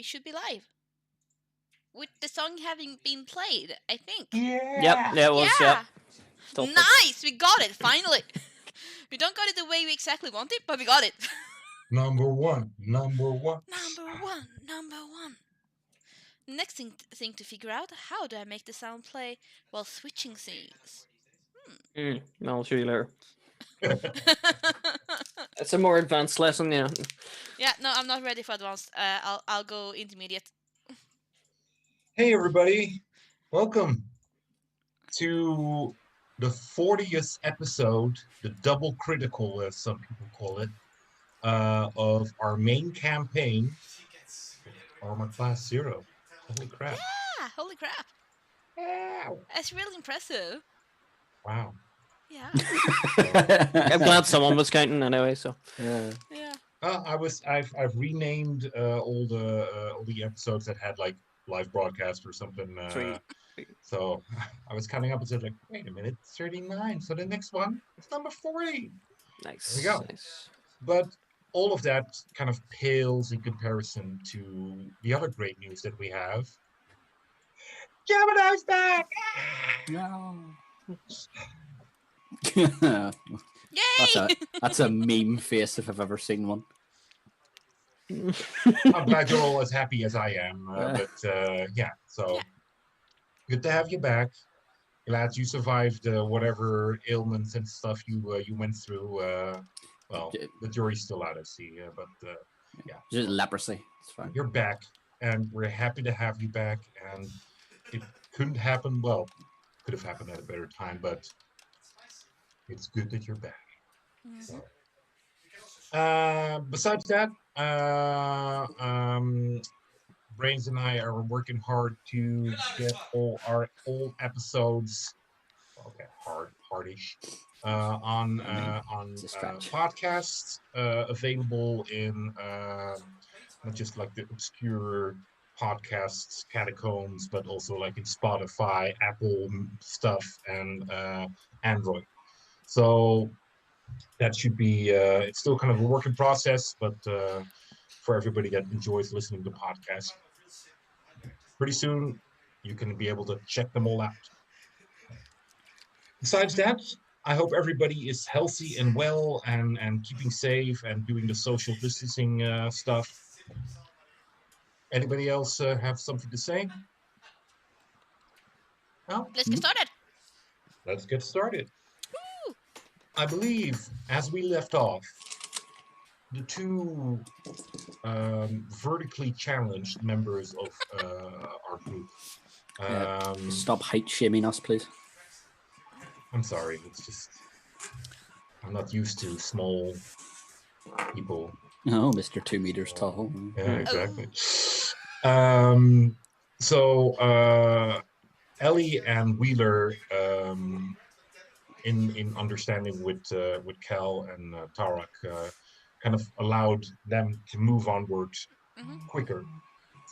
should be live. With the song having been played, I think. Yeah. Yep, it was. Yeah. Yep. Totally. Nice! We got it, finally! We don't got it the way we exactly want it, but we got it. Number one. Number one. Next thing to figure out, how do I make the sound play while switching scenes? I'll show you later. It's a more advanced lesson, yeah. Yeah, no, I'm not ready for advanced. I'll go intermediate. Hey, everybody. Welcome to the 40th episode, the double critical, as some people call it, of our main campaign, Armour Class 0. Holy crap. Yeah, holy crap. Wow. That's really impressive. Wow. Yeah. I'm glad someone was counting anyway, so. Yeah. I've renamed all the episodes that had like live broadcast or something. Sweet. So I was counting up and said like, wait a minute, 39. So the next one, it's number 40. Nice. There we go. Nice. But all of that kind of pales in comparison to the other great news that we have. Gemini's back! No. Yay! That's a meme face if I've ever seen one. I'm glad you're all as happy as I am. So good to have you back. Glad you survived whatever ailments and stuff you went through. The jury's still out, I see. Just leprosy. It's fine. You're back, and we're happy to have you back. And it couldn't happen. Well, could have happened at a better time, but it's good that you're back. Mm-hmm. So, besides that, Brains and I are working hard to get all our old episodes, hardish, on podcasts available in not just like the obscure podcasts catacombs, but also like in Spotify, Apple stuff, and Android. So that should be it's still kind of a work in process, but for everybody that enjoys listening to podcasts, pretty soon you can be able to check them all out. Besides that, I hope everybody is healthy and well and keeping safe and doing the social distancing stuff. Anybody else have something to say? No? Let's get started. Let's get started. Woo! I believe, as we left off, the two vertically challenged members of our group. Stop height shaming us, please. I'm sorry. It's just I'm not used to small people. Oh, Mr. 2 meters tall. Yeah, exactly. So Ellie and Wheeler, in understanding with Cal and Tarak, kind of allowed them to move onward quicker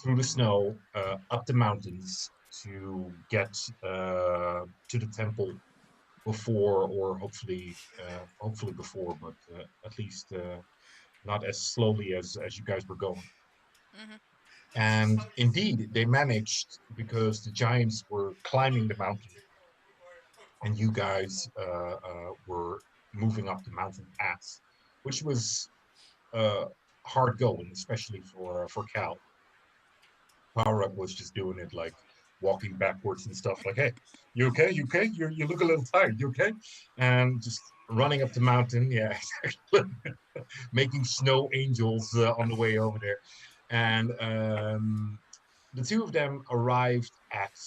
through the snow, up the mountains to get to the temple before, or hopefully before, but at least not as slowly as you guys were going. Mm-hmm. And indeed, they managed, because the giants were climbing the mountain, and you guys were moving up the mountain pass, which was hard going, especially for Cal. Tarak was just doing it like walking backwards and stuff, like, hey, you okay? You okay? You look a little tired. You okay? And just running up the mountain, yeah, making snow angels on the way over there. And the two of them arrived at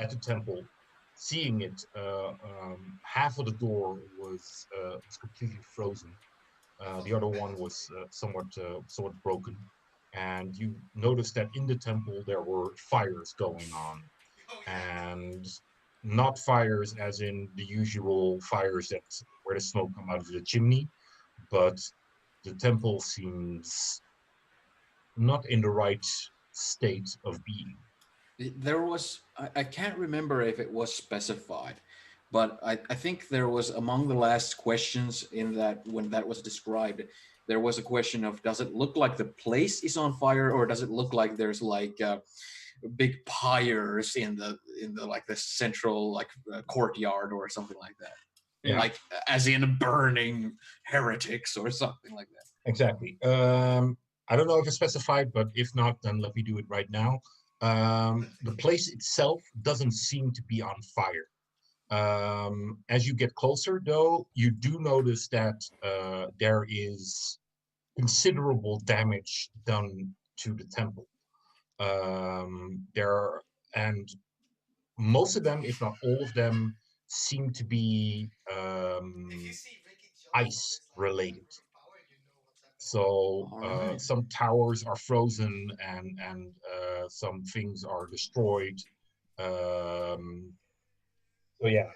the temple, seeing it. Half of the door was completely frozen. The other one was somewhat broken. And you noticed that in the temple there were fires going on, and not fires as in the usual fires where the smoke come out of the chimney, but the temple seems not in the right state of being. There was, I can't remember if it was specified, but I think there was, among the last questions in that, when that was described, there was a question of, does it look like the place is on fire, or does it look like there's like big pyres in the like the central like courtyard or something like that? Yeah. Like as in burning heretics or something like that. Exactly. I don't know if it's specified, but if not, then let me do it right now. The place itself doesn't seem to be on fire. As you get closer, though, you do notice that there is considerable damage done to the temple. And most of them, if not all of them, seem to be ice related. So Alright. some towers are frozen, and some things are destroyed. So yeah,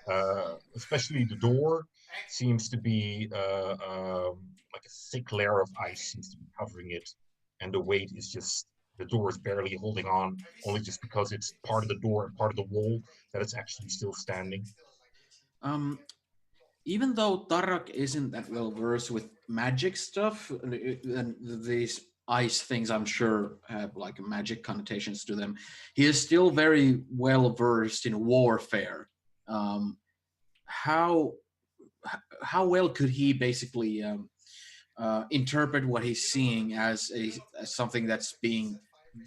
especially the door seems to be like a thick layer of ice seems to be covering it, and the weight is just, the door is barely holding on, only just because it's part of the door and part of the wall that it's actually still standing. Even though Tarak isn't that well versed with magic stuff, and these ice things, I'm sure, have like magic connotations to them, he is still very well versed in warfare. How well could he basically interpret what he's seeing as as something that's being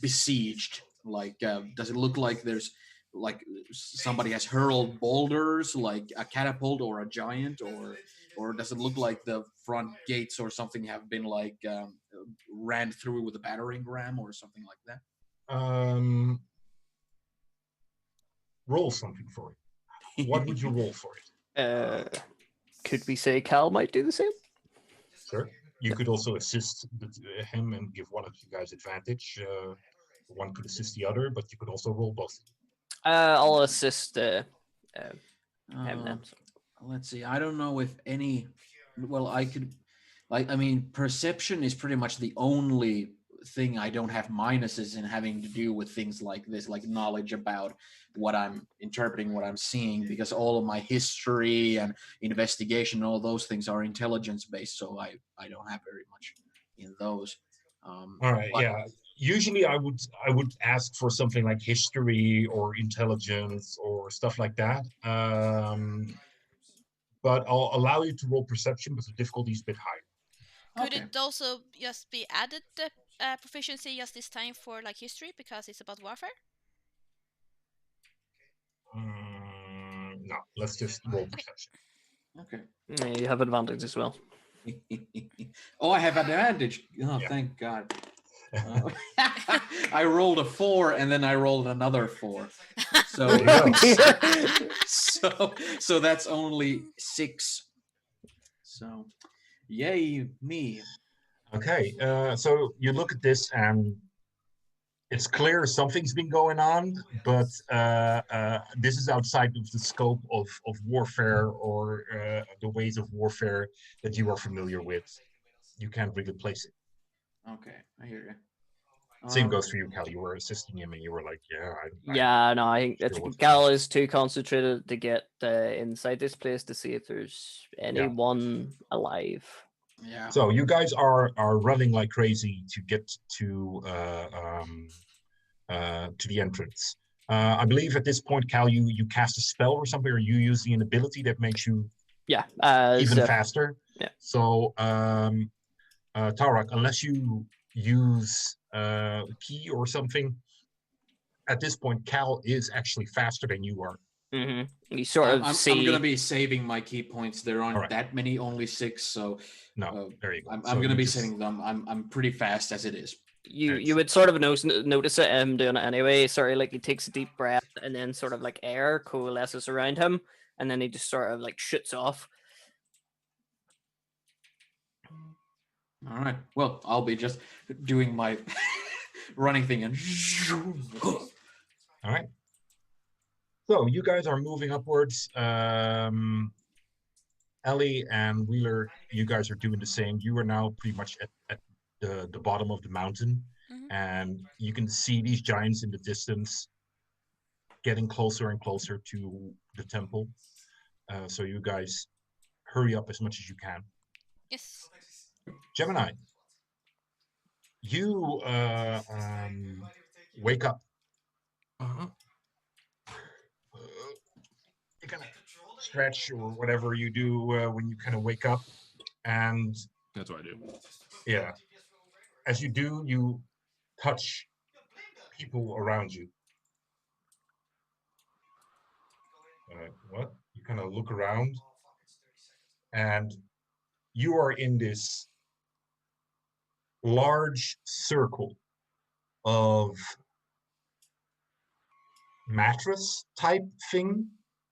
besieged? Like, does it look like there's like somebody has hurled boulders, like a catapult or a giant, or does it look like the front gates or something have been like ran through with a battering ram or something like that? Roll something for it. What would you roll for it? Could we say Cal might do the same? Sure. You could also assist him and give one of you guys advantage. One could assist the other, but you could also roll both. I'll assist him then. Let's see. I don't know if any. Well, I could. Like, I mean, perception is pretty much the only thing I don't have minuses in having to do with things like this, like knowledge about what I'm interpreting, what I'm seeing, because all of my history and investigation, all those things are intelligence based, so I don't have very much in those. All right, yeah. Usually I would ask for something like history or intelligence or stuff like that. But I'll allow you to roll perception, but the difficulty is a bit higher. Could it also just be added proficiency just this time for like history because it's about warfare? No, let's just roll perception. Okay. Yeah, you have advantage as well. Oh, I have advantage. Oh, yeah. Thank God. I rolled a 4 and then I rolled another 4. So so that's only 6. So yay me. Okay, so you look at this and it's clear something's been going on, but this is outside of the scope of warfare or the ways of warfare that you are familiar with. You can't really place it. Okay, I hear you. Same goes for you, Cal. You were assisting him and you were like, I think Cal is too concentrated to get inside this place to see if there's anyone alive. Yeah. So you guys are running like crazy to get to the entrance. I believe at this point, Cal, you cast a spell or something, or you using an ability that makes you even faster. Yeah. So Tarak, unless you use key or something, at this point, Cal is actually faster than you are. Mm-hmm. You sort of see. I'm gonna be saving my key points. There aren't that many, only 6. So no, there you go. I'm gonna be saving them. I'm pretty fast as it is. You would sort of notice it him doing it anyway. Sort of like he takes a deep breath and then sort of like air coalesces around him, and then he just sort of like shoots off. All right. Well, I'll be just doing my running thing and. All right. So you guys are moving upwards. Ellie and Wheeler, you guys are doing the same. You are now pretty much at the bottom of the mountain, and you can see these giants in the distance getting closer and closer to the temple. So you guys hurry up as much as you can. Yes. Gemini, you wake up. Uh-huh. You kind of stretch or whatever you do when you kind of wake up, and That's what I do. yeah, as you do, you touch people around you. What? You kind of look around, and you are in this large circle of mattress type thing.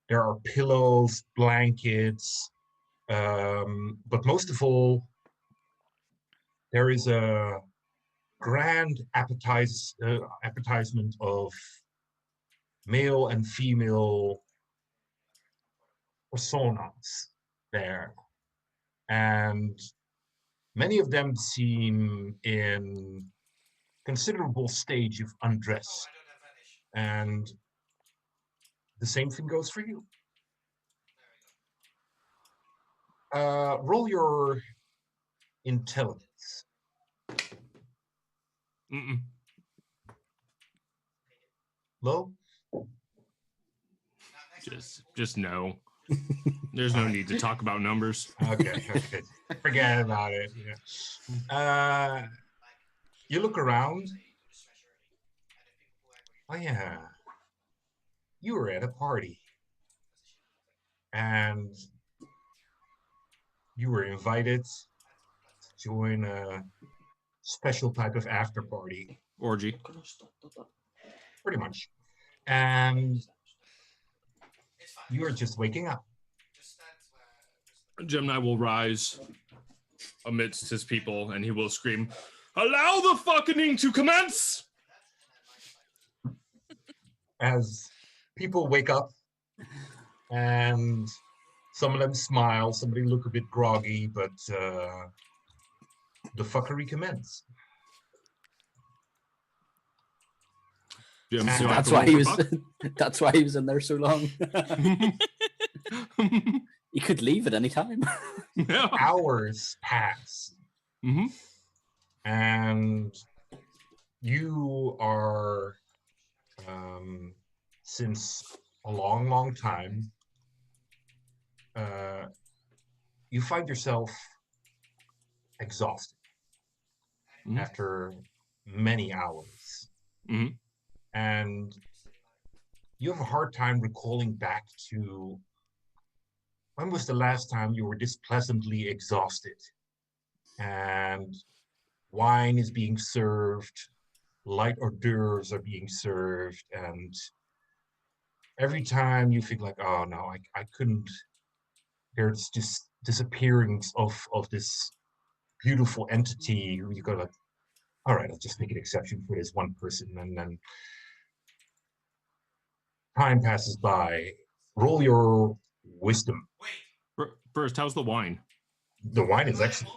There are pillows, blankets, but most of all, there is a grand advertisement of male and female personas there. And many of them seem in considerable stage of undress. And the same thing goes for you. Roll your intelligence. Mm-mm. Low? Just no. There's no need to talk about numbers. Okay. Forget about it. Yeah. You look around. Oh yeah. You were at a party. And you were invited to join a special type of after party. Orgy. Pretty much. And you are just waking up. Gemini will rise amidst his people, and he will scream, "Allow the fucking to commence!" As people wake up, and some of them smile, somebody look a bit groggy, but the fuckery commence. Jim, And so I have That's to why roll he for was. buck? That's why he was in there so long. He could leave at any time. Yeah. Hours pass, Mm-hmm. and you are, since a long time, you find yourself exhausted Mhm. after many hours. Mhm. And you have a hard time recalling back to when was the last time you were this pleasantly exhausted, and wine is being served, light hors d'oeuvres are being served, and every time you think like, oh no, I couldn't. There's just disappearance of this beautiful entity. You go like, all right, I'll just make an exception for this one person, and then time passes by. Roll your wisdom. First, how's the wine? The wine is excellent.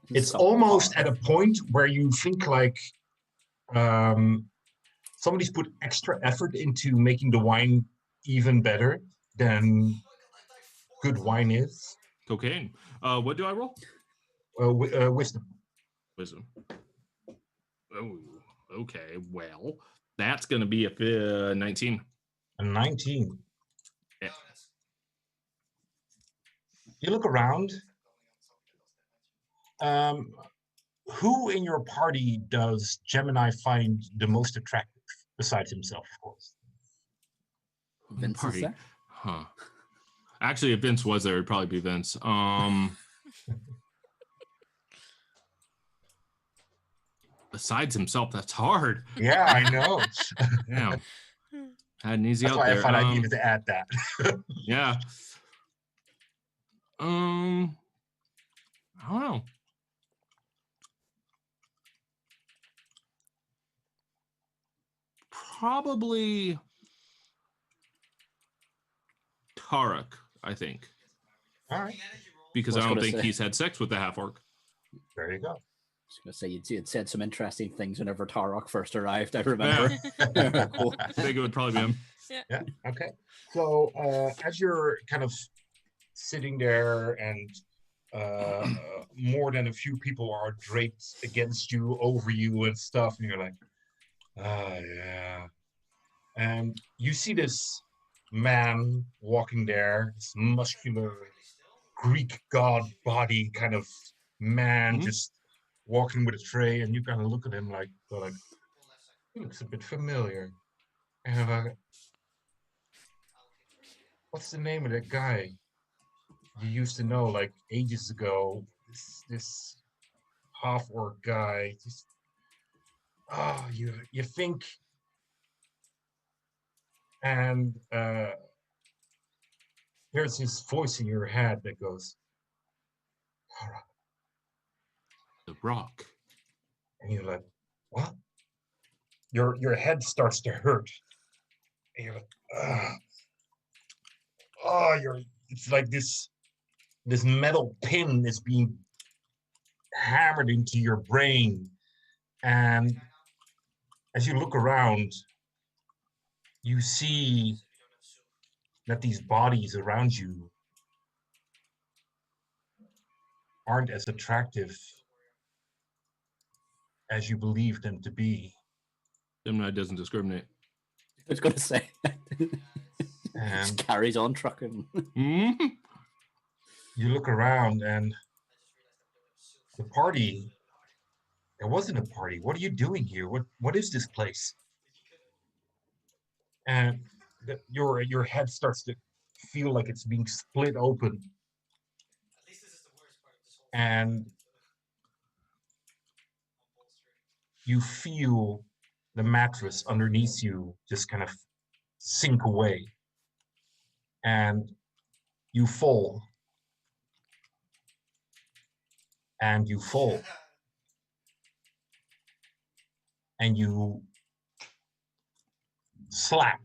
It's Stop. almost at a point where you think like somebody's put extra effort into making the wine even better than good wine is. Cocaine. What do I roll? Wisdom. Wisdom. Oh, okay. Well, that's going to be a 19. A 19. Yeah. You look around. Who in your party does Gemini find the most attractive, besides himself, of course? Vince is Party. there. Huh. Actually, if Vince was there, it'd probably be Vince. Besides himself, that's hard. Yeah, I know. Damn. Had an easy That's out why there. I thought I needed to add that. Yeah. I don't know. Probably Tarek, I think. All right. Because I was I don't gonna think say. he's had sex with the half orc. There you go. I was going to say you'd said some interesting things whenever Tarok first arrived. I remember. Cool. I think it would probably be him. Yeah. Okay. So as you're kind of sitting there and more than a few people are draped against you, over you, and stuff, and you're like, ah, yeah. And you see this man walking there, this muscular Greek god body kind of man, just walking with a tray, and you kind of look at him like, he looks a bit familiar. And I'm like, what's the name of that guy you used to know like ages ago? This half orc guy. Just you think, and there's this voice in your head that goes, "Alright," The Rock. and you're like, what? Your head starts to hurt, and you're like, it's like this metal pin is being hammered into your brain, and as you look around, you see that these bodies around you aren't as attractive as you believe them to be. Gemini doesn't discriminate. I was going to say. And Just carries on trucking. Mhm. you look around, and the party, it wasn't a party. What are you doing here? What is this place? And your head starts to feel like it's being split open, and you feel the mattress underneath you just kind of sink away, and you fall, and you fall, and you slap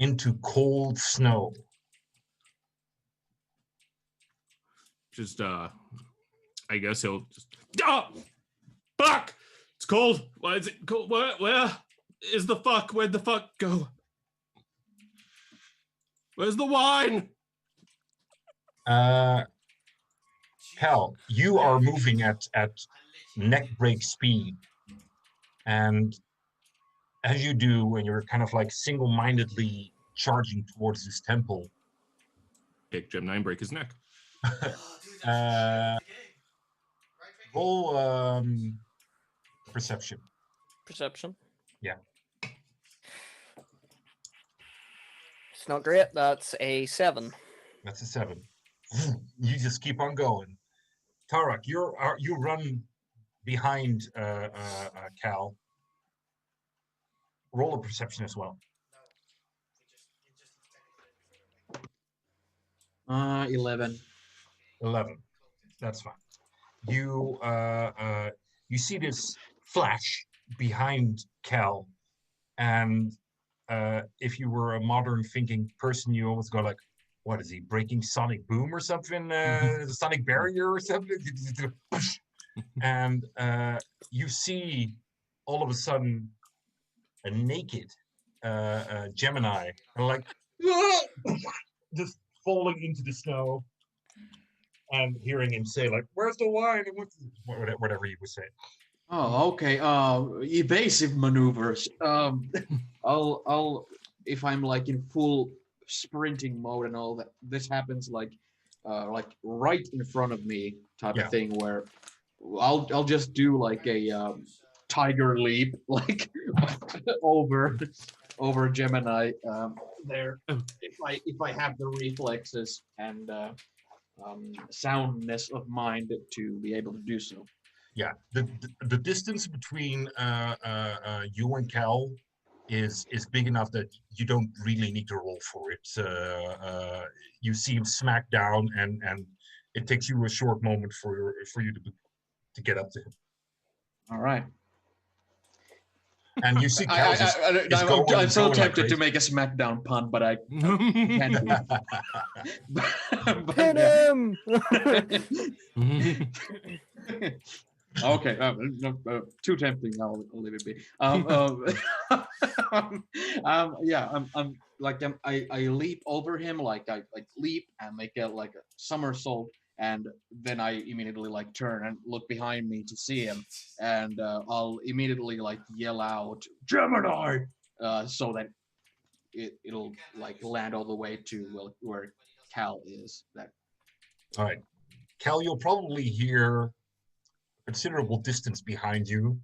into cold snow. Just I guess he'll just fuck! It's cold. Why is it cold? Where is the fuck? Where'd the fuck go? Where's the wine? Cal, you are moving at neck break speed, and as you do, when you're kind of like single-mindedly charging towards this temple, Kick Gemini and break his neck. roll perception. Perception. Yeah. It's not great. That's a 7. That's a 7. You just keep on going. Tarak, you run behind Cal. Roll a perception as well. 11. 11. That's fine. You see this flash behind Cal, and if you were a modern thinking person, you always go like, what is he, breaking sonic boom or something? The sonic barrier or something? And you see all of a sudden a naked Gemini, and like just falling into the snow, and hearing him say like, "Where's the wine?" and whatever he was saying. Oh, okay. Evasive maneuvers. I'll if I'm like in full sprinting mode and all that. This happens like right in front of me type Yeah. of thing where I'll just do like a tiger leap like over Gemini there if I have the reflexes and soundness of mind to be able to do so. Yeah, the distance between you and Cal is big enough that you don't really need to roll for it. You see him smack down, and it takes you a short moment for you to get up to him. All right. And you see Cal I'm so tempted to make a SmackDown pun, but I can't do it. Pin him! Okay, too tempting. I'll leave it be. I leap over him, like I leap and make a somersault and then I immediately like turn and look behind me to see him, and I'll immediately like yell out Gemini, so that it'll like land all the way to where Cal is. That All right. Cal, you'll probably hear considerable distance behind you.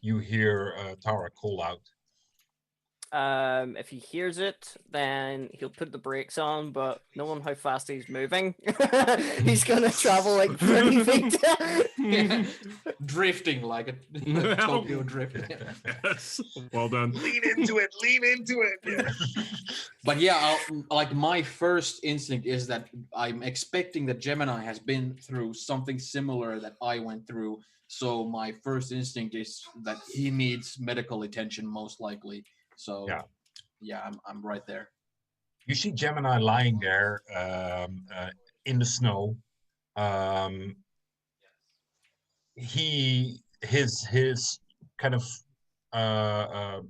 You hear Tara call out. If he hears it, then he'll put the brakes on, but knowing how fast he's moving, he's gonna travel like 30 feet. drifting like a Tokyo drift. Yes. Well done. Lean into it. Lean into it. Yeah. But yeah, like my first instinct is that I'm expecting that Gemini has been through something similar that I went through. So my first instinct is that he needs medical attention, most likely. So yeah, I'm right there. You see Gemini lying there in the snow. His kind of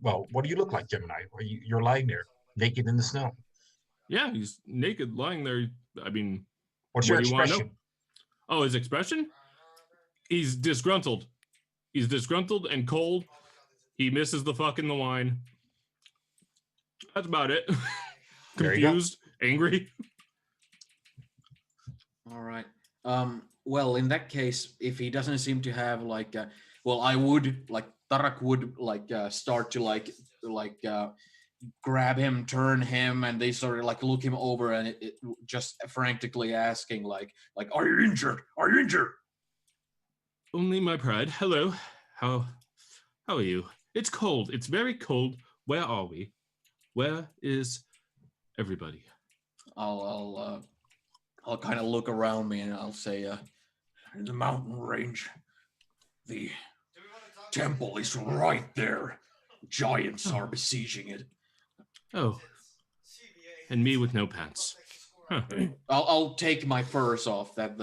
well, what do you look like, Gemini? You're lying there naked in the snow. Yeah, he's naked, lying there. I mean, What's what your do you want to know? expression? Oh, his expression? He's disgruntled. He's disgruntled and cold. He misses the fuck in the line. That's about it. There you go. Confused, angry. All right. Well, in that case, if he doesn't seem to have like, well, I would like Tarak would like start to like grab him, turn him, and they sort of like look him over, and it just frantically asking like, are you injured? Are you injured? Only my pride. Hello. How are you? It's cold. It's very cold. Where are we? Where is everybody? I'll kind of look around me and I'll say, in the mountain range, the temple is right there. Giants are besieging it. Oh. And me with no pants. Huh. I'll take my furs off that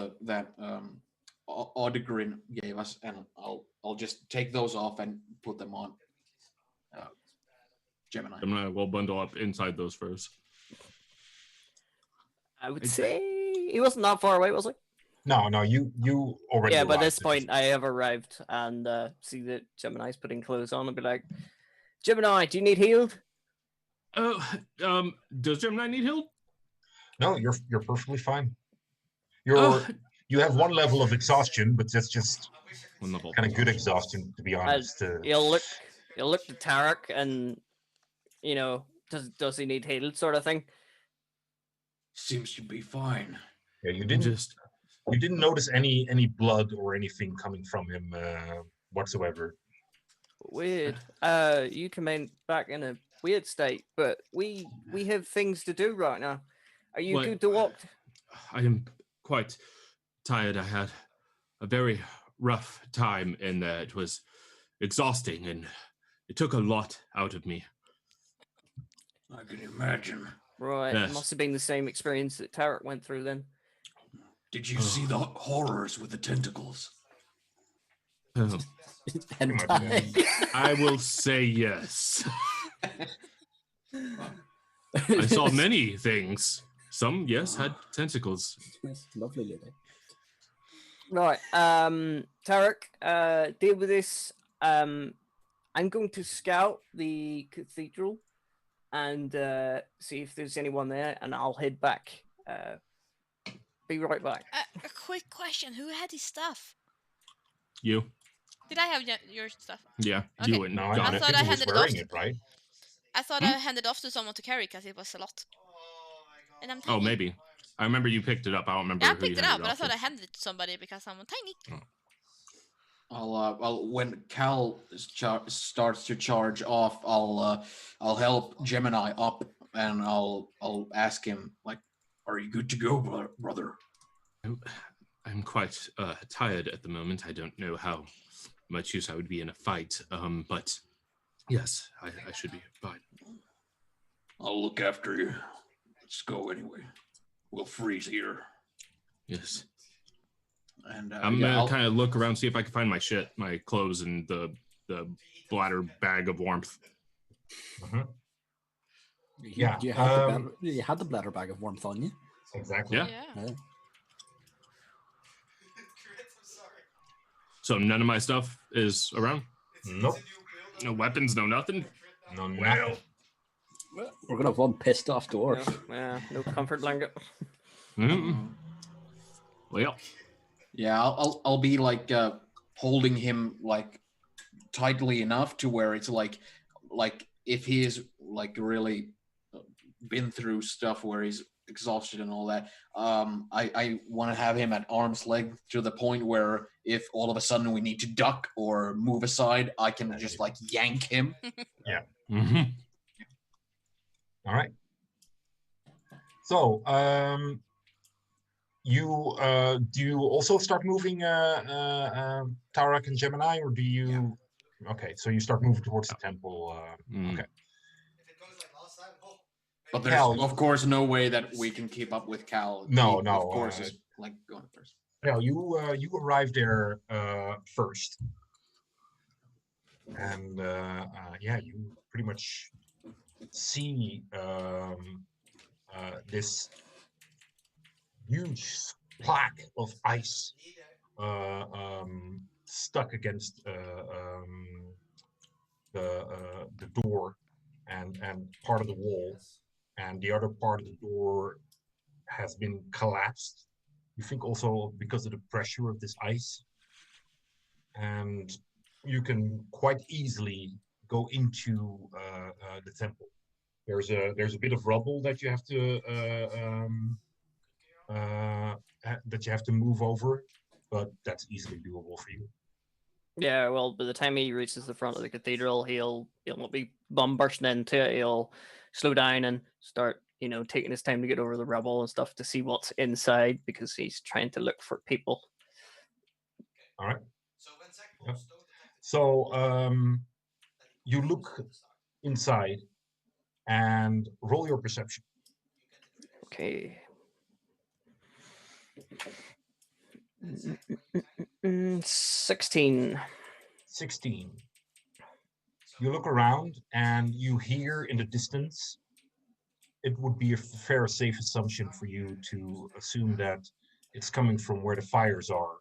Odegrin gave us, and I'll just take those off and put them on Gemini. Gemini will bundle up inside those furs. I would say he wasn't that far away, was he? No, you already. Yeah, by arrived this at point, I have arrived and see that Gemini's putting clothes on and be like, Gemini, do you need healed? Oh, does Gemini need healed? No, you're perfectly fine. Oh. You have one level of exhaustion, but that's just One level. kind of good exhaustion, to be honest. He'll look to Tarek and, you know, does he need healed sort of thing? Seems to be fine. Yeah, you didn't notice any blood or anything coming from him whatsoever. Weird. You come in back in a weird state, but we have things to do right now. Are you What? good to walk? I am quite tired. I had a very rough time, and it was exhausting, and it took a lot out of me. I can imagine. Right. Yes. It must have been the same experience that Tarek went through then. Did you see the horrors with the tentacles? Oh, Hentai. I will say yes. I saw many things. Some, yes, had tentacles. Yes, lovely lady. Right. Tarek, deal with this. I'm going to scout the cathedral and see if there's anyone there, and I'll head back. Be right back. A quick question: who had his stuff? You? Did I have your stuff? Yeah, Okay. you went. No, Got I it. thought think I he was handed it wearing off. it, right? I thought I handed off to someone to carry because it was a lot. And I'm tiny. Oh, maybe. I remember you picked it up. I don't remember. Yeah, I who you picked it handed up, but I off to. thought I handed it to somebody because I'm tiny. I'll when Cal starts to charge off, I'll help Gemini up, and I'll ask him like, "Are you good to go, brother?" I'm quite tired at the moment. I don't know how much use I would be in a fight. But yes, I should be fine. I'll look after you. Let's go anyway. We'll freeze here. Yes. And I'm yeah, gonna I'll- kind of look around, see if I can find my shit, my clothes, and the bladder bag of warmth. Yeah, You had the bladder bag of warmth on you. Exactly. Yeah. Yeah. Yeah. So none of my stuff is around. Nope. No weapons, no nothing. No, nothing. We're gonna have one pissed off dwarf. No comfort blanket. Mm. Well, Yeah, I'll be like holding him like tightly enough to where it's like if he is like really been through stuff where he's exhausted and all that, I want to have him at arm's length to the point where if all of a sudden we need to duck or move aside, I can just like yank him. mm-hmm. All right. So, you do you also start moving Tarak and Gemini, or do you? Okay, so you start moving towards the temple. Okay. But there's Cal, of course no way that we can keep up with Cal. No, He, no, of course is like going first. Cal, you arrive there first, and yeah, you pretty much see this huge plaque of ice stuck against the door and part of the wall, and the other part of the door has been collapsed. You think also because of the pressure of this ice, and you can quite easily go into the temple. There's a bit of rubble that you have to move over, but that's easily doable for you. Yeah, well, by the time he reaches the front of the cathedral, he'll not be bum bursting into it. He'll slow down and start, taking his time to get over the rubble and stuff to see what's inside because he's trying to look for people. All right. Yep. So you look inside and roll your perception. Okay. 16. 16. You look around and you hear in the distance. It would be a fair, safe assumption for you to assume that it's coming from where the fires are.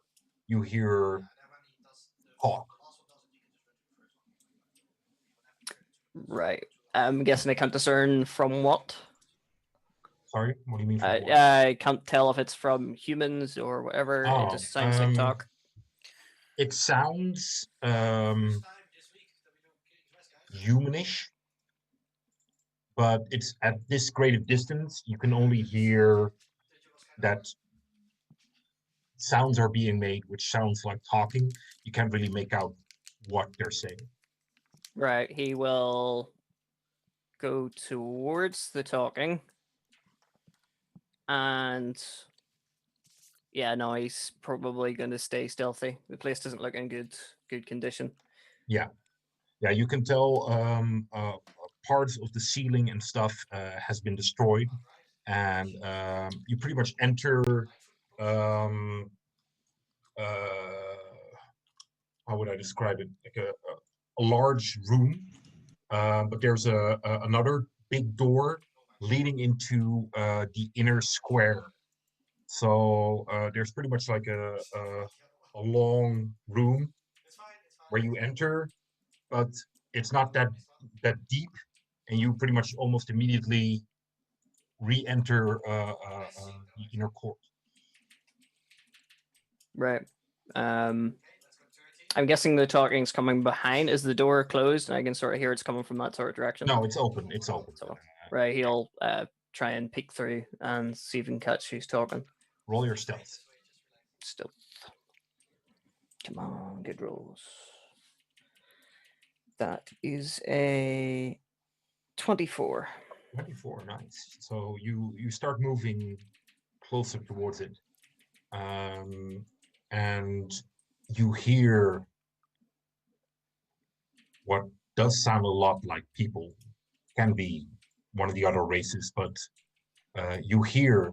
You hear talk. Right. I'm guessing I can't discern from what. Sorry, what do you mean? From what? I can't tell if it's from humans or whatever. Oh, it just sounds like talk. It sounds humanish, but it's at this great a distance. You can only hear that sounds are being made, which sounds like talking. You can't really make out what they're saying. Right. He will go towards the talking. And yeah, no, he's probably going to stay stealthy. The place doesn't look in good condition. Yeah, you can tell parts of the ceiling and stuff has been destroyed, and you pretty much enter. How would I describe it? Like a large room, but there's another big door leading into the inner square. So there's pretty much like a long room where you enter, but it's not that deep, and you pretty much almost immediately re-enter the inner court. Right. I'm guessing the talking's coming behind. Is the door closed? And I can sort of hear it's coming from that sort of direction. No, it's open. It's open. So, right, he'll try and peek through and see if he can catch who's talking. Roll your stealth. Stealth. Come on, good rolls. That is a 24. 24, nice. So you start moving closer towards it, and you hear what does sound a lot like people. Can be one of the other races, but you hear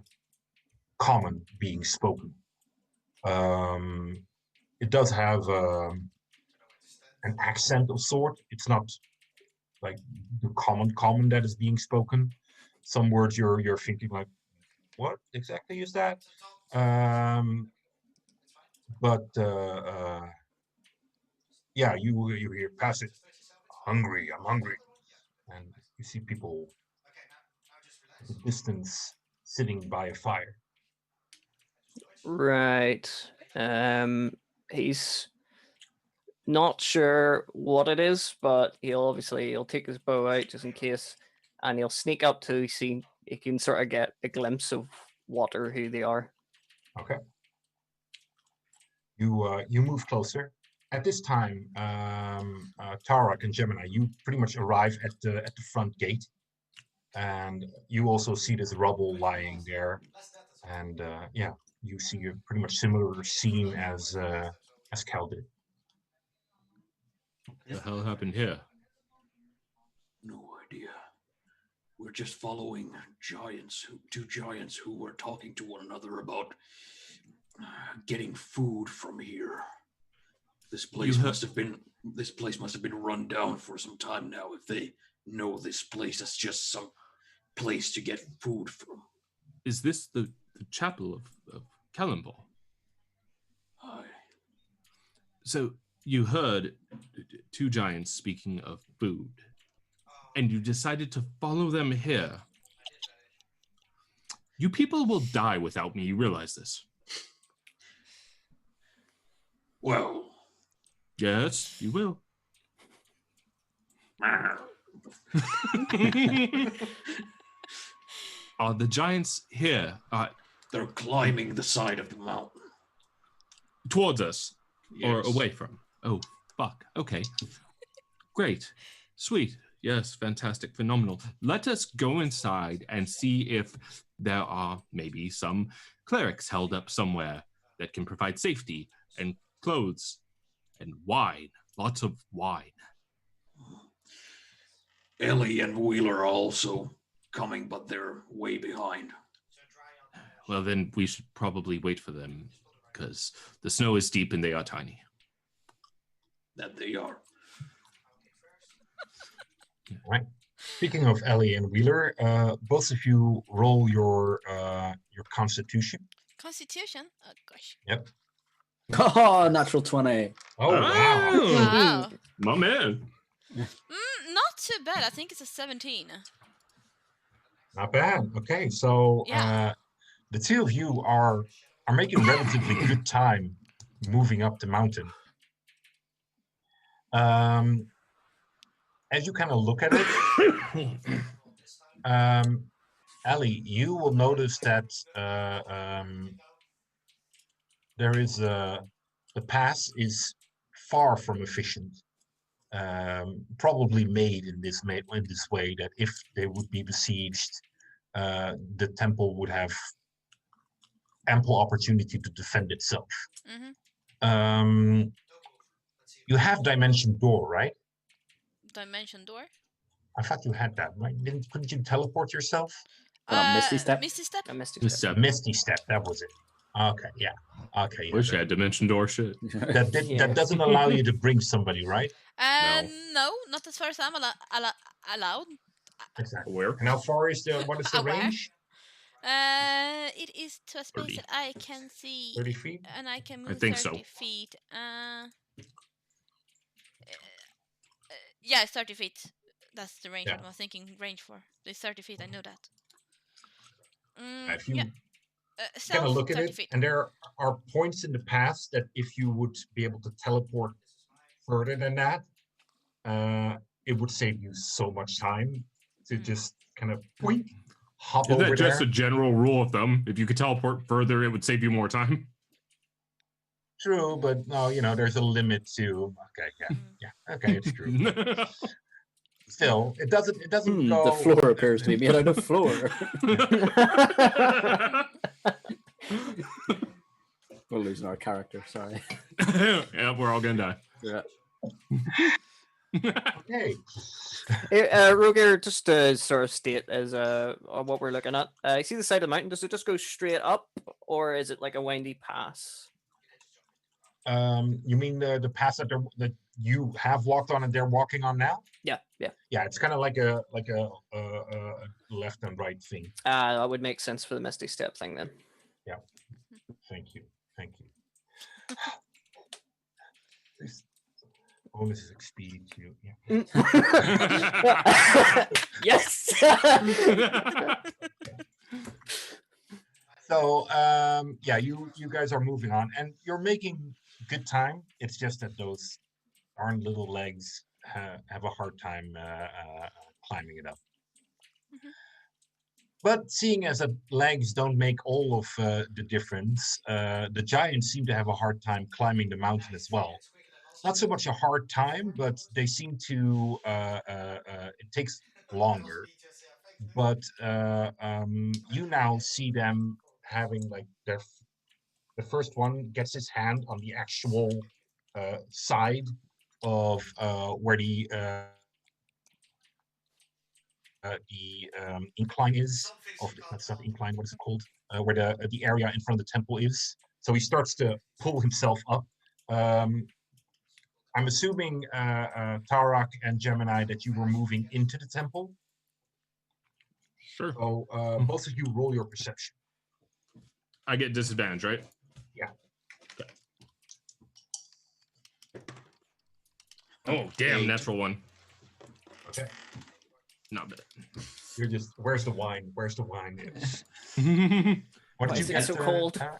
common being spoken. It does have an accent of sort. It's not like the common that is being spoken. Some words you're thinking like, what exactly is that? But yeah, you hear pass it. Hungry, I'm hungry, and you see people at the distance sitting by a fire. Right. He's not sure what it is, but he'll take his bow out just in case, and he'll sneak up to see he can sort of get a glimpse of what or who they are. Okay. You move closer. At this time, Tarak and Gemini, you pretty much arrive at the front gate, and you also see this rubble lying there, and yeah, you see a pretty much similar scene as Cal did. The hell happened here? No idea. We're just following two giants who were talking to one another about getting food from here. This place must have been run down for some time now. If they know this place as just some place to get food from. Is this the chapel of Cannonball? Aye. So you heard two giants speaking of food, and you decided to follow them here. You people will die without me. You realize this? Well. Yes, you will. Are the giants here? They're climbing the side of the mountain. Towards us? Yes. Or away from? Oh, fuck. Okay. Great. Sweet. Yes, fantastic. Phenomenal. Let us go inside and see if there are maybe some clerics held up somewhere that can provide safety and clothes and wine. Lots of wine. Ellie and Wheeler are also coming, but they're way behind. Well, then we should probably wait for them, because the snow is deep and they are tiny. That they are. Right. Speaking of Ellie and Wheeler, both of you roll your Constitution. Constitution? Oh gosh. Yep. Oh, natural 20. Oh wow. Wow. My man. Not too bad. I think it's a 17. Not bad. Okay, so Yeah. the two of you are making relatively good time moving up the mountain. As you kind of look at it, Ellie, you will notice that there is the pass is far from efficient. Probably made in this way that if they would be besieged, the temple would have ample opportunity to defend itself. Mm-hmm. You have dimension door, right? Dimension door? I thought you had that, right? Couldn't you teleport yourself? Misty Step? Misty Step? A Misty This Step. step. Misty Step, that was it. Okay, yeah. Okay. Yeah, Wish I had dimension door shit. Yeah. that doesn't allow you to bring somebody, right? No, not as far as I'm allowed. Exactly. Where? And how far is what is the Aware. range? It is to a space 30. that I can see, 30 feet? and I can move I think 30 so. feet. Yeah, it's 30 feet. That's the range Yeah. I was thinking range for. It's 30 feet, I know that. If you Yeah. kind of look at 30 it, feet. and there are points in the past that if you would be able to teleport further than that, it would save you so much time to just kind of hop Isn't over that just there. a general rule of thumb? If you could teleport further, it would save you more time. True, but no, there's a limit to. Okay, yeah, okay, it's true. Still, it doesn't go. The floor appears to be made out of floor. We're losing our character, sorry. Yeah, we're all gonna Yeah. Okay. Roger, just to sort of state as what we're looking at. You see the side of the mountain, does it just go straight up, or is it like a windy pass? You mean the pass that you have walked on and they're walking on now? Yeah. Yeah, it's kind of like a left and right thing. That would make sense for the Misty Step thing then. Yeah. Thank you. Bonus XP to yeah. Yes. So yeah, you guys are moving on, and you're making good time. It's just that those darn little legs have a hard time climbing it up. Mhm. But seeing as that legs don't make all of the difference, the giants seem to have a hard time climbing the mountain as well. Not so much a hard time, but they seem to. It takes longer. But you now see them having like the first one gets his hand on the actual side of where the incline is, of the, that's not the incline, what is it called? Where the area in front of the temple is. So he starts to pull himself up. Um, I'm assuming Tarak and Gemini that you were moving into the temple. Sure. So both of you roll your perception. I get disadvantage, right? Yeah. Oh, damn, 8. natural one. Okay. Not bad. You're just, where's the wine? Where's the wine? What Why did is you it get? so cold? Tarak?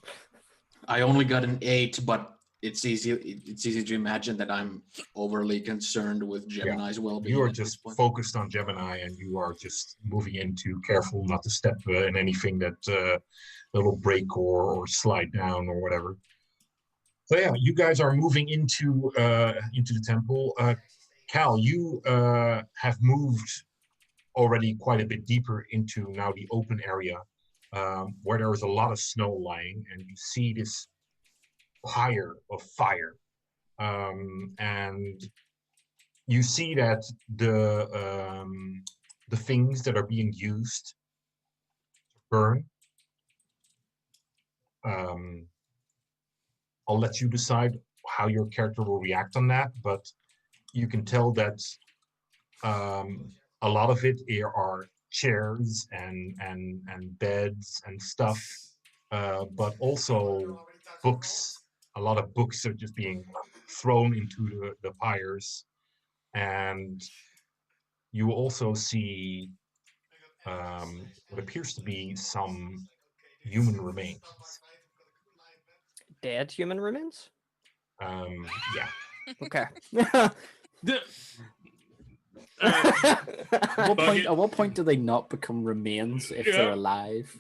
I only got an 8, but it's easy to imagine that I'm overly concerned with Gemini's well-being You are at this just point. focused on Gemini, and you are just moving into careful not to step in anything that little break or slide down or whatever. So yeah, you guys are moving into the temple. Cal, you have moved already quite a bit deeper into now the open area, where there is a lot of snow lying, and you see this pyre of fire, and you see that the things that are being used to burn. Um, I'll let you decide how your character will react on that, but you can tell that a lot of it here are chairs and beds and stuff, but also books. A lot of books are just being thrown into the pyres, and you also see what appears to be some human remains. Dead human remains? Yeah. Okay. The- At what point do they not become remains if they're Yeah. alive?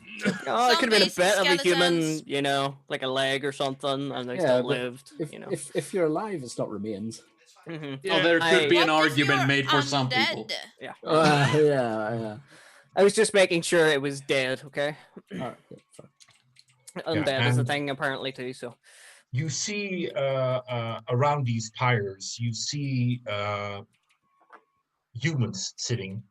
Oh, it could have been a Zombies, bit of a human, skeletons. you know, like a leg or something, and they Yeah, still but lived. If, You know. if you're alive, it's not remains. Mm-hmm. Oh, there could be What an if argument you're made for some undead? people. Yeah. Yeah. I was just making sure it was dead. Okay. All right, yeah, fine. Undead is a and thing apparently too. So. you see around these pyres, you see humans sitting.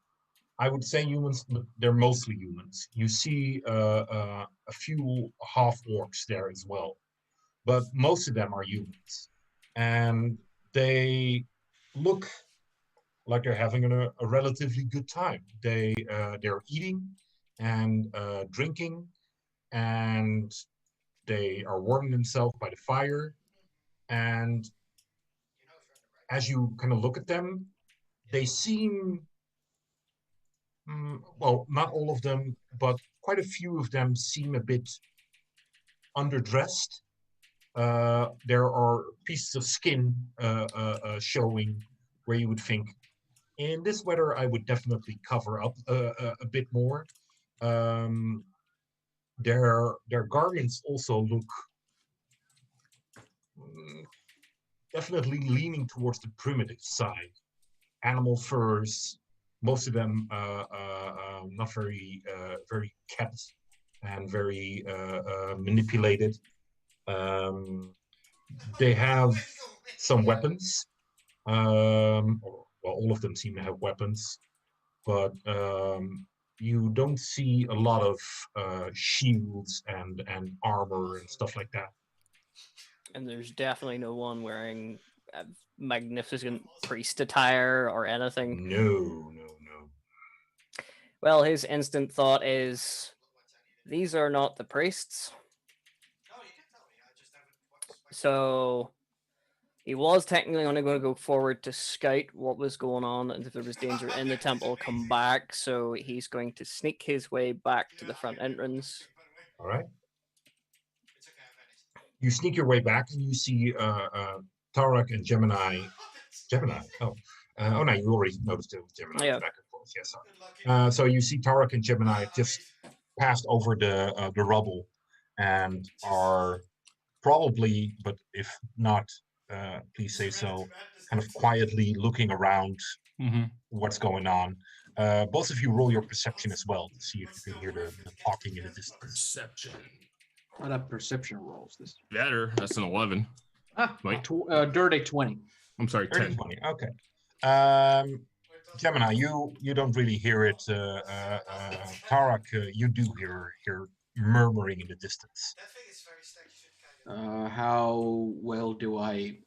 I would say humans, but they're mostly humans. You see a few half orcs there as well, but most of them are humans, and they look like they're having a relatively good time. They're eating and drinking, and they are warming themselves by the fire. And as you kind of look at them, they seem well, not all of them, but quite a few of them seem a bit underdressed. There are pieces of skin showing where you would think, in this weather, I would definitely cover up a bit more. Um, their garments also look mm, definitely leaning towards the primitive side. Animal furs, most of them not very kept and very manipulated. Um, they have some weapons. Well, all of them seem to have weapons, but you don't see a lot of shields and armor and stuff like that. And there's definitely no one wearing a magnificent priest attire or anything. No. Well, his instant thought is, these are not the priests. So He was technically only going to go forward to scout what was going on and if there was danger in the temple, come back. So he's going to sneak his way back to the front entrance. All right. You sneak your way back and you see Tarak and Gemini. Gemini. Oh, no, you already noticed it was Gemini. Yeah. Back and forth. Yes, sorry. So you see Tarak and Gemini just passed over the rubble and are probably, but if not, please say so, kind of quietly looking around what's going on. Both of you roll your perception as well to see if you can hear the talking in the distance. Perception. What a perception rolls this. Better. That's an 11. Wait. Dirty 20. I'm sorry, 10. 20. Okay. Gemini, you don't really hear it. Tarak, you do hear murmuring in the distance. How well do I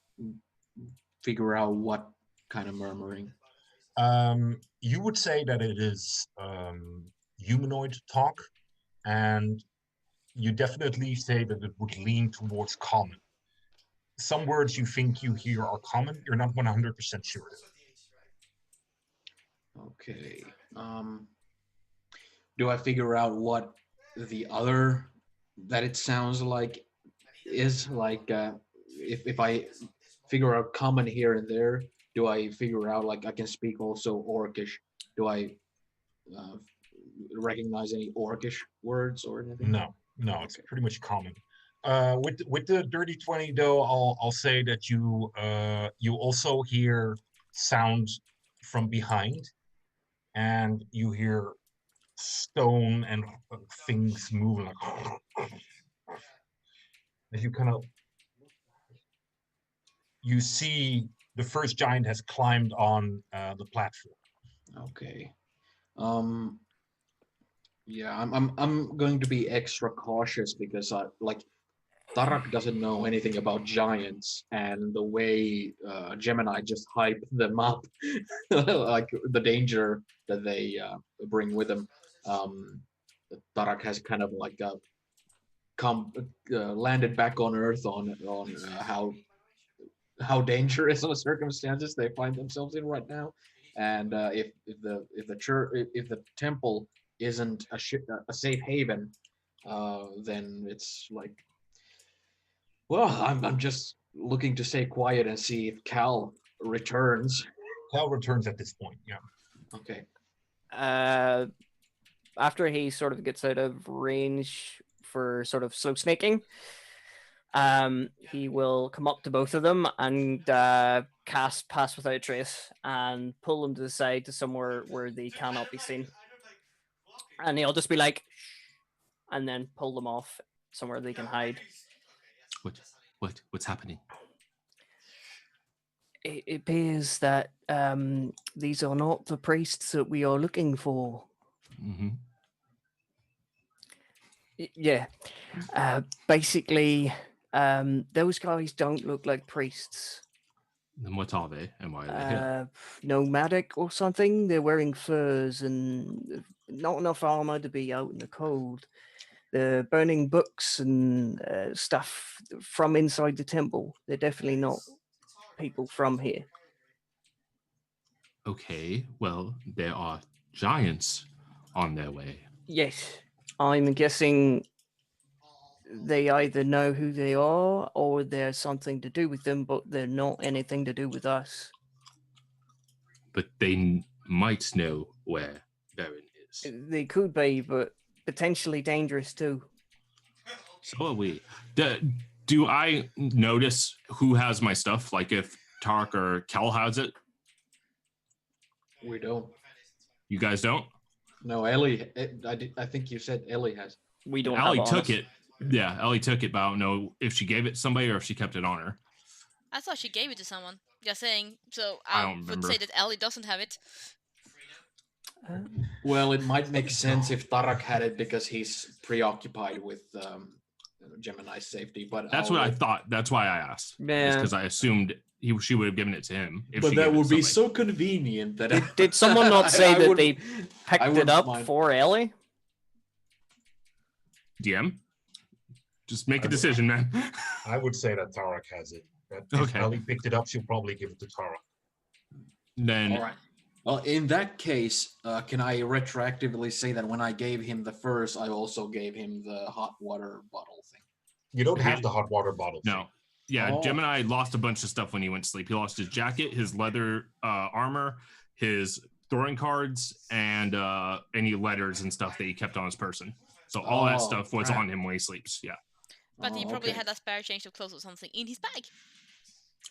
figure out what kind of murmuring? You would say that it is humanoid talk, and you definitely say that it would lean towards common. Some words you think you hear are common, you're not 100% sure. Okay. Do I figure out what the other that it sounds like is like? If I figure out common here and there, do I figure out like I can speak also Orcish? Do I recognize any Orcish words or anything? No, it's pretty much common. With the dirty 20 though, I'll say that you also hear sound from behind, and you hear stone and things moving like as you see the first giant has climbed on the platform. Okay. Yeah, I'm going to be extra cautious because Tarak doesn't know anything about giants, and the way Gemini just hyped them up, like the danger that they bring with them. Tarak has kind of like landed back on Earth on how dangerous the circumstances they find themselves in right now, and if the church, if the temple isn't a safe haven, then it's like, well, I'm just looking to stay quiet and see if Cal returns. Cal returns at this point, yeah. Okay. After he sort of gets out of range for sort of slow snaking, he will come up to both of them and cast Pass Without a Trace and pull them to the side to somewhere where they cannot be seen. And he'll just be like, and then pull them off somewhere they can hide. What's happening? It appears that these are not the priests that we are looking for. Mm-hmm. Yeah. Basically, those guys don't look like priests. Then what are they, and why are they here? Nomadic or something. They're wearing furs and not enough armor to be out in the cold. They're burning books and stuff from inside the temple. They're definitely not people from here. Okay, well, there are giants on their way. Yes, I'm guessing they either know who they are or there's something to do with them, but they're not anything to do with us. But they might know where Baron is. They could be, but potentially dangerous too. So are we. Do I notice who has my stuff? Like if Tark or Kel has it? We don't. You guys don't? No, Ellie. I think you said Ellie has. We don't. Ellie have took ours. it. Yeah, Ellie took it, but I don't know if she gave it to somebody or if she kept it on her. I thought she gave it to someone. Just saying. So I I don't would remember. say that Ellie doesn't have it. Well, it might make sense if Tarak had it because he's preoccupied with Gemini's safety. But That's what I thought. That's why I asked. Yeah. Because I assumed she would have given it to him. If But she that gave it would to be somebody. so convenient that Did someone not say that they I picked it wouldn't up mind. for Ellie? DM? Just make a decision, man. I would say that Tarak has it. That if Okay. Ellie picked it up, she'll probably give it to Tara. Then All right. Well, in that case, can I retroactively say that when I gave him the furs, I also gave him the hot water bottle thing? You don't have He- the hot water bottle. no. Yeah, Oh. Gemini lost a bunch of stuff when he went to sleep. He lost his jacket, his leather armor, his throwing cards, and any letters and stuff that he kept on his person. So all that Oh, stuff was crap. on him when he sleeps. Yeah. But he Oh, probably okay. had a spare change of clothes or something in his bag.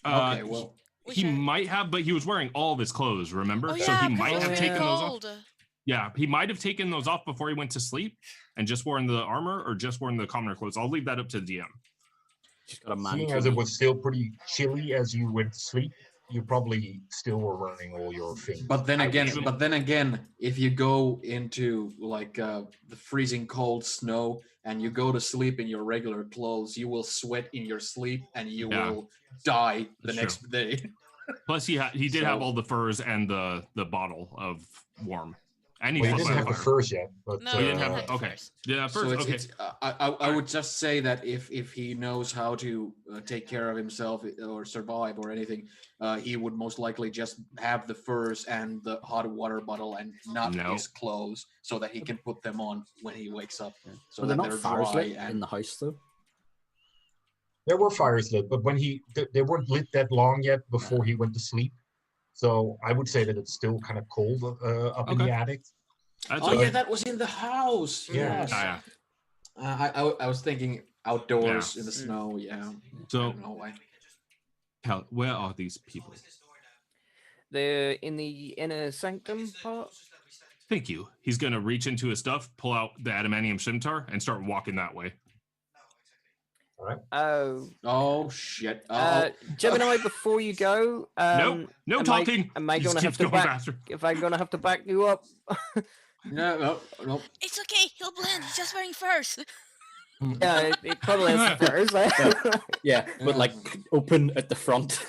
Okay, well, Which he are- might have, but he was wearing all of his clothes, remember? Oh So yeah, he because might it was have really taken those off. cold. Yeah, he might have taken those off before he went to sleep and just worn the armor or just worn the commoner clothes. I'll leave that up to the DM. Just got a man. Seeing as it was still pretty chilly as you went to sleep, you probably still were wearing all your things. but then again, even- if you go into like the freezing cold snow and you go to sleep in your regular clothes, you will sweat in your sleep and you Yeah. will die the That's next day. Plus, he did have So- all the furs and the bottle of warm. And he Well, you felt didn't have the water. furs yet, but No, Oh, you didn't have had the okay. furs. Yeah, So first it's, okay. it's I would just say that if he knows how to take care of himself or survive or anything, he would most likely just have the furs and the hot water bottle and not No. his clothes, so that he can put them on when he wakes up. So But they're that not they're fires dry lit and in the house though. there were fires lit. But when they weren't lit that long yet before he went to sleep. So I would say that it's still kind of cold up in the Okay. attic. That's oh okay. yeah, that was in the house. Yeah. Yes. Yeah. I was thinking outdoors in the Mm. snow. Yeah. I So, don't know why. Cal, where are these people? They're in the inner sanctum part. Thank you. He's gonna reach into his stuff, pull out the adamantium scimitar, and start walking that way. Oh, Oh shit. Gemini, before you go, Nope, no am talking. am I He just gonna have keeps to going back? faster. If I'm gonna have to back you up, no. It's okay, he'll blend. He's just wearing furs. yeah, it probably is first. Yeah, but like open at the front.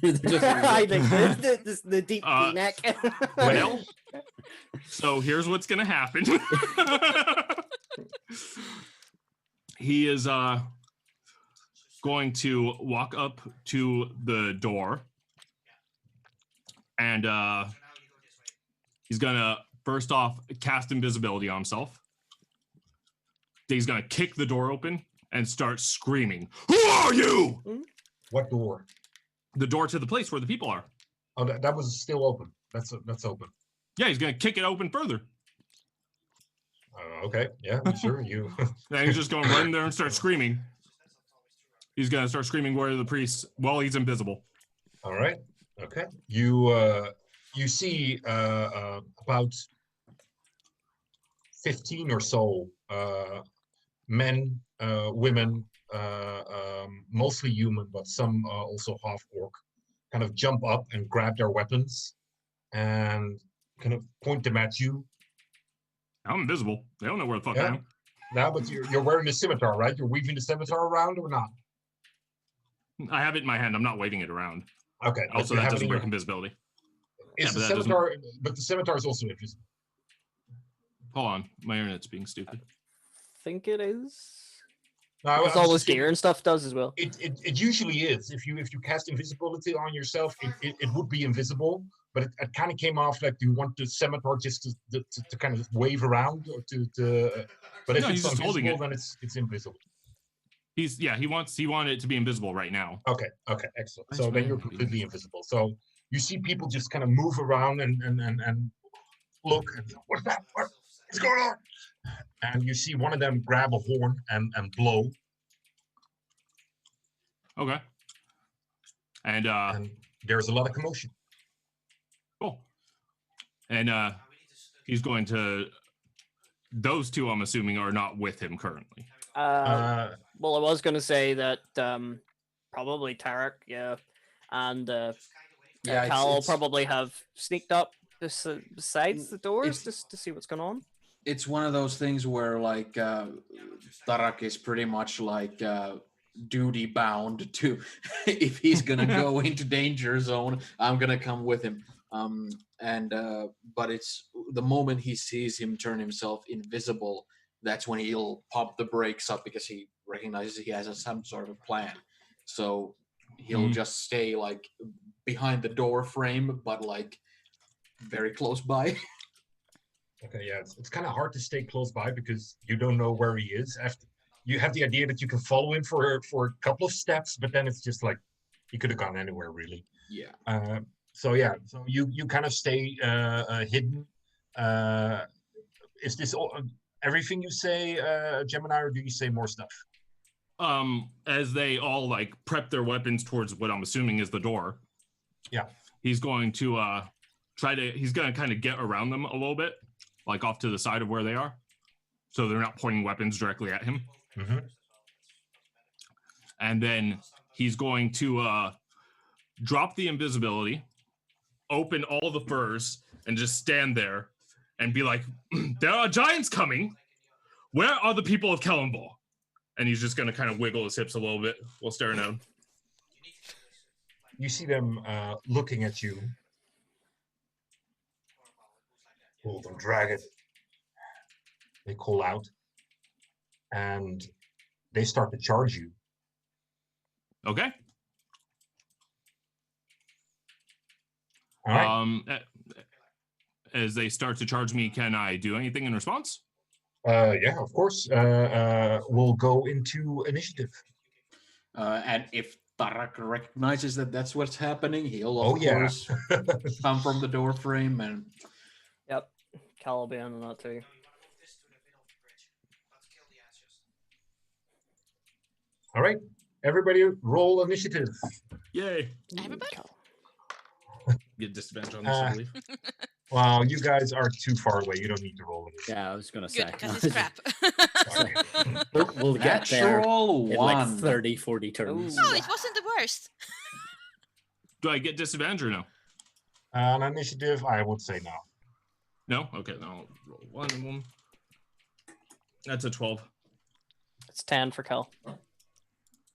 Just- I think the deep V-neck. Well, so here's what's gonna happen. He is going to walk up to the door, and he's gonna first off cast invisibility on himself. Then he's gonna kick the door open and start screaming, "Who are you?" What door? The door to the place where the people are. Oh, that was still open. That's open. Yeah, he's gonna kick it open further. Okay. Yeah. Sure. You. Then he's just gonna run there and start screaming. He's gonna start screaming where the priest while he's invisible. All right. Okay. You see about 15 or so men, women, mostly human, but some also half orc, kind of jump up and grab their weapons and kind of point them at you. I'm invisible. They don't know where the fuck I Yeah. am. Now, but you're wearing the scimitar, right? You're weaving the scimitar around or not? I have it in my hand. I'm not waving it around. Okay. but Also, you that have it doesn't in your break invisibility. It's Yeah, the but that doesn't- scimitar, but the scimitar is also invisible. Hold on, my internet's being stupid. think it is. No, I Because was all just this thinking- gear and stuff does as well. It usually is. If you cast invisibility on yourself, it would be invisible. But it kind of came off like you want the scimitar just to kind of wave around or to. But if No, it's he's just holding invisible, it. then it's invisible. He wanted it to be invisible right now. Okay, excellent. That's So then fine. you're completely invisible. So you see people just kind of move around and look and what's that? What's going on? And you see one of them grab a horn and blow. Okay. And And there's a lot of commotion. cool. And he's going to. Those two, I'm assuming, are not with him currently. Well, I was going to say that probably Tarek, yeah, and Yeah, Cal it's probably have sneaked up besides the doors it's- just to see what's going on. it's one of those things where like Tarak is pretty much like duty bound to if he's gonna go into danger zone, I'm gonna come with him. But it's the moment he sees him turn himself invisible, that's when he'll pop the brakes up because he recognizes he has some sort of plan. So he'll just stay like behind the door frame, but like very close by. Okay, yeah, it's kind of hard to stay close by because you don't know where he is. After you have the idea that you can follow him for a couple of steps, but then it's just like he could have gone anywhere really. Yeah. So you kind of stay hidden. Is this all, everything you say, Gemini, or do you say more stuff? As they all like prep their weapons towards what I'm assuming is the door. Yeah. He's going to he's gonna kind of get around them a little bit, like off to the side of where they are. So they're not pointing weapons directly at him. Mm-hmm. And then he's going to drop the invisibility, open all the furs, and just stand there and be like, there are giants coming. Where are the people of Kellenball? And he's just going to kind of wiggle his hips a little bit while staring at him. You see them looking at you. Golden Dragon. They call out. And they start to charge you. Okay. All right. As they start to charge me, can I do anything in response? Yeah, of course. We'll go into initiative. And if Tarak recognizes that that's what's happening, he'll of Oh, course come from the door frame and. Yep. Cal will be on that too. All right. Everybody roll initiative. Yay. Everybody? Get disadvantage on this, I believe. Well, you guys are too far away. You don't need to roll it. Yeah, I was gonna say. Good, because it's crap. Sorry. We'll get there Natural in one. like 30, 40 turns. Oh, it wasn't the worst. Do I get disadvantage or no? On initiative, I would say no. No? Okay, then I'll roll one and one. That's a 12. It's 10 for Cal.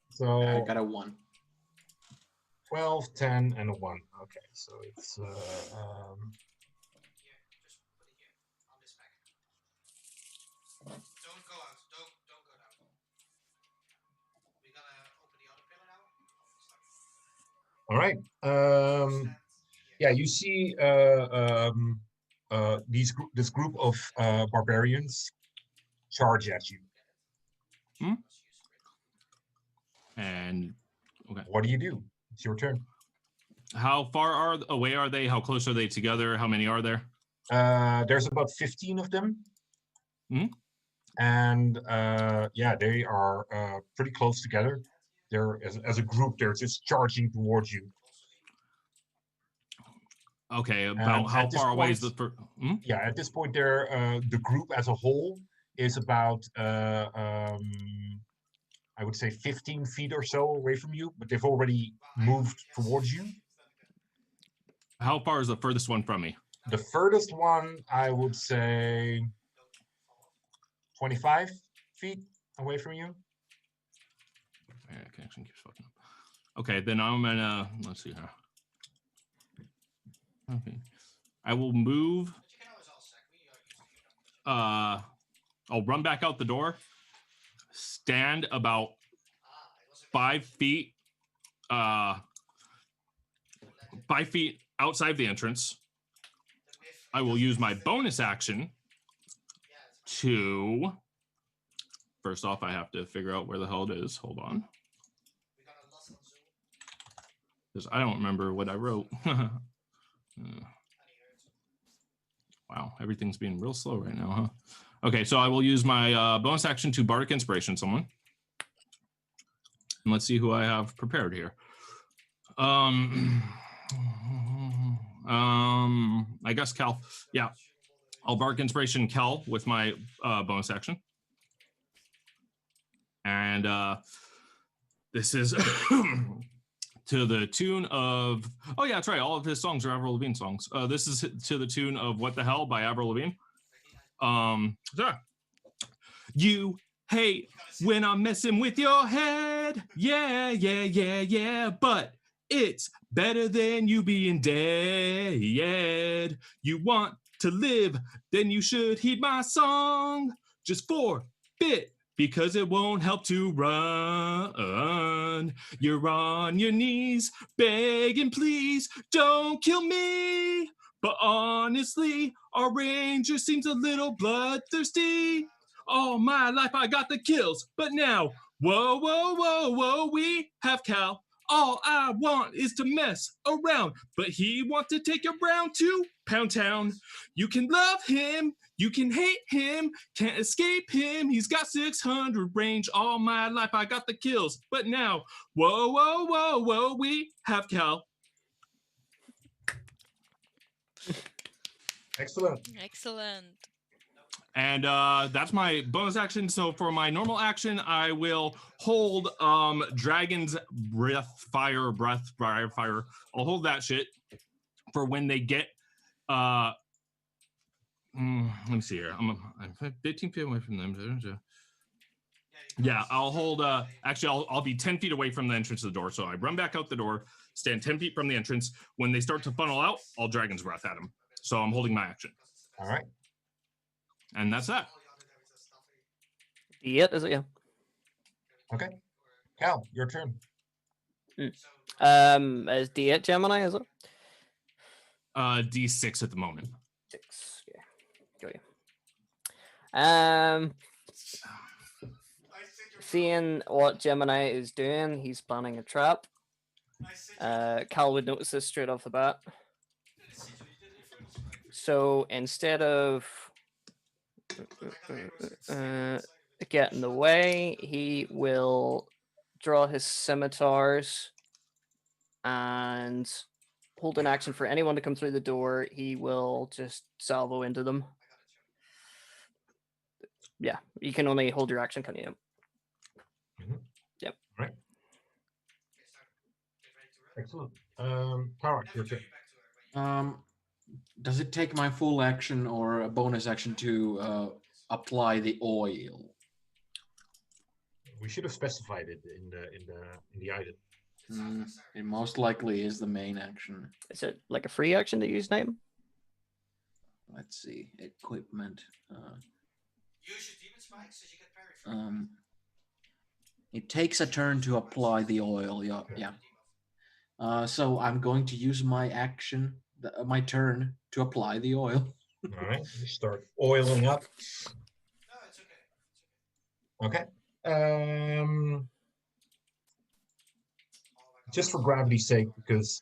So I got a 1. 12, 10, and a 1. Okay, so it's all right. Yeah, you see this group of barbarians charge at you. And okay. What do? It's your turn. How far away are they? How close are they together? How many are there? There's about 15 of them. Hmm? And yeah, they are pretty close together. They're as a group, they're just charging towards you. Okay, about how far away is the first? Yeah, at this point, they're the group as a whole is about I would say 15 feet or so away from you, but they've already moved towards you. How far is the furthest one from me? The furthest one, I would say 25 feet away from you. Yeah, connection keeps fucking up. Okay, then I'm gonna, let's see here. Okay. I will move. I'll run back out the door, stand about 5 feet, 5 feet outside the entrance. I will use my bonus action to, first off, I have to figure out where the hell it is. Hold on. Because I don't remember what I wrote. Wow, everything's being real slow right now, huh? Okay, so I will use my bonus action to Bardic Inspiration someone. And let's see who I have prepared here. I guess Cal. Yeah, I'll Bardic Inspiration Cal with my bonus action. And this is to the tune of, oh yeah, that's right, all of his songs are Avril Lavigne songs. This is to the tune of What the Hell by Avril Lavigne. Yeah. You hate when I'm messing with your head. Yeah, yeah, yeah, yeah. But it's better than you being dead. You want to live, then you should heed my song. Just 4-bit because it won't help to run. You're on your knees, begging, please don't kill me. But honestly, our ranger seems a little bloodthirsty. All my life I got the kills, but now, whoa, whoa, whoa, whoa, we have Cal. All I want is to mess around, but he wants to take you around to Pound Town. You can love him, you can hate him, can't escape him. He's got 600 range. All my life I got the kills, but now, whoa, whoa, whoa, whoa, we have Cal. Excellent. Excellent. And that's my bonus action. So for my normal action, I will hold Dragon's Fire. I'll hold that shit for when they get. Let me see here. I'm 15 feet away from them. Yeah, I'll hold. Actually, I'll be 10 feet away from the entrance of the door. So I run back out the door, stand 10 feet from the entrance. When they start to funnel out, I'll Dragon's Breath at them. So I'm holding my action. All right. And that's that. Yeah, is it? Yeah. Okay. Cal, your turn. Is D8 Gemini? Is it? D6 at the moment. 6. Yeah. Got you. Seeing what Gemini is doing, he's planning a trap. Cal would notice this straight off the bat. So instead of get in the way, he will draw his scimitars and hold an action for anyone to come through the door. He will just salvo into them. Yeah, you can only hold your action, can you? Mm-hmm. Yep. All right. Excellent. Tarek, your turn. Does it take my full action or a bonus action to apply the oil? We should have specified it in the item. It most likely is the main action. Is it like a free action to use an item? Let's see. Equipment. It takes a turn to apply the oil. Yeah. So I'm going to use my action, my turn, to apply the oil. All right. You start oiling up. Okay. Just for gravity's sake, because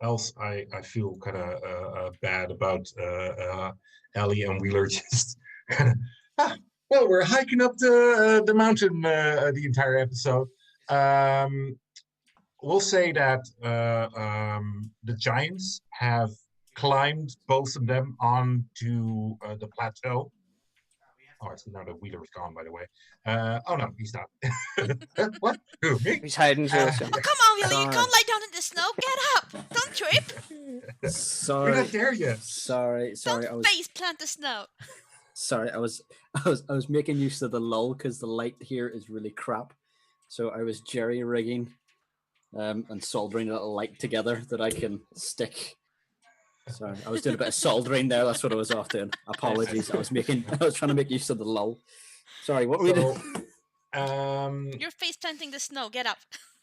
else I feel kind of bad about Ellie and Wheeler just kind of. Well, we're hiking up the mountain the entire episode. We'll say that the giants have climbed, both of them, onto the plateau. Oh, it's now that Wheeler is gone, by the way. Oh no, he's not. What? Who? Me? He's hiding. Oh, come on, Willie. You can't lie down in the snow. Get up. Don't trip. We're Sorry. not there yet. Sorry. Don't face plant the snow. Sorry, I was making use of the lull because the light here is really crap. So I was jerry rigging and soldering a little light together that I can stick. Sorry, I was doing a bit of soldering there. That's what I was off doing. Apologies. I was trying to make use of the lull. Sorry, what were we doing? You're face planting the snow. Get up.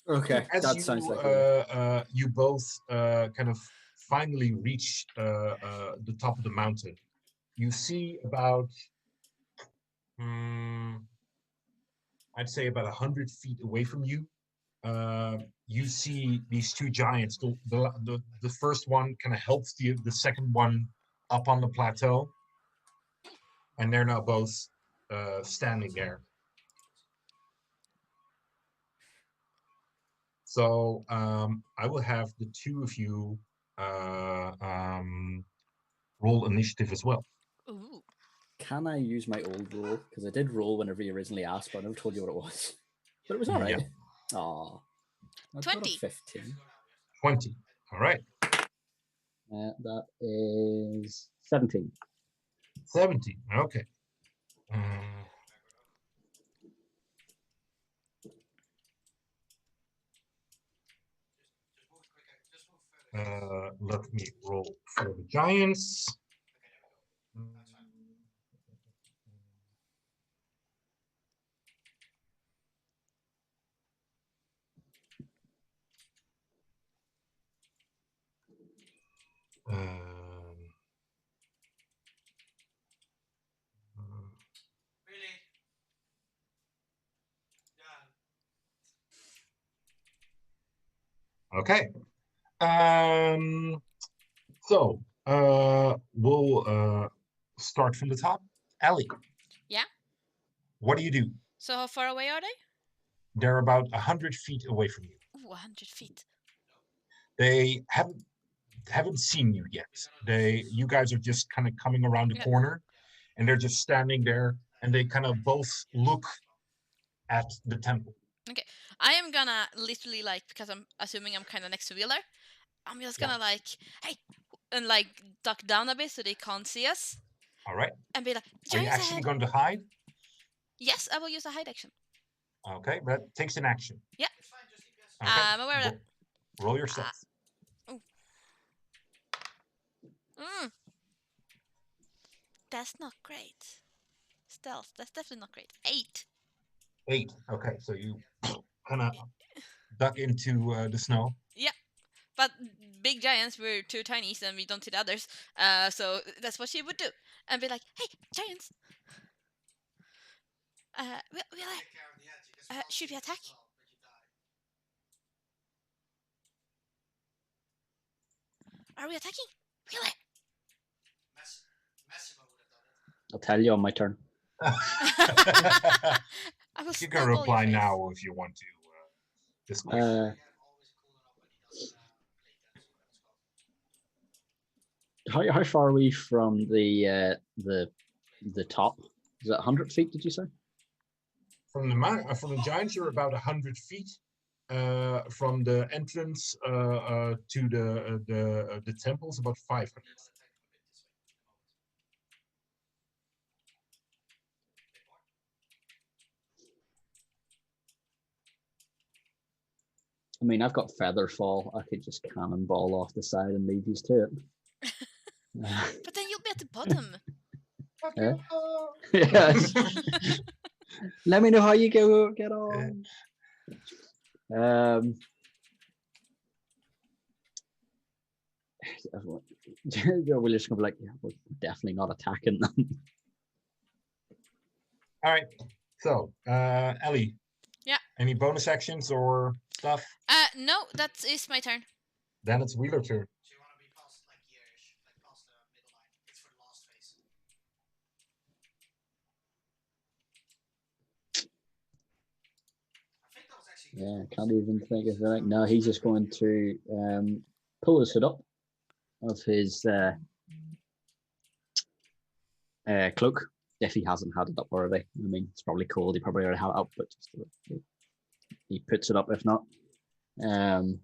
Okay, that sounds like you both kind of finally reach the top of the mountain. You see about, I'd say about 100 feet away from you. You see these two giants. The first one kind of helps the second one up on the plateau, and they're now both standing there. So I will have the two of you roll initiative as well. Ooh. Can I use my old roll? Because I did roll whenever you originally asked, but I never told you what it was. But it was all right. Yeah. Aw. 20. 15. 20. All right. That is 17. 17. Okay. Let me roll for the giants. Okay. So we'll start from the top. Ellie. Yeah. What do you do? So how far away are they? They're about 100 feet away from you. Ooh, 100 feet. They haven't seen you yet. You guys are just kind of coming around the Yeah. corner, and they're just standing there, and they kind of both look at the temple. Okay. I am gonna literally because I'm assuming I'm kind of next to Wheeler. I'm just gonna hey, and duck down a bit so they can't see us, All right. and be like, Are you giants actually ahead. going to hide? Yes, I will use a hide action. Okay, that takes an action. Yeah. Okay. I'm aware of that. Roll your stealth. That's not great. Stealth. That's definitely not great. 8. 8. Okay, so you kind of duck into the snow. Yeah. But big giants, we're too tiny and we don't see the others. So that's what she would do. And be like, hey, giants. Should we attack? Are we attacking? Really? I'll tell you on my turn. I will You can snuggle your reply face. now if you want to. This quick. How far are we from the top? Is that 100 feet? Did you say? From the giants, you're about 100 feet. From the entrance to the temples, about 500. I mean, I've got feather fall. I could just cannonball off the side and lead you to it. But then you'll be at the bottom. Yes. Let me know how you get on. We're just gonna be like, yeah, we're definitely not attacking them. All right. So, Ellie. Yeah. Any bonus actions or stuff? No, that is my turn. Then it's Wheeler's turn. Yeah, can't even think of it. No, he's just going to pull his hood up of his cloak if he hasn't had it up already. I mean, it's probably cold. He probably already had it up, but just he puts it up if not. And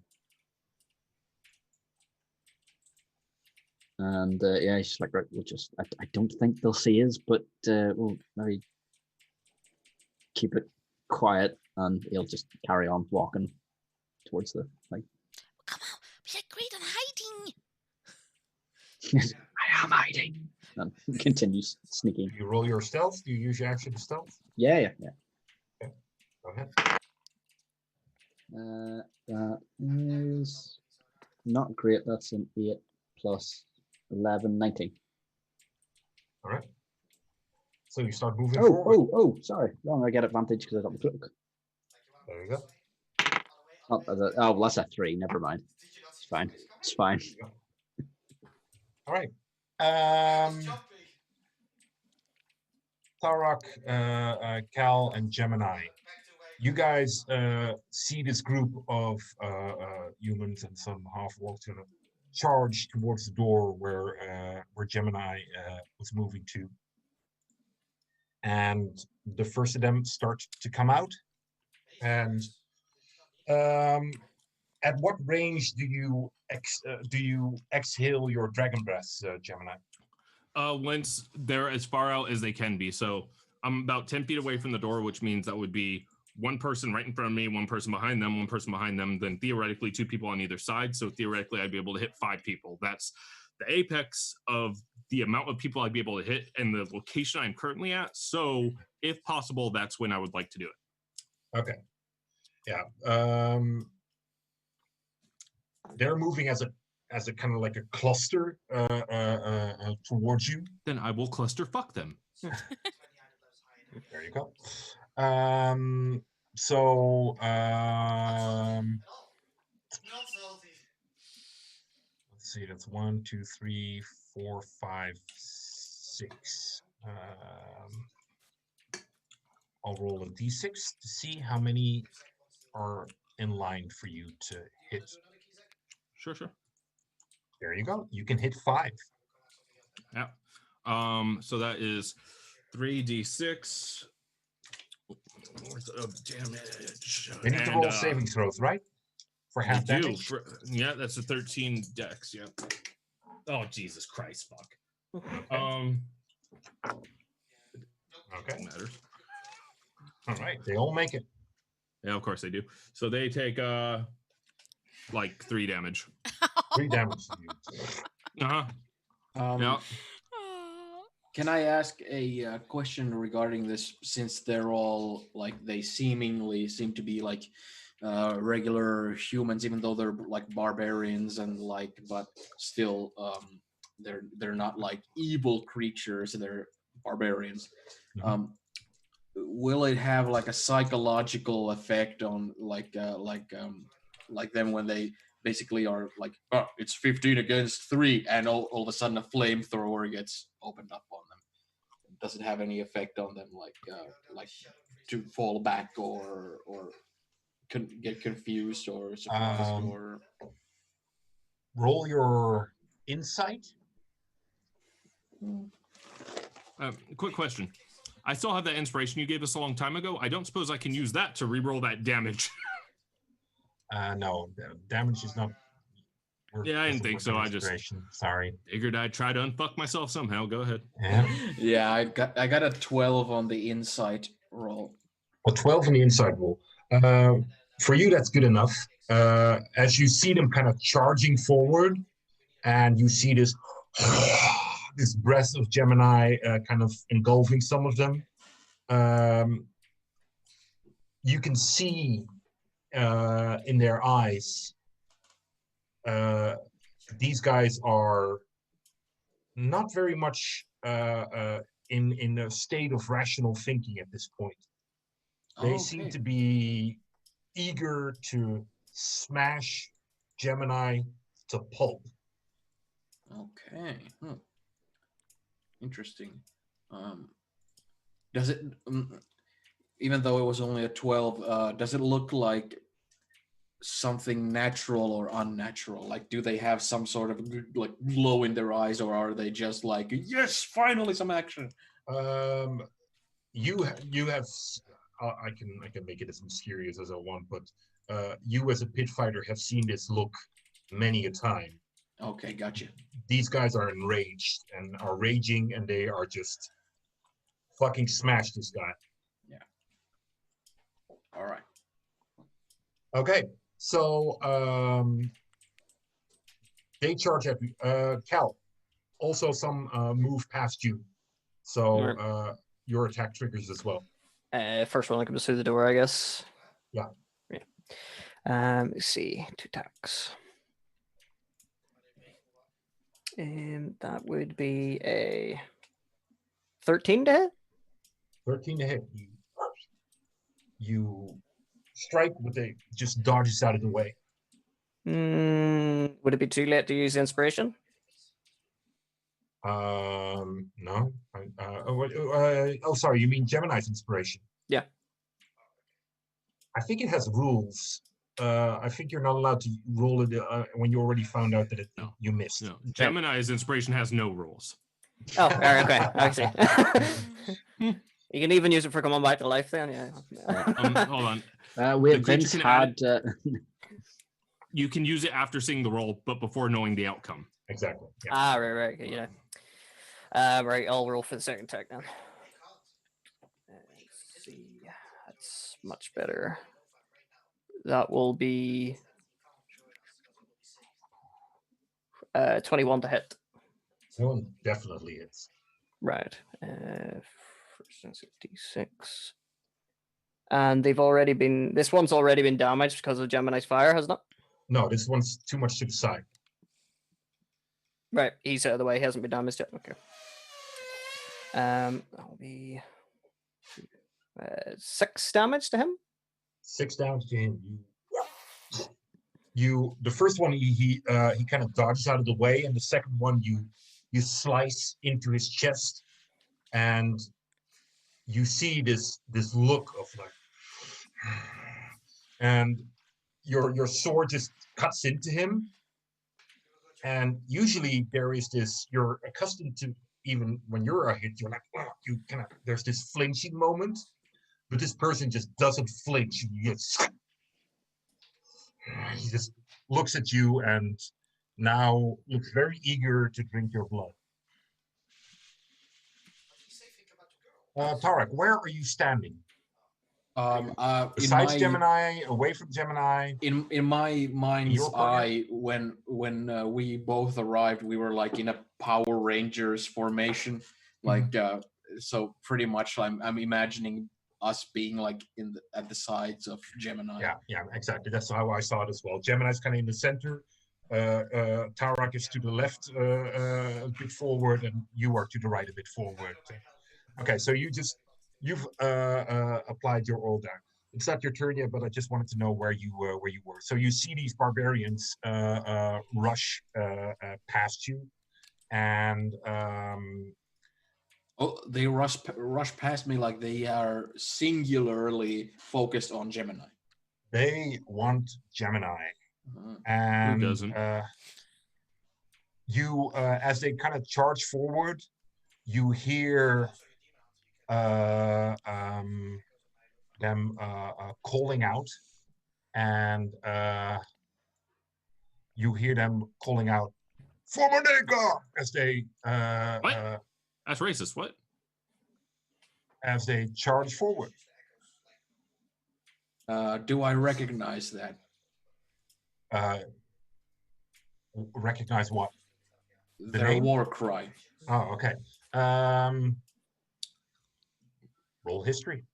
yeah, he's like, right, we'll just. I don't think they'll see us, but we'll maybe keep it quiet, and he'll just carry on walking towards the like. Come on, we agreed on hiding. I am hiding. And continues sneaking. You roll your stealth. Do you use your action to stealth? Yeah. Okay. Go ahead. That is not great. That's an 8 plus 11, 19. All right. So you start moving forward. Oh, sorry. Wrong. I get advantage because I got the cloak. There you go. Oh, well, that's a 3. Never mind. It's fine. All right. Tarak, Cal, and Gemini. You guys see this group of humans and some half-orcs charge towards the door where Gemini was moving to. And the first of them start to come out. And at what range do you exhale your dragon breath, Gemini? Once they're as far out as they can be. So I'm about 10 feet away from the door, which means that would be one person right in front of me, one person behind them, one person behind them, then theoretically 2 people on either side. So theoretically, I'd be able to hit 5 people. That's the apex of the amount of people I'd be able to hit and the location I'm currently at. So if possible, that's when I would like to do it. Okay. Yeah. They're moving as a kind of like a cluster towards you. Then I will cluster fuck them. There you go. So Let's see, that's 1, 2, 3, 4, 5, 6. I'll roll a d6 to see how many are in line for you to hit. Sure. There you go. You can hit 5. Yeah. So that is 3d6. Oh, damn it. They need to roll saving throws, right? For half damage? Yeah, that's a 13 dex. Yeah. Oh, Jesus Christ, fuck. Okay. Matters. All right. They all make it. Yeah, of course they do. So they take like 3 damage. 3 damage to you. Uh-huh. Um, Can I ask a question regarding this? Since they're all like they seemingly seem to be like regular humans, even though they're like barbarians and like, but still, they're not like evil creatures. They're barbarians. Mhm. Will it have like a psychological effect on like them when they basically are like, oh, it's 15 against 3, and all of a sudden a flamethrower gets opened up on them? Does it have any effect on them, like to fall back or get confused or surprised or? Roll your insight. Quick question. I still have that inspiration you gave us a long time ago. I don't suppose I can use that to reroll that damage. No, damage is not. Yeah, I didn't think so. I just sorry. Figured I'd try to unfuck myself somehow. Go ahead. Yeah. Yeah, I got a 12 on the insight roll. A 12 on the inside roll. For you, that's good enough. As you see them kind of charging forward, and you see this this breath of Gemini kind of engulfing some of them. You can see in their eyes, these guys are not very much in a state of rational thinking at this point. They seem to be eager to smash Gemini to pulp. Okay. Interesting. Does it, even though it was only a 12, does it look like something natural or unnatural? Like, do they have some sort of like glow in their eyes, or are they just like, yes, finally some action? You have. I can make it as mysterious as I want, but you as a pit fighter have seen this look many a time. Okay, gotcha. These guys are enraged and are raging, and they are just fucking smash this guy. Yeah. All right. Okay, so they charge at you. Cal, also some move past you, so your attack triggers as well. First one that comes through the door, I guess. Yeah. Let's see, 2 attacks. That would be a 13 to hit. 13 to hit. You strike, but they just dodges out of the way. Would it be too late to use inspiration? No. Sorry. You mean Gemini's inspiration? Yeah. I think it has rules. I think you're not allowed to roll it when you already found out that you missed. No. Gemini's inspiration has no rules. Oh, okay. I see. You can even use it for coming back to life then, yeah. Hold on. Vince had... You can use it after seeing the roll, but before knowing the outcome. Exactly. Yeah. Right. Yeah. Right, I'll roll for the second attack then. Let's see. That's much better. That will be 21 to hit. That one definitely hits. Right. First 56. And they've already been. This one's already been damaged because of Gemini's fire, hasn't it? No, this one's too much to the side. Right, he's out of the way. He hasn't been damaged yet. Okay. That'll be 6 damage to him. 6 damage to him. the first one he kind of dodges out of the way, and the second one you slice into his chest, and you see this look of like, and your sword just cuts into him. And usually there is this, you're accustomed to, even when you're a hit, you're like, oh, you kind of, there's this flinching moment, but this person just doesn't flinch. He just looks at you and now looks very eager to drink your blood. Tarek, where are you standing? Besides Gemini, away from Gemini. In my mind's your eye, when we both arrived, we were like in a Power Rangers formation, like so pretty much. I'm imagining us being like at the sides of Gemini. Yeah, exactly. That's how I saw it as well. Gemini's kind of in the center. Tarak is to the left a bit forward, and you are to the right a bit forward. Okay, so you've applied your oil down. It's not your turn yet, but I just wanted to know where you were. So you see these barbarians rush past you, and they rush past me like they are singularly focused on Gemini. They want Gemini, Who and doesn't? you, as they kind of charge forward, you hear them calling out, and you hear them calling out, "Formanega!" as they What? That's racist. What? as they charge forward. Do I recognize that? Recognize what? Their name? war cry. Oh, okay. Roll history.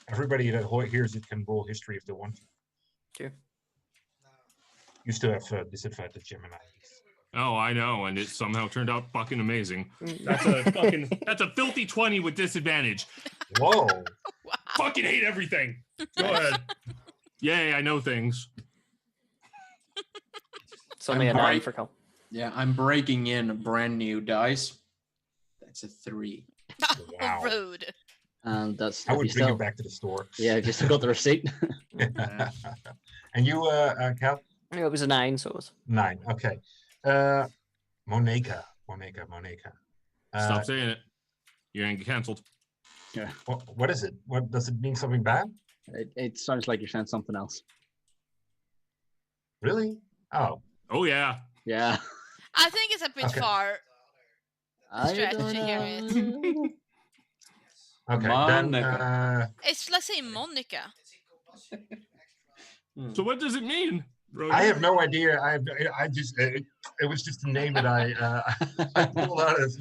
Everybody that hears it can roll history if they want to. Okay. You still have disadvantage, Gemini. Oh, I know, and it somehow turned out fucking amazing. Mm. That's a filthy 20 with disadvantage. Whoa. Fucking hate everything. Go ahead. Yay, I know things. It's only a I'm 9 right. for Cal. Yeah, I'm breaking in a brand new dice. That's a 3. Wow. Rude. And that's I would if you bring still, it back to the store. yeah, if you still got the receipt. And you, Cal? It was a 9, so it was. 9. Okay. Monica. Stop saying it. You're gonna get canceled. Yeah, What is it? What does it mean? Something bad? it sounds like you're saying something else. Really? Oh. Oh yeah. Yeah. I think it's a bit Okay. far. I Strategy don't here know. Okay. Monica. It's, let's say, Monica. So what does it mean? I have no idea. I just it was just a name that I pulled out of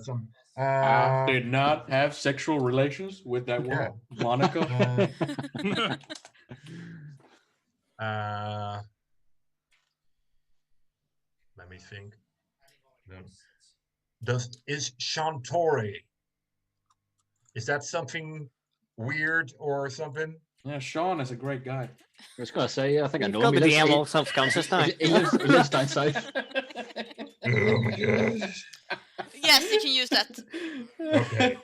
some. I did not have sexual relations with that Yeah. woman, Monica. Let me think. Is Shantore? Is that something weird or something? Yeah, Sean is a great guy. I was gonna say, I think I You've know got him. the DM all self-conscious now. He lives down south. Oh my gosh. Yes, you can use that. Okay.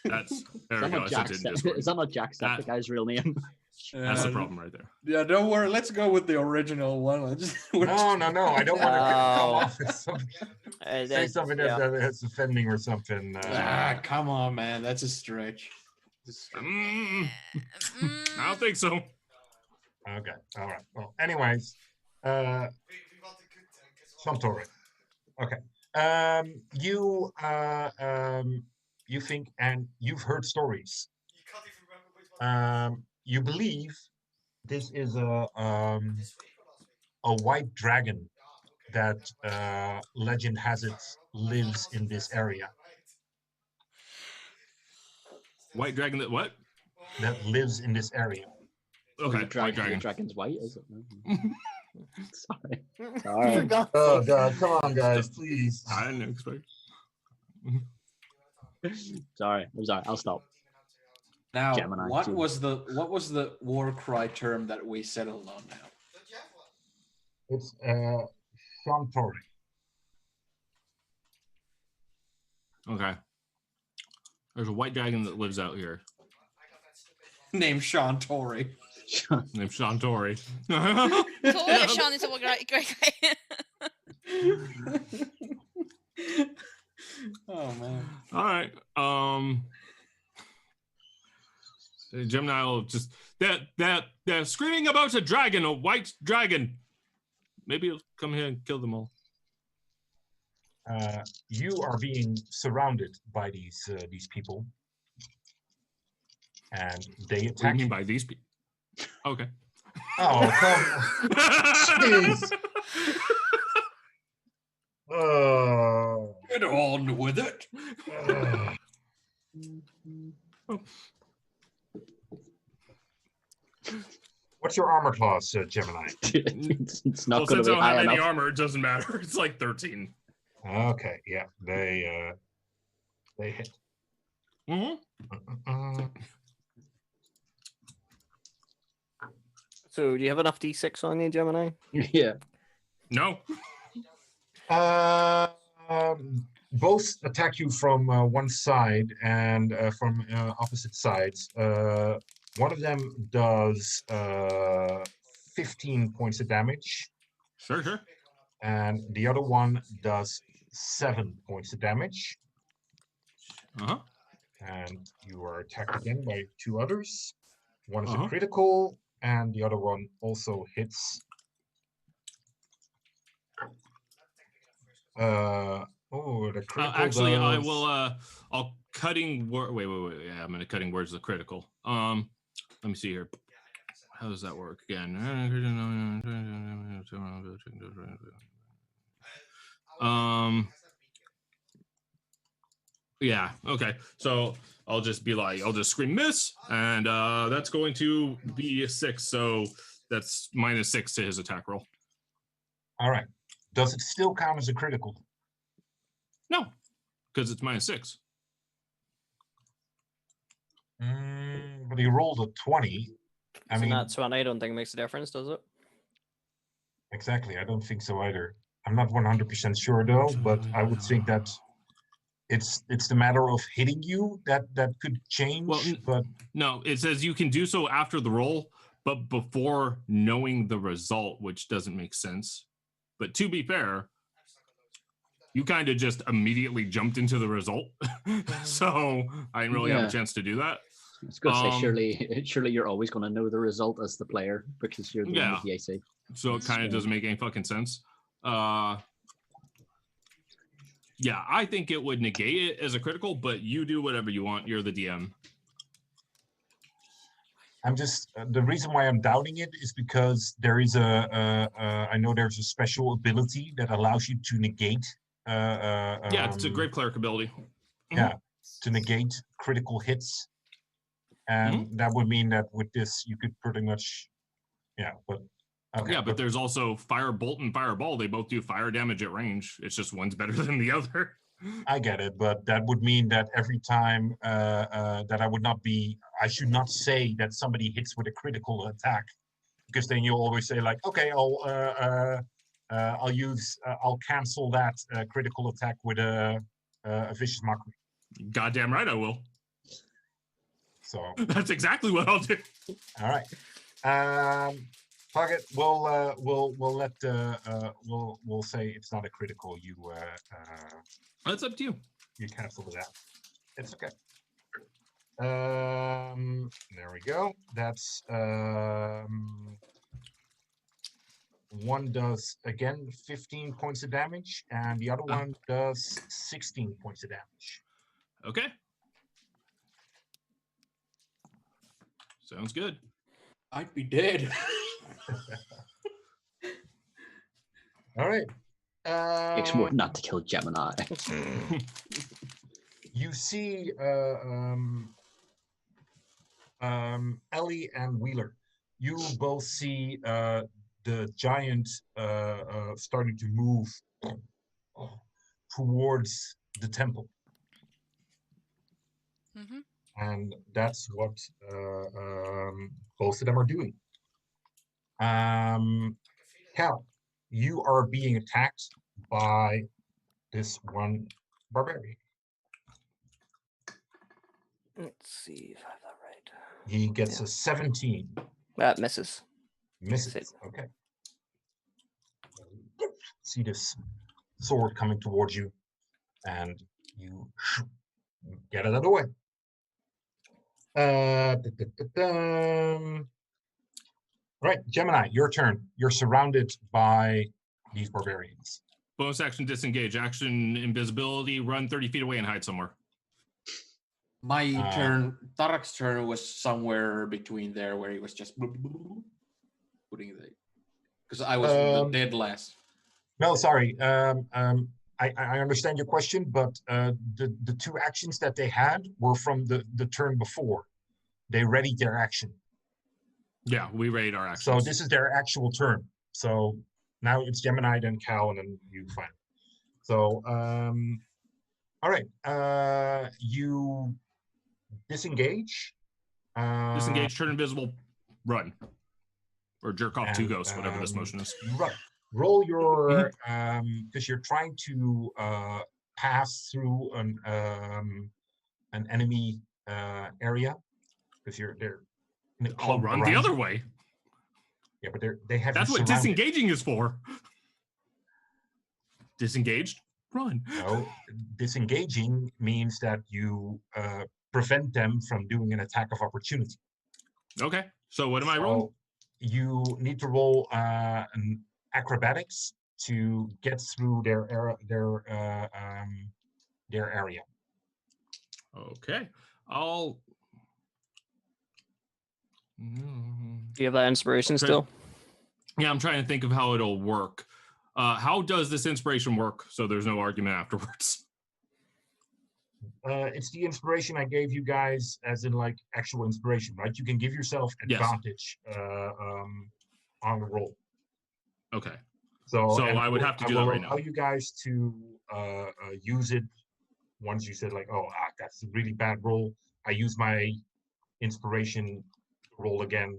That's there Is we that go. not I Jack? sent it in Discord. Is that not Jack Step, the guy's real name? That's the problem right there. Yeah, don't worry. Let's go with the original one. No. I don't want to come off as something. Say something that's offending or something. Come on, man. That's a stretch. I don't think so. Okay. All right. Well, anyways, Shantore. Okay. You think, and you've heard stories. You believe this is a white dragon that legend has it lives in this area. White dragon that what? That lives in this area. Okay, White dragon. The dragon's white, is it? Sorry. Oh God! Come on, guys, please. I didn't expect. Sorry, I'm sorry. I'll stop. Now, Gemini what too. was the war cry term that we settled on now? It's Chantori. Okay. There's a white dragon that lives out here Named Sean Torrey. named Shantori. Totally, Sean is a great guy. Oh man. All right. Gemini will just they're screaming about a dragon, a white dragon. Maybe he'll come here and kill them all. You are being surrounded by these people, and they What do you attack mean you. by these people? Okay. Oh, come! Jeez. Oh. Get on with it. What's your armor class, Gemini? It's not Well, going since to I be don't have high any enough. armor, it doesn't matter. It's like 13. Okay, yeah, they hit. Mm-hmm. So do you have enough d6 on you, Gemini? Yeah. No. Both attack you from one side and from opposite sides. One of them does 15 points of damage, Sure. and the other one does 7 points of damage. Uh-huh. And you are attacked again by 2 others. One is a Uh-huh. critical, and the other one also hits. The critical Actually, I does- will. I'll cutting word. Wait. Yeah, I'm gonna cutting words. The critical. Let me see here. How does that work again? Yeah. Okay. So I'll just be like, I'll just scream miss, and that's going to be a 6. So that's -6 to his attack roll. All right. Does it still count as a critical? No, because it's -6. But he rolled a 20. I mean, That's one I don't think makes a difference, does it? exactly. I don't think so either. I'm not 100% sure though, but I would think that it's the matter of hitting you that could change. Well, but no, it says you can do so after the roll, but before knowing the result, which doesn't make sense. But to be fair, you kind of just immediately jumped into the result, so I didn't really have Yeah. a chance to do that. I was going to say, surely you're always going to know the result as the player because you're the one Yeah. with the AC. So it kind of doesn't make any fucking sense. Yeah, I think it would negate it as a critical, but you do whatever you want. You're the DM. I'm just the reason why I'm doubting it is because there is I know there's a special ability that allows you to negate. Yeah, it's a great cleric ability. Yeah, to negate critical hits, and that would mean that with this you could pretty much, yeah. But okay, Yeah, but there's also Firebolt and Fireball. They both do fire damage at range. It's just one's better than the other. I get it, but that would mean that every time that I should not say that somebody hits with a critical attack, because then you'll always say like, okay, I'll cancel that critical attack with a vicious mockery. Goddamn right I will. So That's exactly what I'll do. all right, Target. We'll let we'll say it's not a critical. That's up to you. You cancel it out. It's okay. There we go. That's one does again 15 points of damage, and the other one does 16 points of damage. Okay. Sounds good. I'd be dead. All right. Takes more not to kill Gemini. You see Ellie and Wheeler. You both see the giant starting to move towards the temple. Mm-hmm. and that's what both of them are doing. Cal, you are being attacked by this one barbarian. Let's see if I have that right. He gets a 17. That misses. Misses. That's Okay. See this sword coming towards you, and you get it out of the way. Right, Gemini, your turn. You're surrounded by these barbarians. Bonus action disengage, action invisibility, run 30 feet away and hide somewhere. My turn, Tarak's turn was somewhere between there where he was just putting the, because I was the dead last. No, sorry. I understand your question, but the two actions that they had were from the turn before. They readied their action. Yeah, we raid our actions. So this is their actual turn. So now it's Gemini, then Cal, and then you find. So all right. You disengage. Disengage, turn invisible, run. Or jerk off two ghosts, whatever this motion is. Right. Roll your because you're trying to pass through an enemy area because they're in a I'll clump run around the other you. way. Yeah, but they have. That's you what surrounded. disengaging is for. Disengaged, run. No, disengaging means that you prevent them from doing an attack of opportunity. Okay, so what am I rolling? You need to roll an acrobatics to get through their area. Okay, I'll. Do you have that inspiration still? Yeah, I'm trying to think of how it'll work. How does this inspiration work so there's no argument afterwards? It's the inspiration I gave you guys as in like actual inspiration, right? You can give yourself advantage on the roll. Okay. So I would have to do that right now. I will allow you guys to use it once you said like, oh, that's a really bad roll. I use my inspiration to roll again.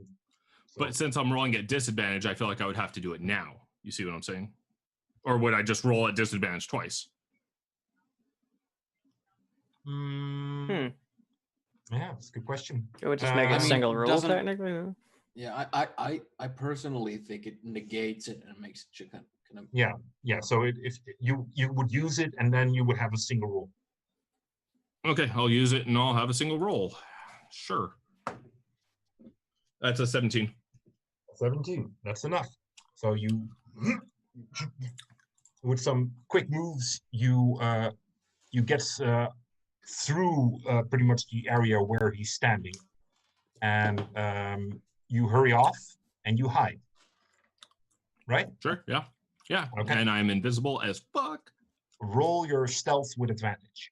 So. But since I'm rolling at disadvantage, I feel like I would have to do it now. You see what I'm saying? Or would I just roll at disadvantage twice? Yeah, that's a good question. It would just make it a single roll technically. No? Yeah, I personally think it negates it and makes it kind of. Yeah. So if you would use it and then you would have a single roll. Okay, I'll use it and I'll have a single roll. Sure. That's a 17. 17. That's enough. So you, with some quick moves, you get through pretty much the area where he's standing, and you hurry off and you hide. Right? Sure. Yeah. Okay. And I'm invisible as fuck. Roll your stealth with advantage.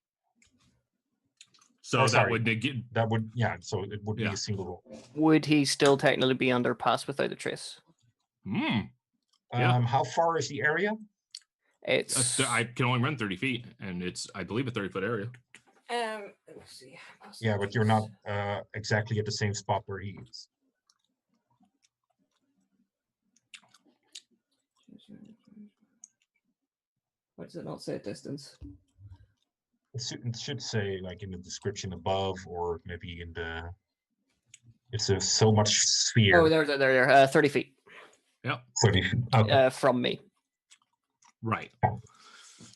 So that would negate. That would So it would be a single roll. Would he still technically be under pass without a trace? How far is the area? It's. I can only run 30 feet, and it's I believe a 30-foot area. Let's see. Yeah, but you're not exactly at the same spot where he is. Why does it not say distance? It should say like in the description above, or maybe in the. It's so much sphere. Oh, there. 30 feet. Yep. 30 feet. Okay. From me. Right.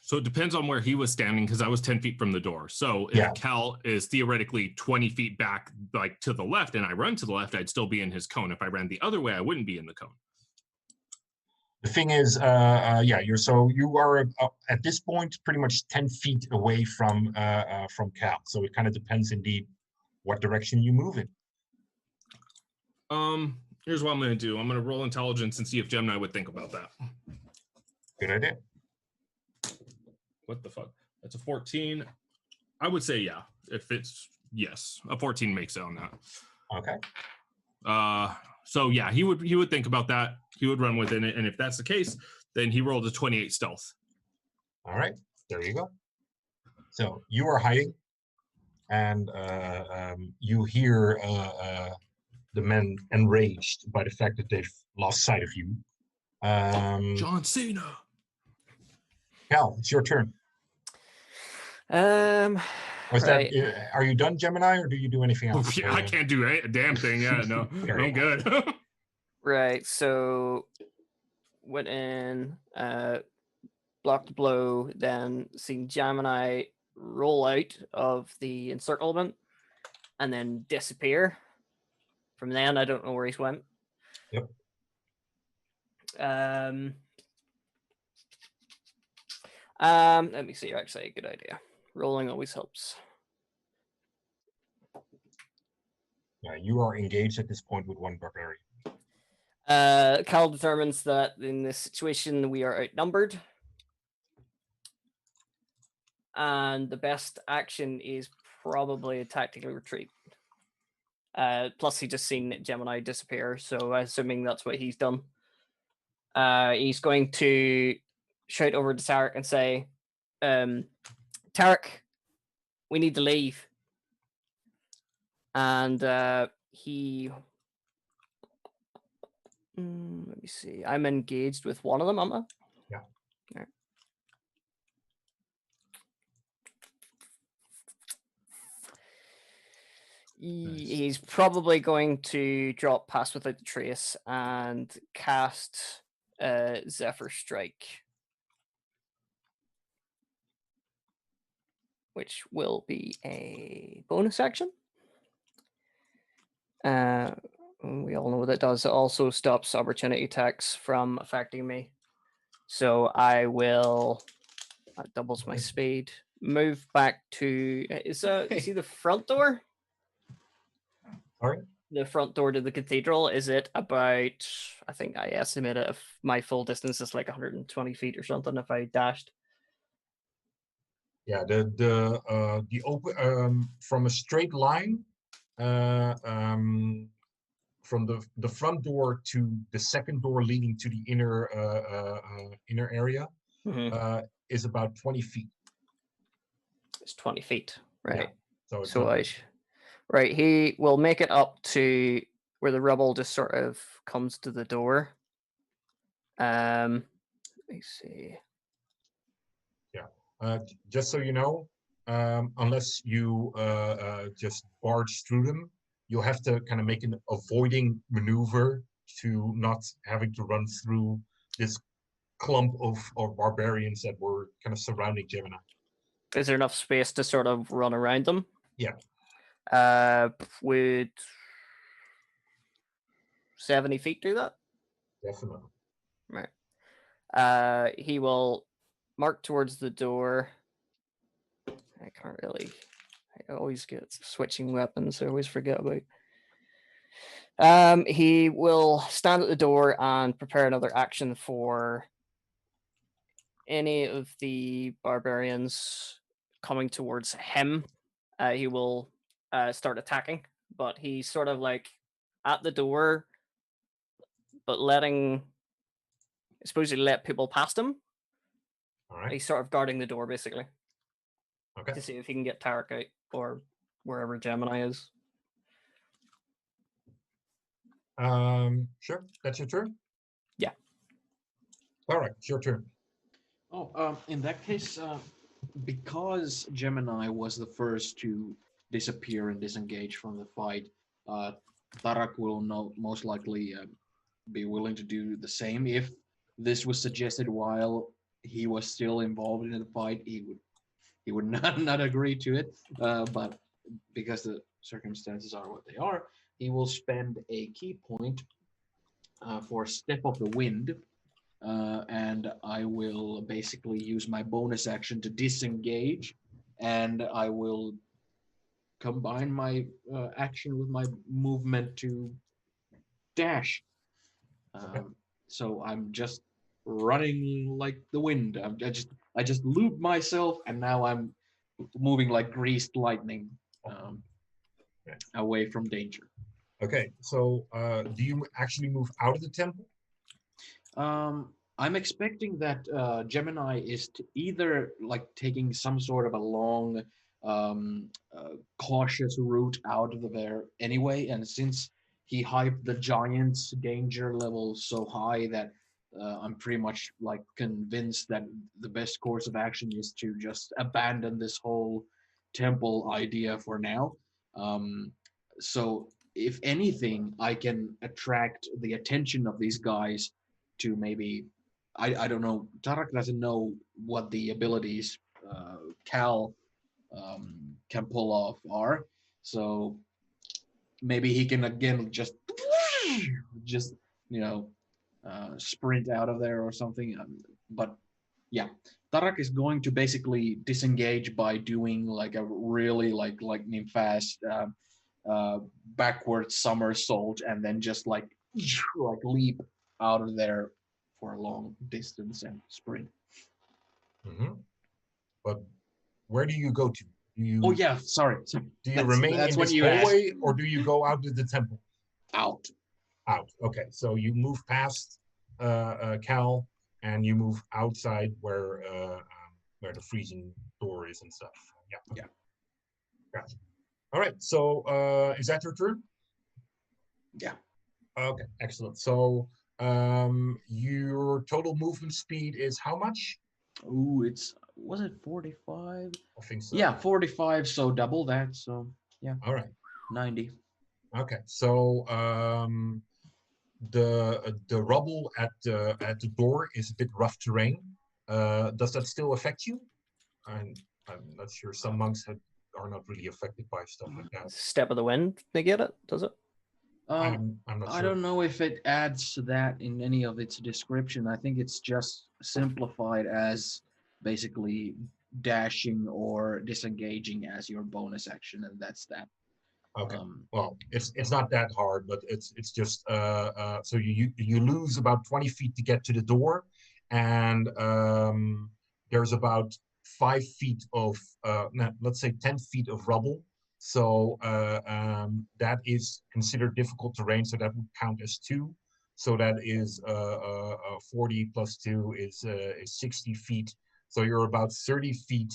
So it depends on where he was standing, because I was 10 feet from the door. So if Cal is theoretically 20 feet back, like to the left, and I run to the left, I'd still be in his cone. If I ran the other way, I wouldn't be in the cone. The thing is, you are at this point pretty much 10 feet away from Cal. So it kind of depends indeed what direction you move in. Here's what I'm going to do. I'm going to roll intelligence and see if Gemini would think about that. Good idea. What the fuck? That's a 14. I would say yeah. If it's yes, a 14 makes it on that. Okay. So yeah, he would think about that. He would run within it, and if that's the case, then he rolled a 28 stealth. All right, there you go. So you are hiding. and you hear the men enraged by the fact that they've lost sight of you. John Cena. Cal, it's your turn. Or is Right. that? Are you done, Gemini, or do you do anything Oh, else? yeah, I can't do a damn thing. Yeah, no, Very I'm good. Right. So went in, blocked the blow, then seen Gemini roll out of the encirclement and then disappear. From then, I don't know where he's went. Yep. Let me see. Actually, a good idea. Rolling always helps. Yeah, you are engaged at this point with one barbarian. Cal determines that in this situation we are outnumbered, and the best action is probably a tactical retreat. Plus, he just seen Gemini disappear, so assuming that's what he's done, he's going to shout over to Tarek and say, "Tarek, we need to leave." And he, let me see. I'm engaged with one of them, am I? Yeah. All right. Nice. He's probably going to drop Pass Without the Trace and cast Zephyr Strike, which will be a bonus action. We all know what that does. It also stops opportunity attacks from affecting me. So I will, that doubles my speed, move back to, is see the front door? Sorry? The front door to the cathedral, is it about, I think I estimate it, if my full distance is like 120 feet or something if I dashed. Yeah, the open from a straight line, from the front door to the second door leading to the inner inner area is about 20 feet. It's 20 feet, right? Yeah, so it's So not right, he will make it up to where the rubble just sort of comes to the door. Let me see. just so you know, unless you just barge through them, you'll have to kind of make an avoiding maneuver to not having to run through this clump of barbarians that were kind of surrounding Gemini. Is there enough space to sort of run around them? Yeah. Would 70 feet do that? Definitely. Right. He will mark towards the door. I can't really. I always get switching weapons. I always forget about. He will stand at the door and prepare another action for any of the barbarians coming towards him. He will start attacking, but he's sort of like at the door, but letting, I suppose he let people past him. All right. He's sort of guarding the door basically. Okay. To see if he can get Tarek out or wherever Gemini is. Sure. That's your turn? Yeah. All right, it's your turn. Oh, in that case, because Gemini was the first to disappear and disengage from the fight, Tarak will most likely be willing to do the same. If this was suggested while he was still involved in the fight, he would not agree to it. But because the circumstances are what they are, he will spend a key point for Step of the Wind. And I will basically use my bonus action to disengage, and I will combine my action with my movement to dash. So I'm just running like the wind. I just loop myself, and now I'm moving like greased lightning away from danger. Okay, so do you actually move out of the temple? I'm expecting that Gemini is either like taking some sort of a long cautious route out of there anyway. And since he hyped the giant's danger level so high that I'm pretty much like convinced that the best course of action is to just abandon this whole temple idea for now. So if anything, I can attract the attention of these guys to maybe I don't know. Tarak doesn't know what the abilities Cal can pull off are. So maybe he can again just you know sprint out of there or something. But yeah, Tarak is going to basically disengage by doing like a really like lightning fast backward somersault and then just like leap out of there for a long distance and sprint. Hmm. But where do you go to? Do you, Oh yeah, sorry. do you remain that's in what this you asked. hallway, or do you go out to the temple? Out. Out. Okay, so you move past Cal, and you move outside where the freezing door is and stuff. Yeah. Okay. Yeah. Gotcha. All right. So is that your turn? Yeah. Okay. Excellent. So your total movement speed is how much? Ooh, was it 45? I think so. Yeah, 45. So double that. So yeah, All right. 90. Okay. So the rubble at the door is a bit rough terrain. Does that still affect you? I'm not sure. Some monks are not really affected by stuff like that. Step of the wind, they get it, does it? I'm not I sure. don't know if it adds to that in any of its description. I think it's just simplified as basically dashing or disengaging as your bonus action, and that's that. Okay. Well, it's not that hard, but it's just so you lose about 20 feet to get to the door, and there's about 5 feet of let's say 10 feet of rubble. So that is considered difficult terrain, so that would count as 2. So that is 40 plus 2 is 60 feet. So you're about 30 feet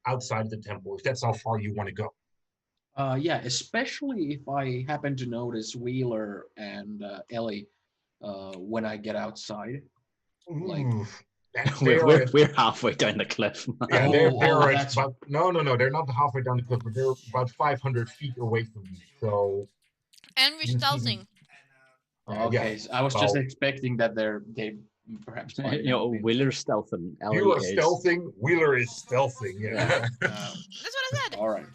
outside the temple, if that's how far you want to go. Yeah, especially if I happen to notice Wheeler and Ellie when I get outside. Like, Ooh, We're halfway down the cliff. yeah, Oh, they're at that's- about no, they're not halfway down the cliff, but they're about 500 feet away from you. So And we're you see, stealthing. okay. yeah, So I was just well, expecting that they perhaps might You know, not be- Wheeler's stealth and Ellie you are is. stealthing. Wheeler is stealthing. Yeah. That's what I said. All right.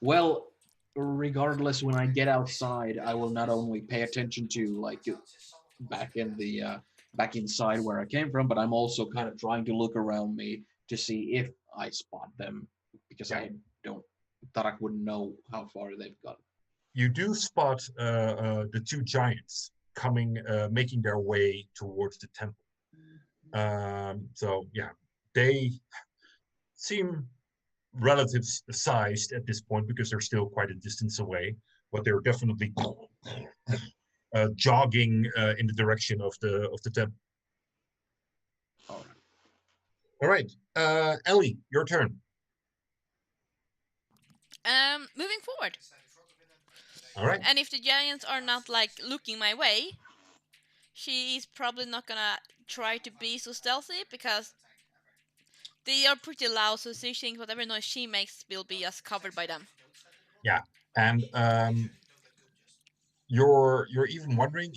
Well, regardless, when I get outside, I will not only pay attention to like back in the back inside where I came from, but I'm also kind of trying to look around me to see if I spot them because I don't. Tarak wouldn't know how far they've got. You do spot the 2 giants coming, making their way towards the temple. So yeah, they seem relative sized at this point because they're still quite a distance away, but they're definitely jogging in the direction of the temple. All right, Ellie, your turn. Moving forward. All right. And if the giants are not like looking my way, she's probably not gonna try to be so stealthy because they are pretty loud. So she thinks whatever noise she makes will be as covered by them. Yeah, and you're even wondering.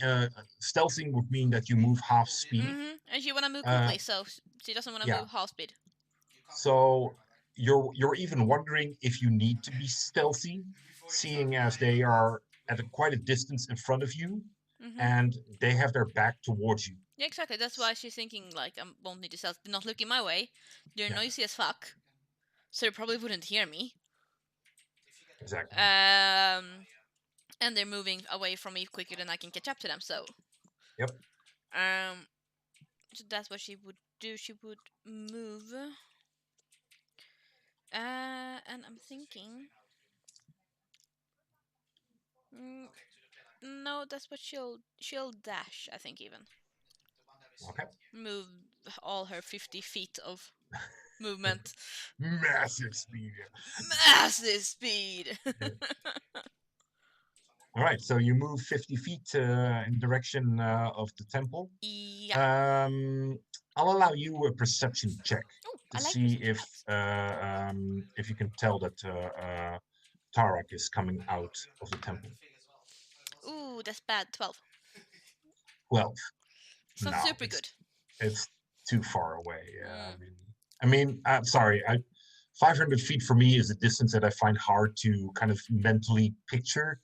Stealthing would mean that you move half speed. And she wanna move quickly, so she doesn't wanna move half speed. So you're even wondering if you need to be stealthy, seeing as they are at quite a distance in front of you, and they have their back towards you. Yeah, exactly. That's why she's thinking like I won't need to stealth. They're not looking my way. They're noisy as fuck, so they probably wouldn't hear me. Exactly. And they're moving away from me quicker than I can catch up to them. So. Yep. So that's what she would do. She would move. And I'm thinking. No, that's what she'll dash. I think even. Okay. Move all her 50 feet of movement. Massive speed. Massive speed. All right, so you move 50 feet in direction of the temple. Yeah. I'll allow you a perception check Oh, to I like see perception checks. if you can tell that Tarak is coming out of the temple. Ooh, that's bad. 12. 12. It's not No, super good. it's too far away. Mm. I'm sorry. 500 feet for me is a distance that I find hard to kind of mentally picture.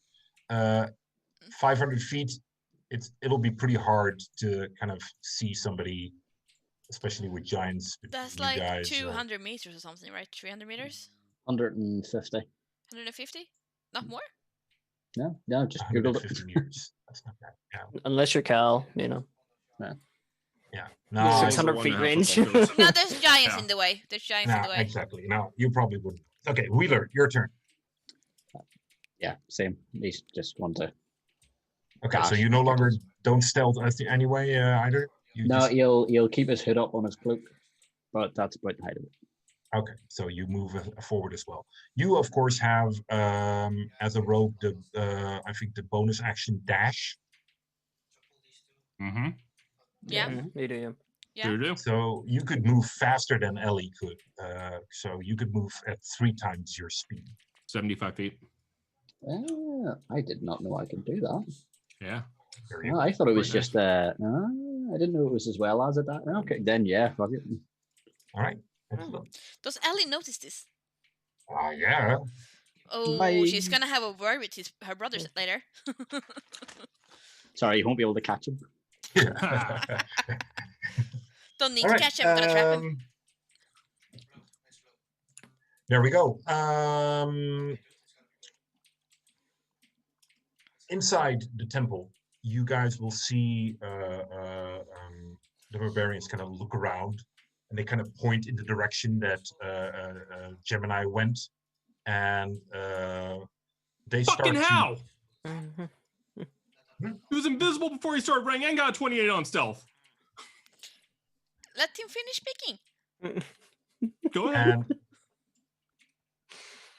500 feet, it'll be pretty hard to kind of see somebody, especially with giants between That's you like guys. 200 meters or something, right? 300 meters? 150. 150? Not more? No, just Googled 150 it. meters. That's not bad. Yeah. Unless you're Cal, you know. Yeah. We're No, all 600 one feet and a half range. above No, there's giants Yeah. in the way. There's giants in the way. exactly. No, you probably wouldn't. Okay, Wheeler, your turn. Yeah, same. He's just want to. Okay, so Dash. you no longer don't stealth anyway either? No, he'll keep his hood up on his cloak, but that's about the height of it. Okay, so you move forward as well. You, of course, have as a rogue I think the bonus action dash. Mm-hmm. Yeah. You do. Yeah. Do. So you could move faster than Ellie could. So you could move at 3 times your speed. 75 feet. I did not know I could do that. Yeah. There you Oh, go. I thought it was Pretty just I didn't know it was as well as it. Okay, then yeah, fuck it. All right. Excellent. Does Ellie notice this? Yeah. Oh, she's gonna have a word with her brothers later. Sorry, you won't be able to catch him. Don't need All to right. catch him, gonna trap him. There we go. Inside the temple, you guys will see the barbarians kind of look around, and they kind of point in the direction that Gemini went, and they Fucking start hell! Mm-hmm. He was invisible before he started running and got a 28 on stealth. Let him finish speaking. Go ahead.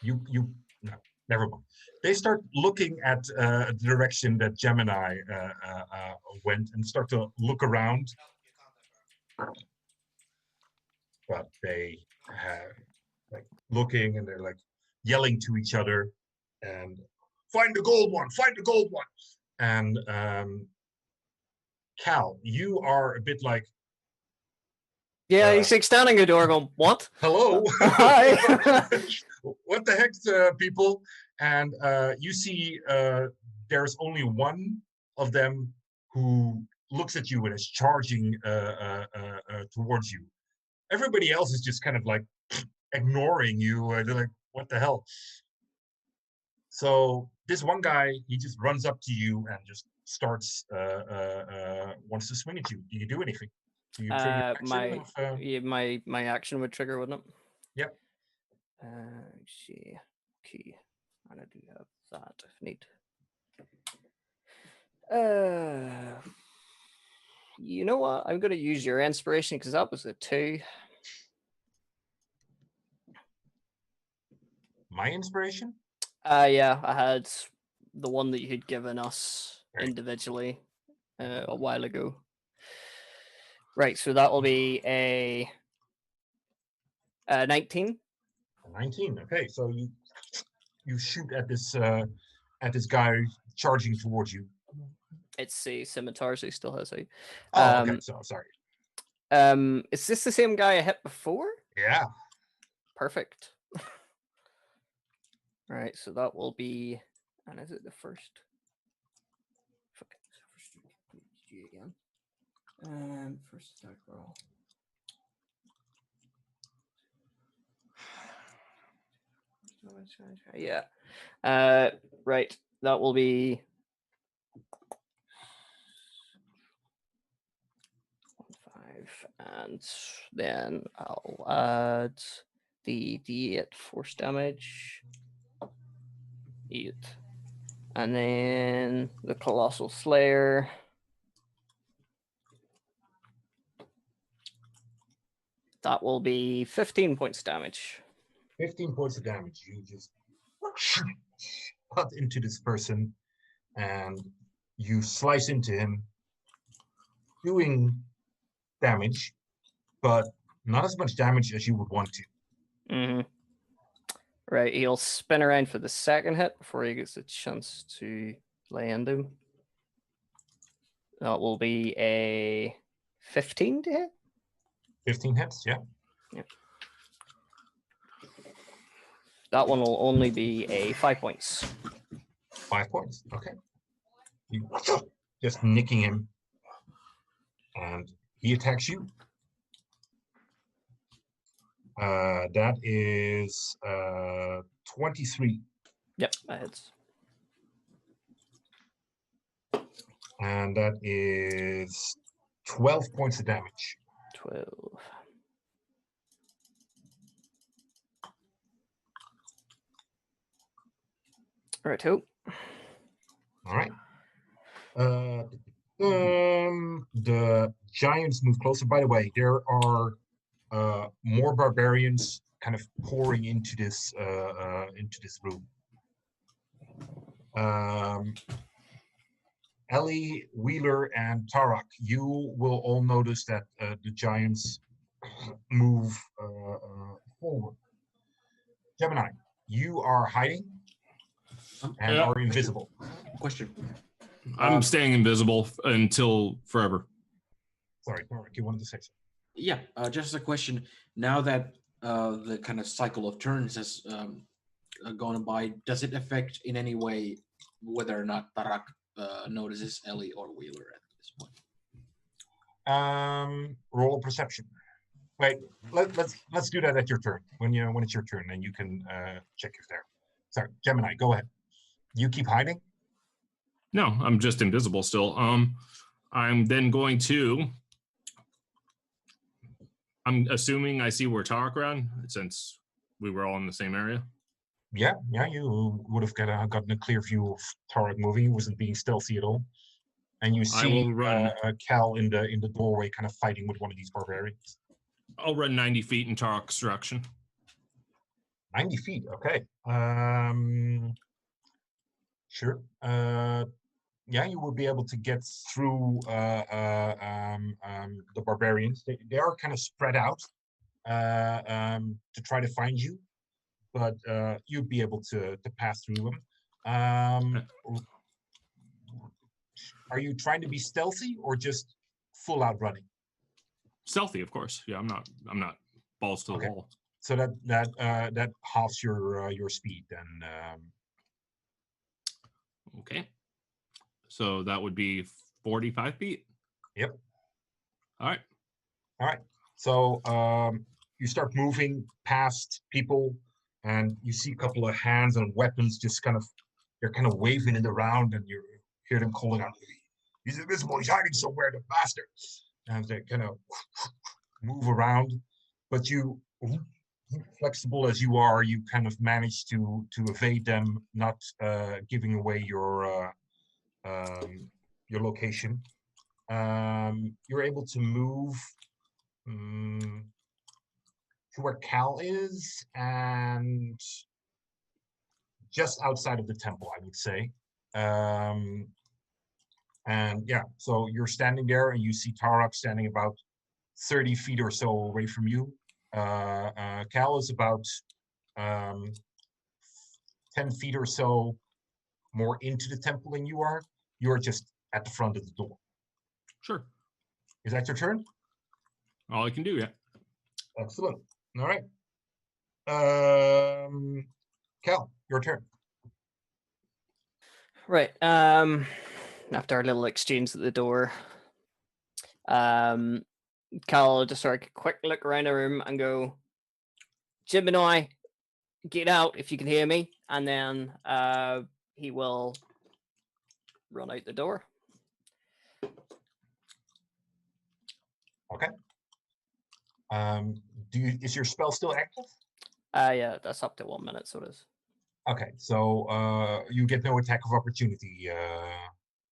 And no, never mind. They start looking at the direction that Gemini went and start to look around. But they like looking, and they're like yelling to each other and find the gold one, find the gold one. And Cal, you are a bit like, Yeah, he's like standing at the door going, what? hello. Hi. What the heck, people? And you see there's only one of them who looks at you and is charging towards you. Everybody else is just kind of like ignoring you. They're like, what the hell? So this one guy, he just runs up to you and just starts, wants to swing at you. Do you do anything? Do you trigger action my action would trigger, wouldn't it? Yep. Let's see. Key. And I do have that if need. You know what? I'm gonna use your inspiration because that was a 2. My inspiration? Yeah, I had the one that you had given us Right. individually a while ago. Right, so that will be a 19. 19. Okay, so you shoot at this guy charging towards you. It's a scimitar, so he still has a. Oh, okay. So sorry. Is this the same guy I hit before? Yeah. Perfect. Right, so that will be, and is it the first? Fuck it, first G again. First attack roll. Yeah. Right, that will be 5, and then I'll add the D8 force damage. 8. And then the Colossal Slayer. That will be 15 points of damage. 15 points of damage. You just cut into this person and you slice into him, doing damage, but not as much damage as you would want to. Mm-hmm. Right, he'll spin around for the second hit before he gets a chance to land him. That will be a 15 to hit. 15 hits, yeah. That one will only be a 5 points. 5 points, okay. You just nicking him, and he attacks you. That is 23. Yep, that hits. And that is 12 points of damage. 12. Right, All right. The giants move closer. By the way, there are more barbarians kind of pouring into this room. Ellie, Wheeler, and Tarak, you will all notice that the giants move forward. Gemini, you are hiding and Yeah. are invisible. Question. I'm staying invisible until forever. Sorry, Tarak, you wanted to say something. Yeah, just a question. Now that the kind of cycle of turns has gone by, does it affect in any way whether or not Tarak notices Ellie or Wheeler at this point? Roll a perception. Wait, let's do that at your turn. When it's your turn, then you can check if they're. Sorry, Gemini, go ahead. You keep hiding. No, I'm just invisible still. I'm then going to. I'm assuming I see where Tarak ran since we were all in the same area. Yeah, you would have gotten a clear view of Tarak moving. He wasn't being stealthy at all. And you I see will run. Cal in the doorway, kind of fighting with one of these barbarians. I'll run 90 feet in Tarak's direction. 90 feet, okay. Sure. Yeah, you will be able to get through the barbarians. They are kind of spread out to try to find you, but you'd be able to pass through them. Are you trying to be stealthy or just full out running? Stealthy, of course. Yeah, I'm not balls to the wall. So that halves your speed then. Okay. So that would be 45 feet. Yep. All right. So you start moving past people, and you see a couple of hands and weapons just they're kind of waving it around, and you hear them calling out, "He's invisible. He's hiding somewhere, the bastard!" And they kind of move around, but you, flexible as you are, you kind of manage to evade them, not giving away your location. You're able to move to where Cal is, and just outside of the temple, I would say. And yeah, so you're standing there, and you see Tarak standing about 30 feet or so away from you. Cal is about 10 feet or so more into the temple than you are. You're just at the front of the door. Sure. Is that your turn? All I can do, yeah. Excellent. All right. Cal, your turn. Right. After our little exchange at the door, Cal will just sort of a quick look around the room and go, "Jim and I, get out if you can hear me," and then he will run out the door. Okay. Is your spell still active? Yeah, that's up to 1 minute, so it is. Okay, so you get no attack of opportunity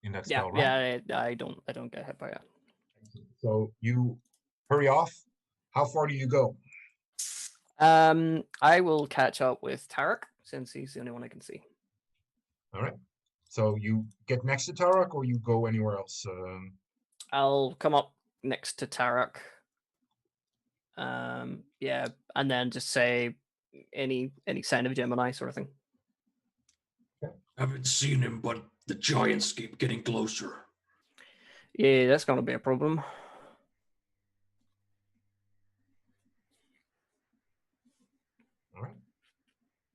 in that spell, right? Yeah, I don't get hit by it. So you hurry off, How far do you go? I will catch up with Tarek since he's the only one I can see. All right. So you get next to Tarak, or you go anywhere else? I'll come up next to Tarek. Yeah, and then just say any sign of Gemini sort of thing. Haven't seen him, but the giants keep getting closer. Yeah, that's gonna be a problem. All right.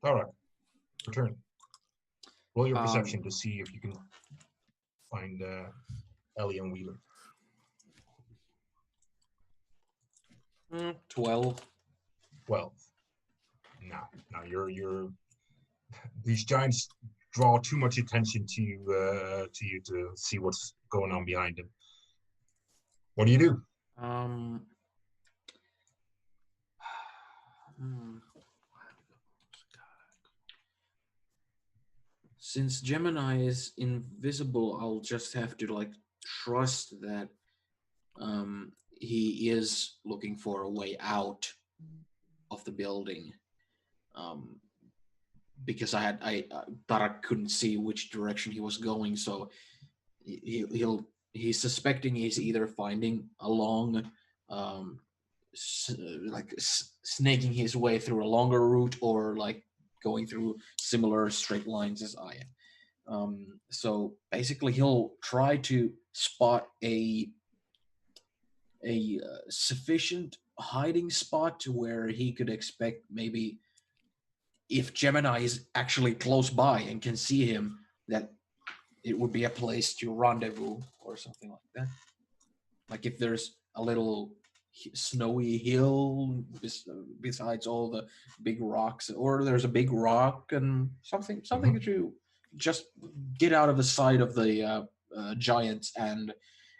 Tarak, return. Roll your perception to see if you can find Ellie and Wheeler. 12. 12. Now you're these giants draw too much attention to you to see what's going on behind them. What do you do? Since Gemini is invisible, I'll just have to like trust that he is looking for a way out of the building. Because I thought I couldn't see which direction he was going, so he's suspecting he's either finding a long snaking his way through a longer route, or like going through similar straight lines as I am. So basically he'll try to spot a sufficient hiding spot to where he could expect, maybe if Gemini is actually close by and can see him, that it would be a place to rendezvous or something like that. Like if there's a little snowy hill besides all the big rocks, or there's a big rock and something to just get out of the sight of the giants and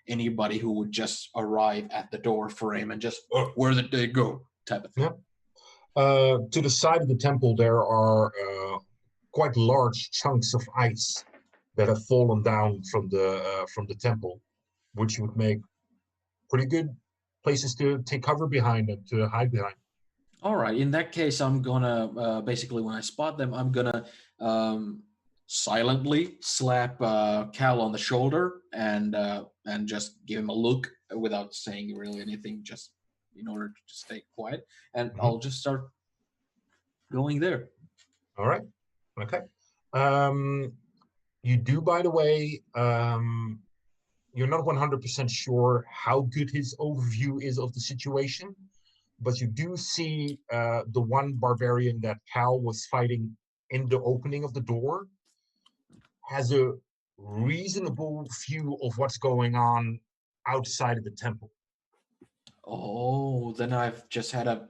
anybody who would just arrive at the door frame and just, where did they go, type of thing. Yep. To the side of the temple, there are quite large chunks of ice that have fallen down from the temple, which would make pretty good places to take cover behind and to hide behind. All right. In that case, I'm gonna basically, when I spot them, I'm gonna silently slap Cal on the shoulder and just give him a look without saying really anything, just in order to stay quiet. And I'll just start going there. All right. Okay. You do, by the way, you're not 100% sure how good his overview is of the situation, but you do see the one barbarian that Cal was fighting in the opening of the door has a reasonable view of what's going on outside of the temple. Oh, then I've just had a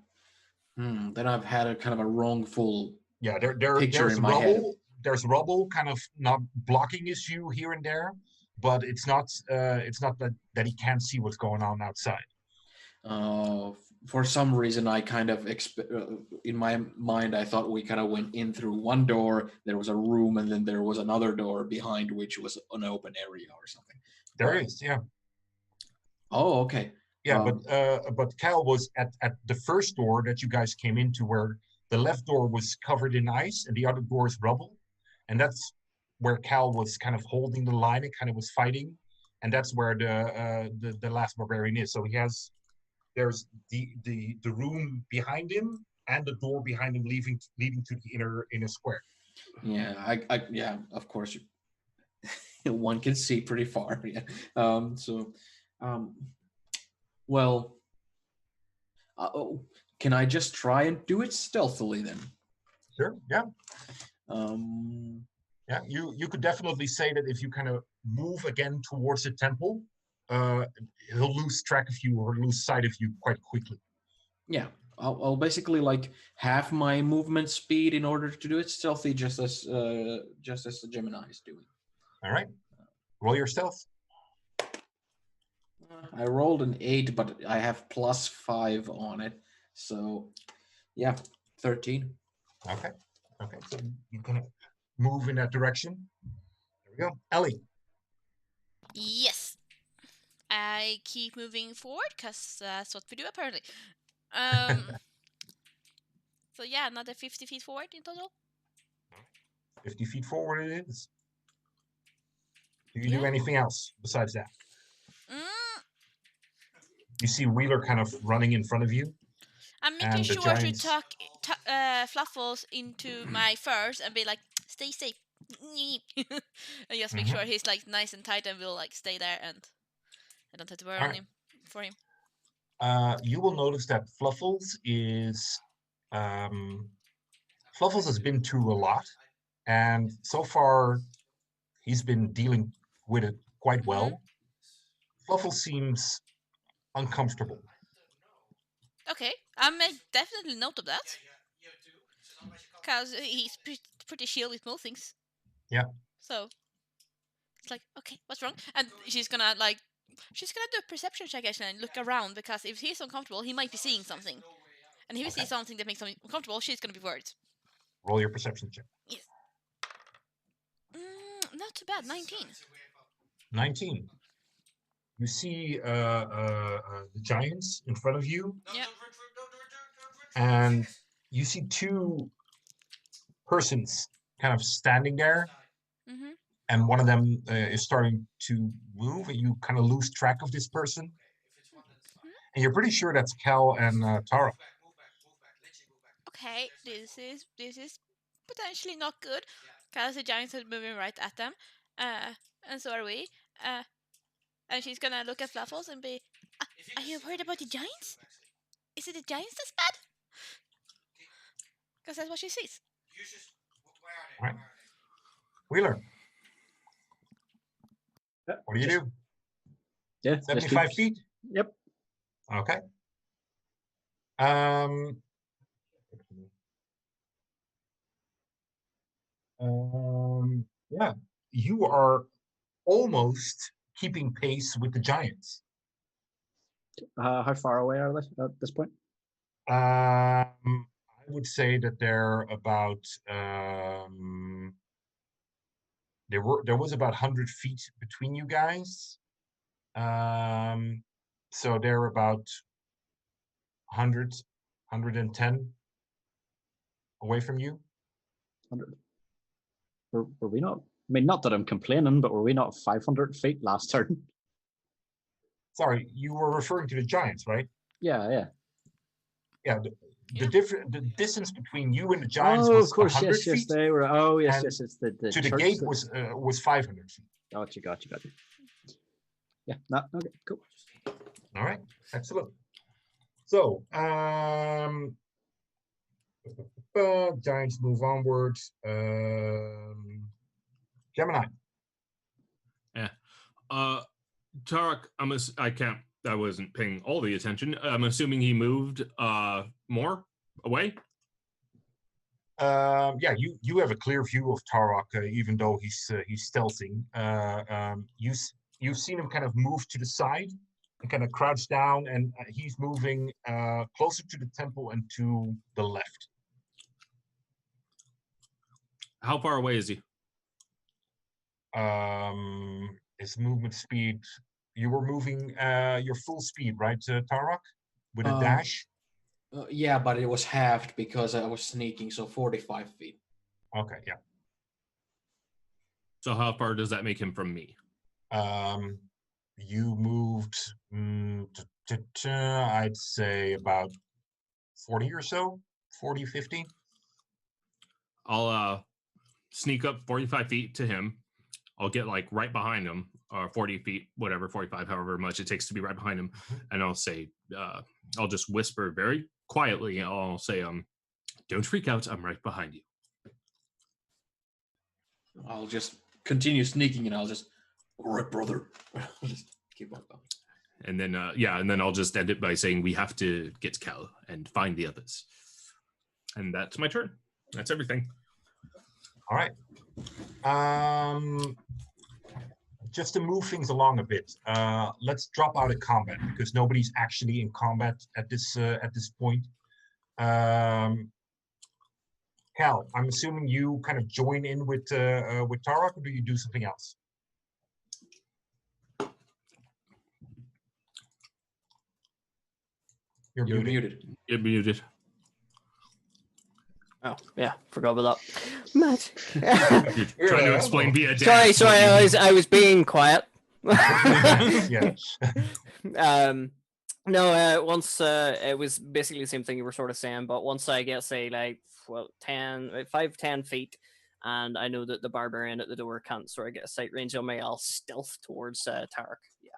kind of a wrongful picture there's in my head. There's rubble kind of not blocking his view here and there, but it's not that he can't see what's going on outside. For some reason, I kind of in my mind, I thought we kind of went in through one door, there was a room, and then there was another door behind which was an open area or something. There is, yeah. Oh, okay. Yeah, but Cal was at the first door that you guys came into, where the left door was covered in ice and the other door is rubble, and that's where Cal was kind of holding the line and kind of was fighting, and that's where the last barbarian is. So there's the room behind him and the door behind him leading to the inner square. Yeah, I yeah, of course. One can see pretty far. Yeah. Well, can I just try and do it stealthily then? Sure. Yeah. Yeah. You could definitely say that if you kind of move again towards the temple, he'll lose track of you or lose sight of you quite quickly. Yeah. I'll basically like half my movement speed in order to do it stealthy, just as the Gemini is doing. All right. Roll your stealth. I rolled an 8, but I have +5 on it. So, yeah, 13. Okay. So you're going to move in that direction. There we go. Ellie. Yes. I keep moving forward because that's what we do apparently. So yeah, another 50 feet forward in total. 50 feet forward it is. Do you do Yeah. anything else besides that? Mm, You see Wheeler kind of running in front of you, I'm making and the sure to giants. tuck Fluffles into my furs and be like, stay safe. And just make Mhm. sure he's like nice and tight and will like stay there and I don't have to worry All on right. him for him. You will notice that um, Fluffles has been through a lot, and so far he's been dealing with it quite well. Fluffles seems uncomfortable. Okay, I'll make definitely note of that. Because he's pretty chill with most things. Yeah. So, it's like, okay, what's wrong? And she's gonna do a perception check actually and look around because if he's uncomfortable, he might be seeing something. And if he Okay. sees something that makes him uncomfortable, she's gonna be worried. Roll your perception check. Yes. Not too bad, 19. 19. You see the giants in front of you, Yeah. and you see two persons kind of standing there, Mm-hmm. and one of them is starting to move, and you kind of lose track of this person, and you're pretty sure that's Cal and Tara. Okay, this is potentially not good because the giants are moving right at them, and so are we. And she's gonna look at Fluffles and be, "Are you worried about the giants? Is it the giants that's bad?" Because that's what she sees. All right. Wheeler, Yeah, what do you do? Yeah, just 75 keep- feet? Yep. Okay. Yeah, you are almost keeping pace with the giants. How far away are they at this point? I would say that they're about there was about 100 feet between you guys. So they're about 100, 110 away from you. 100. Were we not? I mean, not that I'm complaining, but were we not 500 feet last turn? Sorry, you were referring to the giants, right? Yeah, yeah. Yeah. Yeah. The distance between you and the giants Oh, was of course, 100 yes, feet. yes, they were. Oh, yes, and yes, it's the to the church gate that- was 500 feet. Gotcha. Yeah, no, okay, cool. All right, excellent. So, giants move onward. Gemini. Yeah. Tarek, I wasn't paying all the attention. I'm assuming he moved more away. Yeah, you have a clear view of Tarok, even though he's stealthing. You've seen him kind of move to the side and kind of crouch down, and he's moving closer to the temple and to the left. How far away is he? His movement speed. You were moving your full speed, right, Tarok, with a dash? Yeah, but it was halved because I was sneaking, so 45 feet. Okay, yeah. So how far does that make him from me? You moved, I'd say about 40 or so, 40, 50. I'll sneak up 45 feet to him. I'll get like right behind him, or 40 feet, whatever, 45, however much it takes to be right behind him. And I'll say, I'll just whisper very quietly. I'll say, don't freak out. I'm right behind you. I'll just continue sneaking, and I'll just, all right, brother. Just keep on going. And then, and then I'll just end it by saying, we have to get Cal and find the others. And that's my turn. That's everything. All right. Just to move things along a bit, let's drop out of combat because nobody's actually in combat at this point. Cal, I'm assuming you kind of join in with Tarok, or do you do something else? You're You're muted. muted. You're muted. Oh, yeah, forgot about that. Magic. You're trying to explain via sorry, dance. what you I was being quiet. Yeah. No, once it was basically the same thing you were sort of saying, but once I get say like 10 feet, and I know that the barbarian at the door can't sort of get a sight range on me, I'll stealth towards Tarek. Yeah.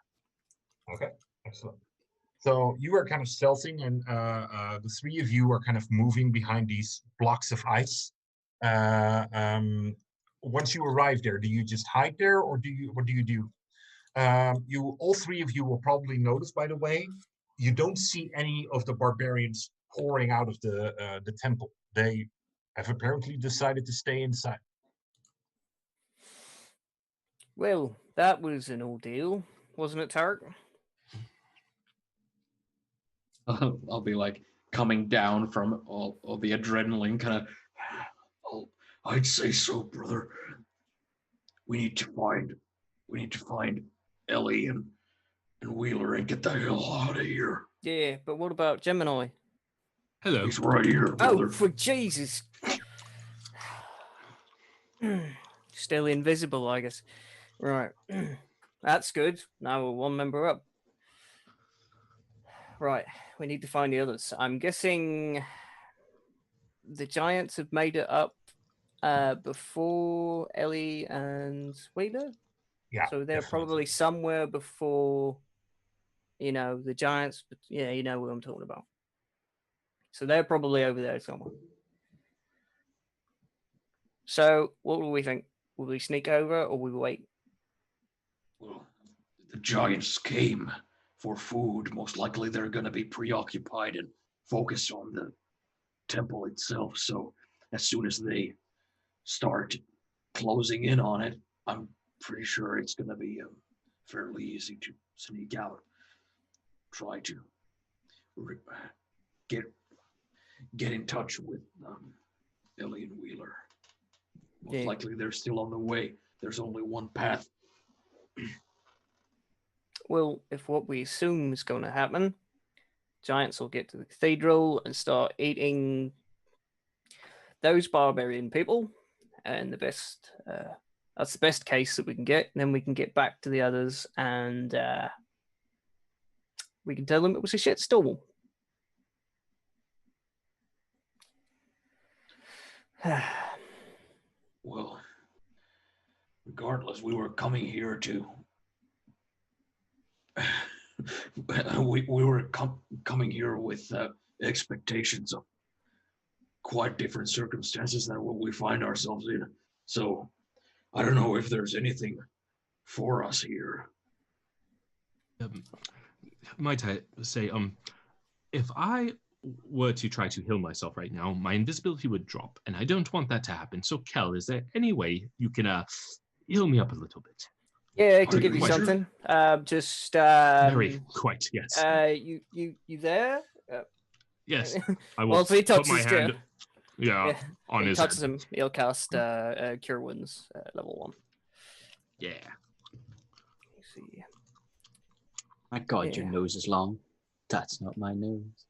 Okay. Excellent. So you are kind of stealthing, and the three of you are kind of moving behind these blocks of ice. Once you arrive there, do you just hide there, or what do you do? All three of you will probably notice, by the way, you don't see any of the barbarians pouring out of the temple. They have apparently decided to stay inside. Well, that was an ordeal, wasn't it, Tarek? I'll be like coming down from all the adrenaline, kind of. I'd say so, brother. We need to find Ellie and Wheeler and get the hell out of here. Yeah, but what about Gemini? Hello. He's right here, brother. Oh, for Jesus! Still invisible, I guess. Right. That's good. Now we're one member up. Right. We need to find the others. I'm guessing the Giants have made it up before Ellie and Wheeler. Yeah. So they're definitely. probably somewhere before, the Giants. But yeah, you know what I'm talking about. So they're probably over there somewhere. So what will we think? Will we sneak over or will we wait? Well, the Giants came for food. Most likely they're going to be preoccupied and focused on the temple itself. So as soon as they start closing in on it, I'm pretty sure it's going to be fairly easy to sneak out. Try to get in touch with Ellie and Wheeler. Most Yeah. likely they're still on the way. There's only one path. Well, if what we assume is going to happen, Giants will get to the cathedral and start eating those barbarian people, and that's the best case that we can get. And then we can get back to the others, and we can tell them it was a shitstorm. Well, regardless, we were coming here to. we were coming here with expectations of quite different circumstances than what we find ourselves in. So I don't know if there's anything for us here. Might I say, if I were to try to heal myself right now, my invisibility would drop, and I don't want that to happen. So, Kel, is there any way you can heal me up a little bit? Yeah, I can give you What? something. Just Very quite, yes. you there? Yes, I will Well, if he put my touches hand, yeah, on he his touches head. him, he'll cast Cure Wounds level 1. Yeah. Let's see. My God, your Yeah. nose is long. That's not my nose.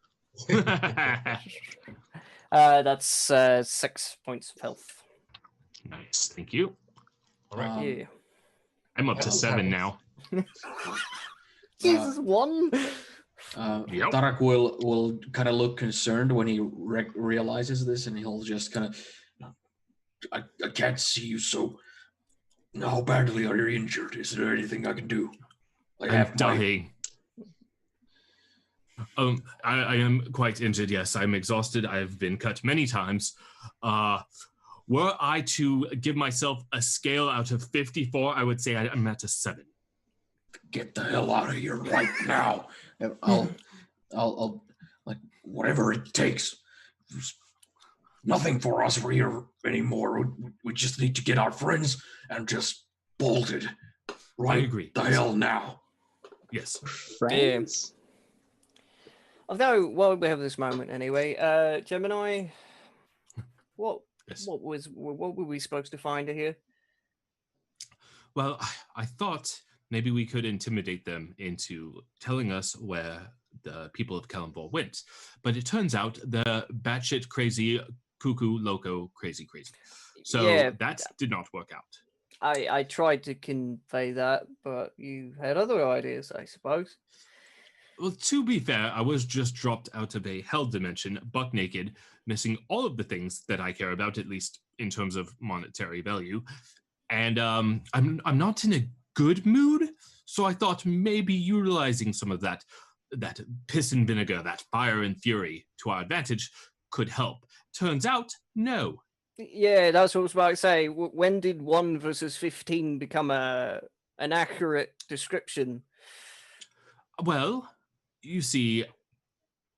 That's 6 points of health. Nice, thank you. All right. Yeah. I'm up to That 7 happens. now. Jesus, 1. Yep. Tarak will kind of look concerned when he realizes this, and he'll just kind of, I can't see you, so how badly are you injured? Is there anything I can do? I'm dying. I am quite injured, yes. I'm exhausted. I've been cut many times. Were I to give myself a scale out of 54, I would say I'm at a 7. Get the hell out of here right now. I'll like whatever it takes. There's nothing for us here anymore. We just need to get our friends and just bolted right I agree. the hell now. Yes. Friends? Although, while we have this moment anyway, Gemini, what Yes. what were we supposed to find here? Well, I thought maybe we could intimidate them into telling us where the people of Kalimdor went. But it turns out they're batshit crazy, cuckoo, loco, crazy. So Yeah, that did not work out. I tried to convey that, but you had other ideas, I suppose. Well, to be fair, I was just dropped out of a hell dimension, buck naked, missing all of the things that I care about, at least in terms of monetary value. And I'm not in a good mood, so I thought maybe utilizing some of that piss and vinegar, that fire and fury to our advantage could help. Turns out, no. Yeah, that's what I was about to say. When did 1 versus 15 become an accurate description? Well, you see,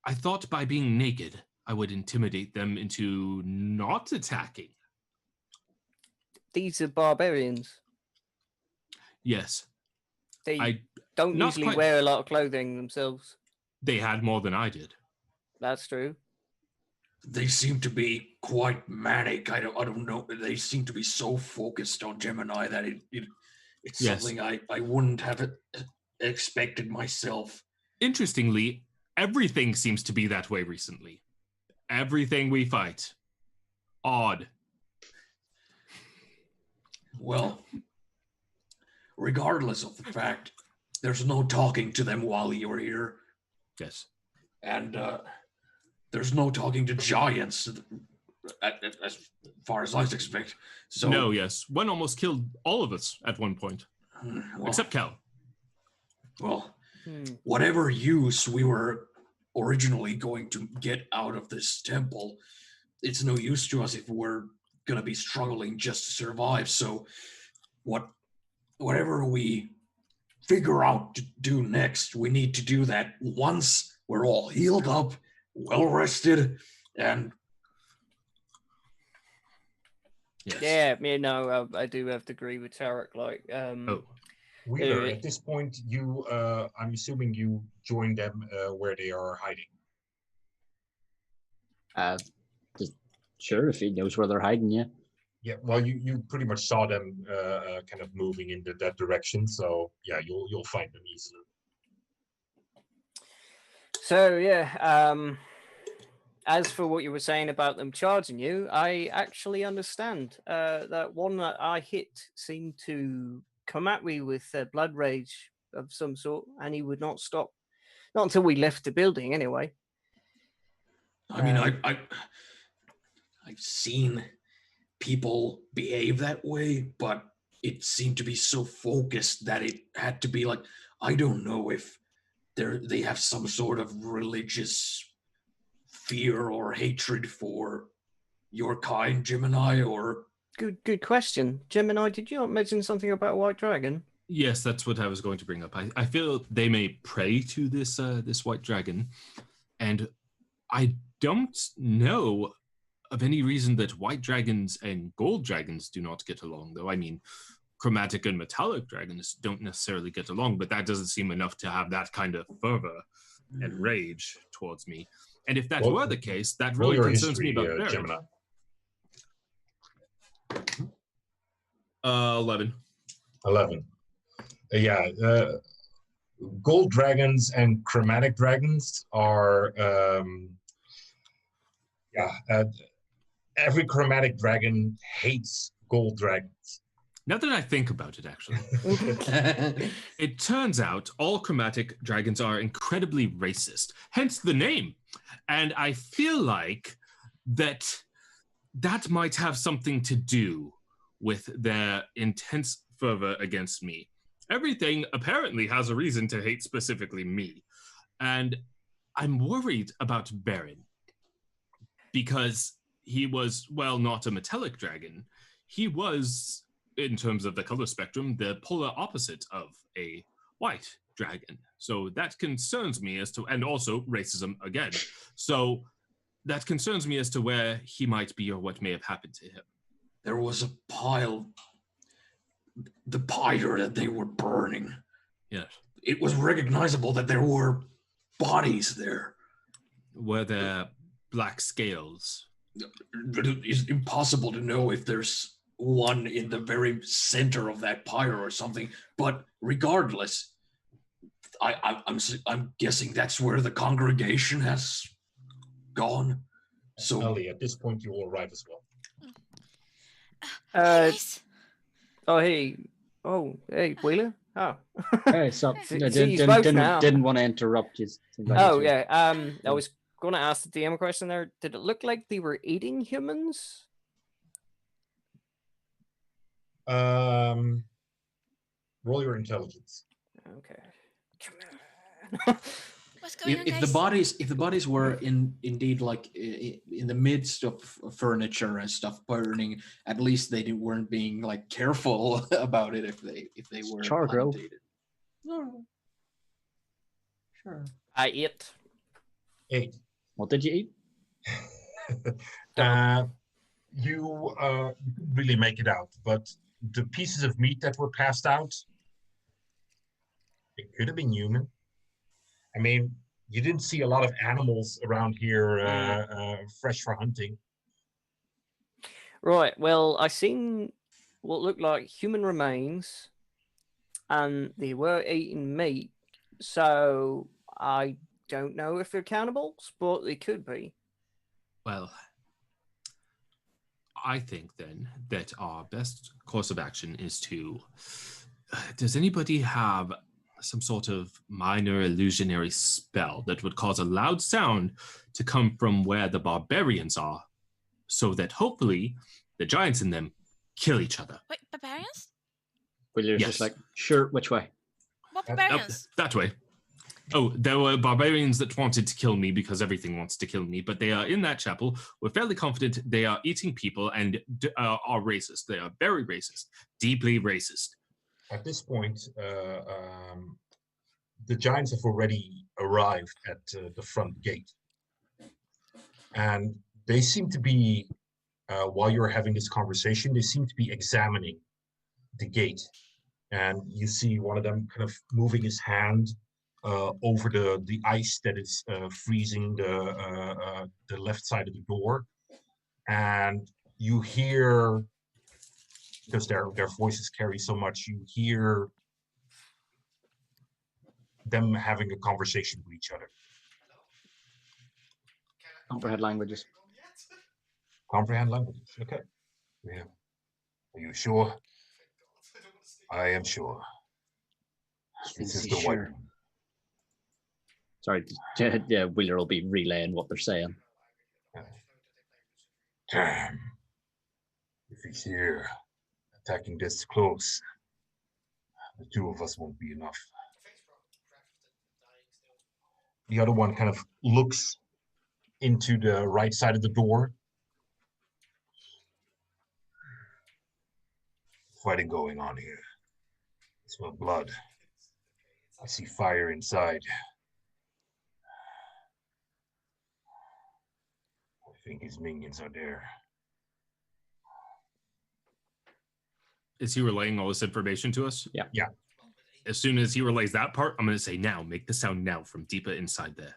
I thought by being naked, I would intimidate them into not attacking. These are barbarians. Yes. They don't not usually quite- wear a lot of clothing themselves. They had more than I did. That's true. They seem to be quite manic. I don't know. They seem to be so focused on Gemini that it's Yes. something I wouldn't have expected myself. Interestingly, everything seems to be that way recently. Everything we fight. Odd. Well, regardless of the fact, there's no talking to them while you're here, Yes. and there's no talking to giants, as far as I expect. So No, yes. One almost killed all of us at one point, well, except Cal. well, whatever use we were originally going to get out of this temple, it's no use to us if we're gonna be struggling just to survive. So whatever we figure out to do next, we need to do that once we're all healed up, well rested, and Yes. Yeah, I do have to agree with Tarek. Like, Oh, Wheeler, Yeah. at this point, you, I'm assuming you joined them where they are hiding. Just, sure, if he knows where they're hiding, yeah. Yeah, well, you pretty much saw them kind of moving in that direction, so yeah, you'll find them easily. so yeah. As for what you were saying about them charging you, I actually understand. That one that I hit seemed to come at me with blood rage of some sort, and he would not stop. Not until we left the building, anyway. I mean, I've seen people behave that way, but it seemed to be so focused that it had to be like, I don't know if they have some sort of religious fear or hatred for your kind, Gemini, or Good question, Gemini. Did you not mention something about White Dragon? yes, that's what I was going to bring up. I feel they may pray to this this white dragon, and I don't know of any reason that white dragons and gold dragons do not get along, though. I mean, chromatic and metallic dragons don't necessarily get along, but that doesn't seem enough to have that kind of fervor and rage towards me. And if that Well, were the case, that Roll really your concerns me history, about Baron. Gemini. 11. 11. Yeah, gold dragons and chromatic dragons are, every chromatic dragon hates gold dragons. Now that I think about it, actually, it turns out all chromatic dragons are incredibly racist, hence the name. And I feel like that might have something to do with their intense fervor against me. Everything apparently has a reason to hate specifically me. And I'm worried about Baron because he was, well, not a metallic dragon. He was, in terms of the color spectrum, the polar opposite of a white dragon. So that concerns me as to, and also racism again. So that concerns me as to where he might be or what may have happened to him. there was a pile, the pyre that they were burning. Yes. It was recognizable that there were bodies there. Were there black scales? It's impossible to know if there's one in the very center of that pyre or something, but regardless, I'm guessing that's where the congregation has gone. So Ellie, at this point, you will arrive as well. Hey Uh, guys. oh hey, hey Wheeler. Oh, Hey, so See- I see, he's both now. didn't want to interrupt you. oh yeah. I was going to ask the DM a question there. Did it look like they were eating humans? Roll your intelligence. Okay. Come on. What's going on, if guys? the bodies were indeed like in the midst of furniture and stuff burning, at least they weren't being like careful about it if they were Char grill. plantated. No. Sure. I ate. 8. What did you eat? You couldn't really make it out, but the pieces of meat that were passed out, it could have been human. I mean, you didn't see a lot of animals around here fresh for hunting. Right. Well, I seen what looked like human remains, and they were eating meat. So I don't know if they're cannibals, but they could be. Well, I think then that our best course of action is to. Does anybody have some sort of minor illusionary spell that would cause a loud sound to come from where the barbarians are, so that hopefully the giants in them kill each other? Wait, barbarians? Well, you're Yes. just like, sure, which way? What Up, barbarians? That way. Oh, there were barbarians that wanted to kill me because everything wants to kill me, but they are in that chapel. We're fairly confident they are eating people and are racist. They are very racist, deeply racist. At this point, the giants have already arrived at the front gate. And they seem to be, while you're having this conversation, they seem to be examining the gate. And you see one of them kind of moving his hand over the ice that is freezing the left side of the door. And you hear, because their voices carry so much, you hear them having a conversation with each other. Comprehend languages. Comprehend languages. Okay. Yeah. Are you sure? I am sure. This is the white sure. one. Sorry, yeah, Wheeler will be relaying what they're saying. Damn. If he's here, attacking this close, the two of us won't be enough. The other one kind of looks into the right side of the door. Fighting going on here. I smell blood. I see fire inside. I think his minions are there. Is he relaying all this information to us? Yeah. Yeah. As soon as he relays that part, I'm going to say now, make the sound now from deeper inside there.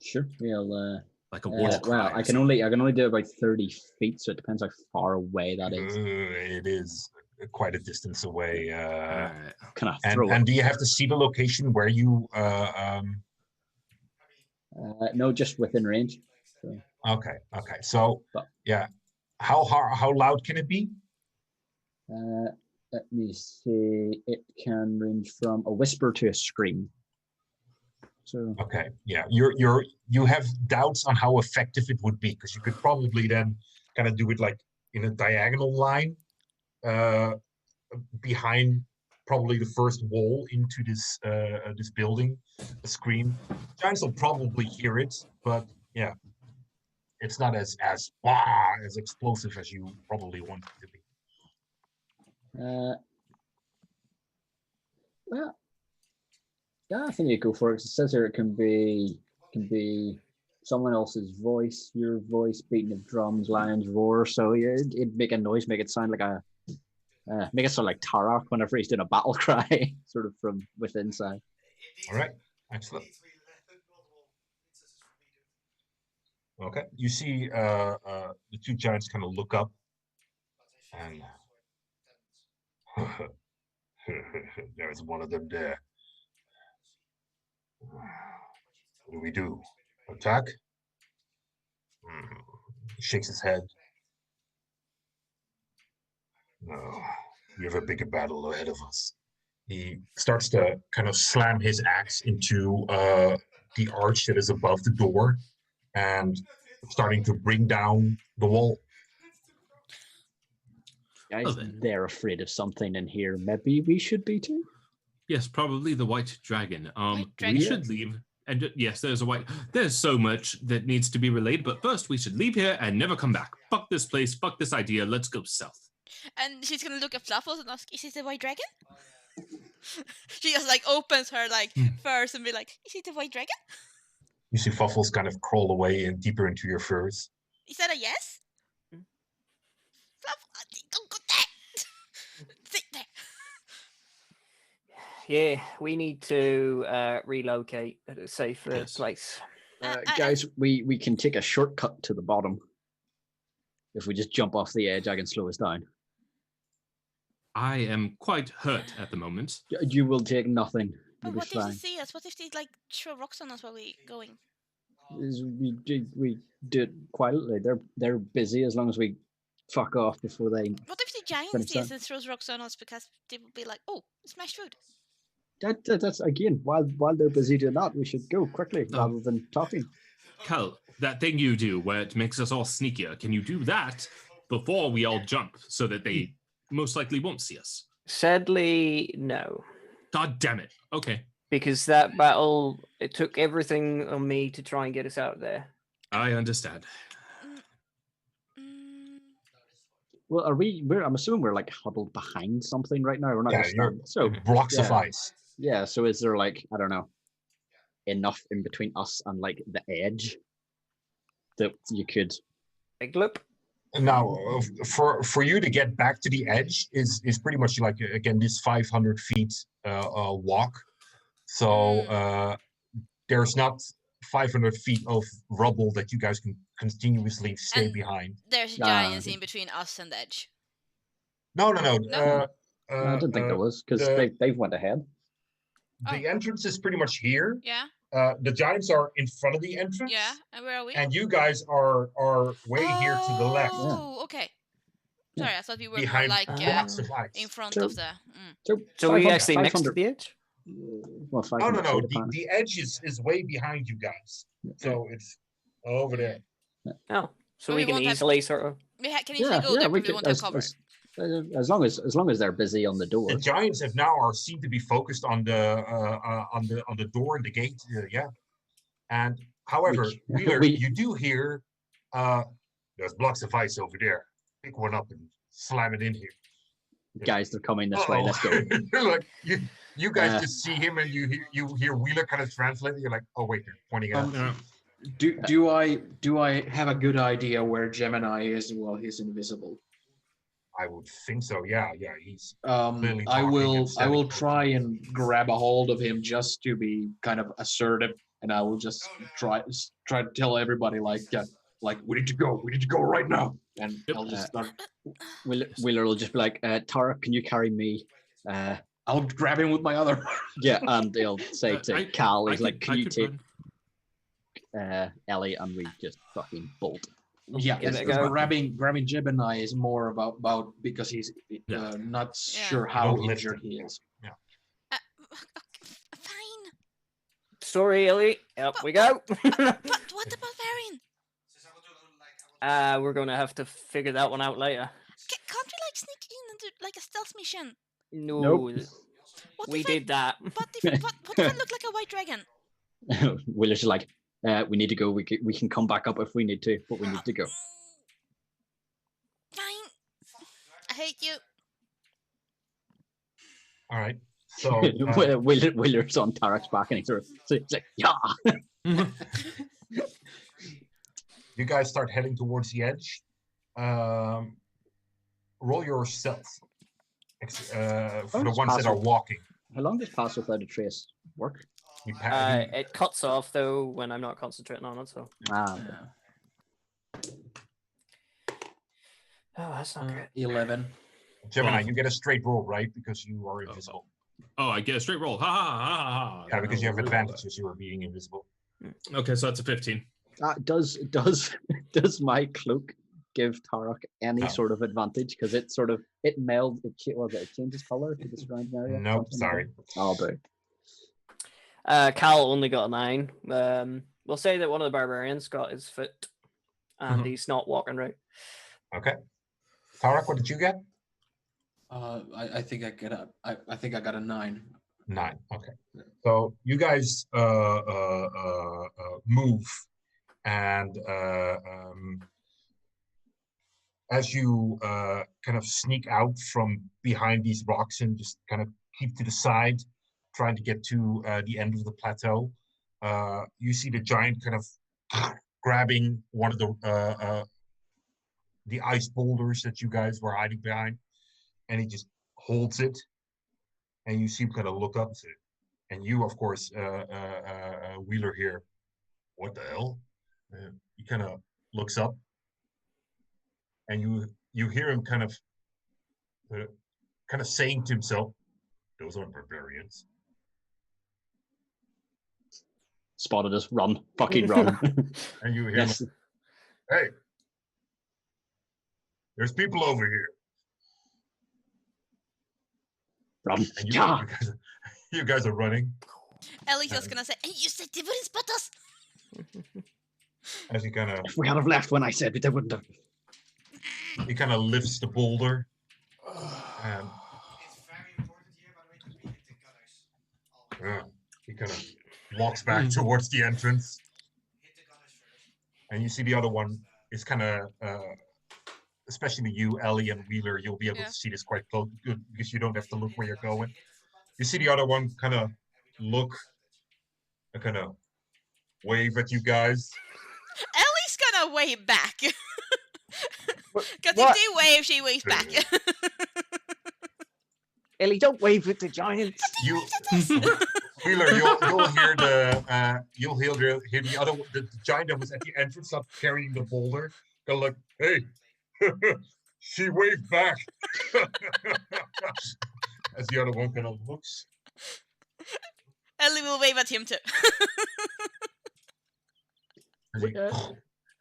Sure. We'll Like a war cry. well, I can only do about 30 feet, so it depends how far away that is. It is quite a distance away. Alright. Can I throw And it? do you have to see the location where you? No, just within range. So, Okay. So But- yeah, how loud can it be? let me see. It can range from a whisper to a scream. So Okay, yeah, you have doubts on how effective it would be, because you could probably then kind of do it like in a diagonal line behind probably the first wall into this this building, a scream. Giants will probably hear it, but yeah, it's not as explosive as you probably want it to be. well, yeah, I think you go for it. 'Cause it says here it can be someone else's voice, your voice, beating of drums, lions roar. So yeah, it'd make a noise, make it sound like a make it sound like Tarak whenever he's doing a battle cry, sort of from within inside. All right, excellent. Okay, you see the two giants kind of look up, and there's one of them there. What do we do? Attack? He shakes his head. No, we have a bigger battle ahead of us. He starts to kind of slam his axe into the arch that is above the door and starting to bring down the wall. Guys, Oh, then. they're afraid of something in here. Maybe we should be too. Yes, probably the white dragon. White We dragon? should leave. And yes, there's a white. There's so much that needs to be relayed. But first, we should leave here and never come back. Fuck this place. Fuck this idea. Let's go south. And she's gonna look at Fluffles and ask, "Is it the white dragon?" She just like opens her like furs and be like, "Is it the white dragon? You see Fuffles kind of crawl away and deeper into your furs. Is that a yes?" Fluffles, don't go there. Sit there. Yeah, we need to relocate at a safer Yes. place. Guys, we can take a shortcut to the bottom. If we just jump off the edge, I can slow us down. I am quite hurt at the moment. You will take nothing. But You'll be what if they fine. see us? What if they like throw rocks on us while we going? We do it quietly. They're busy as long as we fuck off before they. What if the giant Finish sees that. and throws rocks on us because they will be like, "Oh, smashed food." That's again while they're busy doing that, we should go quickly rather than talking. Cal, that thing you do where it makes us all sneakier, can you do that before we all jump so that they most likely won't see us? Sadly, no. God damn it. Okay. Because that battle, it took everything on me to try and get us out there. I understand. Mm, Well, I'm assuming we're like huddled behind something right now. We're not Yeah, gonna you're stand. So blocks of yeah. ice. yeah. So is there like I don't know enough in between us and like the edge that you could? Big loop. Now, for you to get back to the edge is pretty much like again this 500 feet walk. So there's not 500 feet of rubble that you guys can continuously stay And- behind. there's giants in between us and the edge. No. No? I didn't think there was because they've went ahead. The entrance is pretty much here. Yeah, The giants are in front of the entrance. yeah. And where are we? And you guys are way here to the left, Oh, okay. Sorry, I thought we were more behind like blocks of ice. in front So- of the. So we 500 actually next to 500 the edge? Well, No. 500 feet apart. The edge is way behind you guys. So it's over there. Oh, so But we we can won't have- easily sort of. We can easily go there, we but we could, won't have cover. as long as they're busy on the door. The giants have now are seen to be focused on the door and the gate. Yeah. And however, Wheeler, you do hear there's blocks of ice over there. Pick one up and slam it in here. Guys, they're coming this way. Let's go. You're like you guys just see him and you hear Wheeler kind of translate it. You're like, oh wait, they're pointing at us. Do I have a good idea where Gemini is while he's invisible? I would think so. Yeah. He's clearly I talking will and I will sending try and grab a hold of him just to be kind of assertive, and I will just try to tell everybody like we need to go right now, and I'll just start. Wheeler will just be like, Tara, can you carry me? I'll grab him with my other. Yeah, and they'll say to Cal, he's like, can you take run. Ellie, and we just fucking bolt. Yeah, Give it a it's- go. grabbing Gemini is more about because he's not sure how Don't lift injured him. he is. Fine. Sorry, Ellie. Up we go. But what about Varian? We're going to have to figure that one out later. Can't we like sneak in and do like a stealth mission? No, Nope. What we if did that. What if I look like a white dragon? Wheeler's like, we need to go. We can come back up if we need to, but we need to go. Fine. I hate you. All right. So Wheeler's on Tarek's back, and he's like, yeah. you guys start heading towards the edge. Roll your stealth for the ones that are walking. How long does pass without a trace work? It cuts off though when I'm not concentrating on it. So. Ah, Oh, that's not good. 11. Gemini, you get a straight roll, right? Because you are invisible. Oh, I get a straight roll. Ha ha ha ha ha. Yeah, because you have Roll advantage as you are being invisible. that. Okay, so that's a 15. Does my cloak give Tarok any No. sort of advantage? Because it changes color to the surrounding area. Nope, something like sorry. that? Oh, boo. Cal only got a 9. We'll say that one of the barbarians got his foot, and he's not walking right. Okay. Tarek, what did you get? I think I got a 9. 9. Okay. So you guys move, and as you kind of sneak out from behind these rocks and just kind of keep to the side, trying to get to the end of the plateau, you see the giant kind of grabbing one of the ice boulders that you guys were hiding behind, and he just holds it, and you see him kind of look up to it. And you, of course, Wheeler here, what the hell? He kind of looks up, and you hear him kind of saying to himself, "Those aren't barbarians." Spotted us. Run. Fucking run. And you hear, Yes. him, "Hey, there's people over here." Run. And Yeah. you guys are running Ellie's just gonna say, "Hey, you said they wouldn't spot us." as he kind of If we had have left when I said they wouldn't have. lifts the boulder, and he kind of walks back towards the entrance. And you see the other one is kind of, especially you, Ellie and Wheeler, you'll be able to see this quite close, good, because you don't have to look where you're going. You see the other one kind of look and kind of wave at you guys. Ellie's gonna wave back. Because if What? they wave, she waves back. Ellie, don't wave at the giants. You, Wheeler, you'll hear the other the giant that was at the entrance, not carrying the boulder. Go like, "Hey, she waved back." As the other one kind of looks. Ellie will wave at him too. As he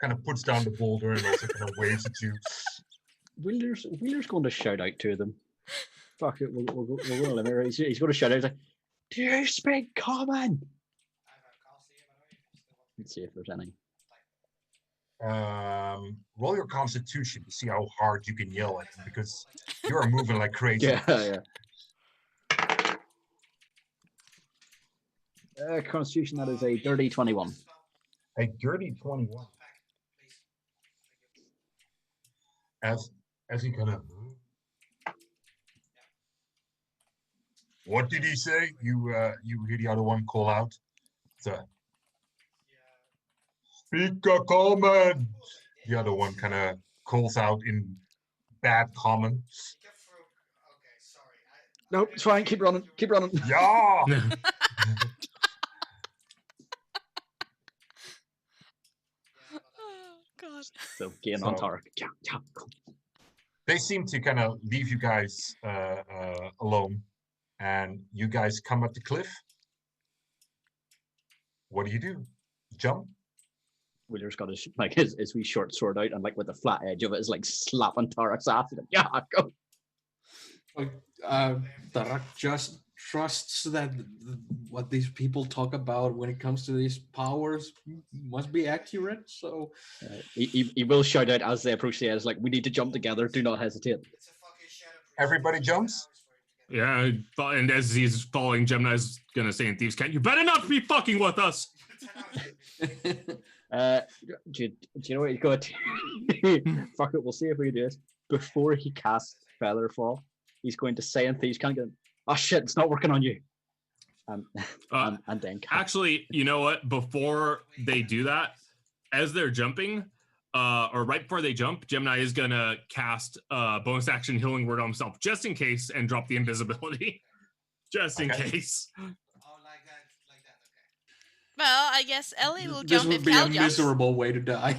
kind of puts down the boulder and also kind of waves at you. Wheeler's going to shout out to them. Fuck it, we'll go limit. He's going to shout out. He's like, "Do you speak common?" Let's see if there's any. Roll your Constitution to see how hard you can yell at him, because you are moving like crazy. Yeah. Constitution, that is a dirty 21. A dirty 21. As he kind of. What did he say? You hear the other one call out. Speak a common. The other one kind of calls out in bad common. Nope, it's fine. Keep running. Yeah. Oh, God. So, gain on Tarek. Yeah. They seem to kind of leave you guys alone, and you guys come at the cliff. What do? Jump? Wheeler's got his wee short sword out, and like with the flat edge of it is like slapping Tarek's ass. Like, yeah, go. Like, Tarak just trusts that what these people talk about when it comes to these powers must be accurate. So He will shout out as they approach the edge, like, "We need to jump together. Do not hesitate." Everybody jumps? Yeah, and as he's following, Gemini's gonna say in Thieves' Cant, "You better not be fucking with us!" Do you know what he's got? Fuck it, we'll see if we can do this. Before he casts Featherfall, he's going to say in Thieves' Cant, "Oh shit, it's not working on you." And then cast. Actually, you know what? Before they do that, as they're jumping, or right before they jump, Gemini is gonna cast bonus action healing word on himself, just in case, and drop the invisibility, just in case. Well, I guess Ellie will this jump would if be Cal a jumps. miserable way to die.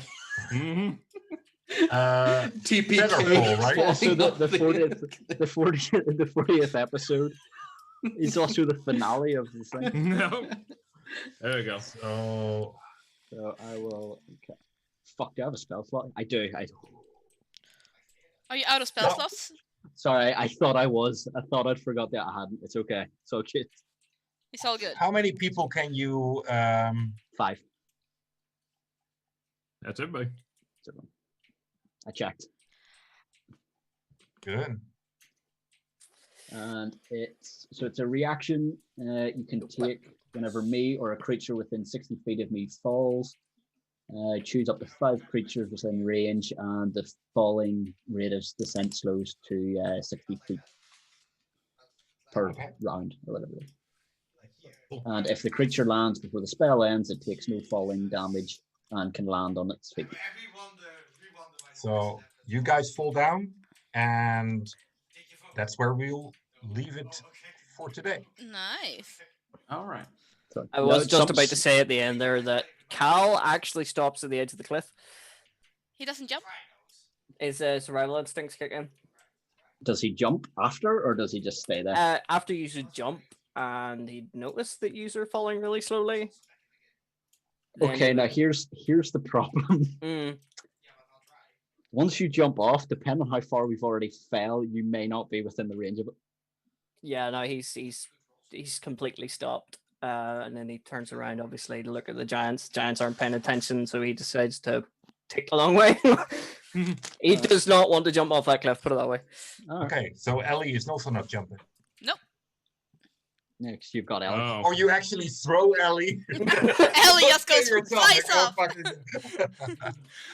Featherfall, right? So the 40th episode, He's also the finale of the thing. No. There we go. So So I will. Okay. Fuck, do I have a spell slot? I do. Are you out of spell No. slots? Sorry, I thought I was. I thought I'd forgot that I hadn't. It's okay. It's okay. It's all good. how many people can you 5. That's everybody. So, I checked. good? And it's a reaction you can take whenever me or a creature within 60 feet of me falls. Choose up to 5 creatures within range, and the falling rate of descent slows to 60 feet per Okay. round or whatever it is. And if the creature lands before the spell ends, it takes no falling damage and can land on its feet. So you guys fall down, and that's where we'll leave it for today. Nice. All right. So, I was just some- about to say at the end there that Cal actually stops at the edge of the cliff. He doesn't jump. His survival instincts kick in. Does he jump after, or does he just stay there? After you should jump, and he'd noticed that you are falling really slowly. then Okay, he now would- here's the problem. Mm, Once you jump off, depending on how far we've already fell, you may not be within the range of it. yeah, no, he's completely stopped. And then he turns around, obviously, to look at the giants. Giants aren't paying attention, so he decides to take the long way. He does not want to jump off that cliff, put it that way. All right. Okay, so Ellie is also not jumping. Next, you've got Alex. Oh. Or you actually throw Ellie. Ellie just goes Your tongue, flies oh, off. fucking-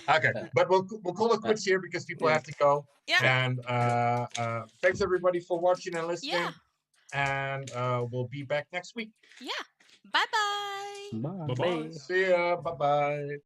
okay, but we'll call it quits here because people have to go. Yeah. And thanks everybody for watching and listening. Yeah. And we'll be back next week. Yeah. Bye bye. Bye. Bye-bye. Bye. See ya. Bye bye.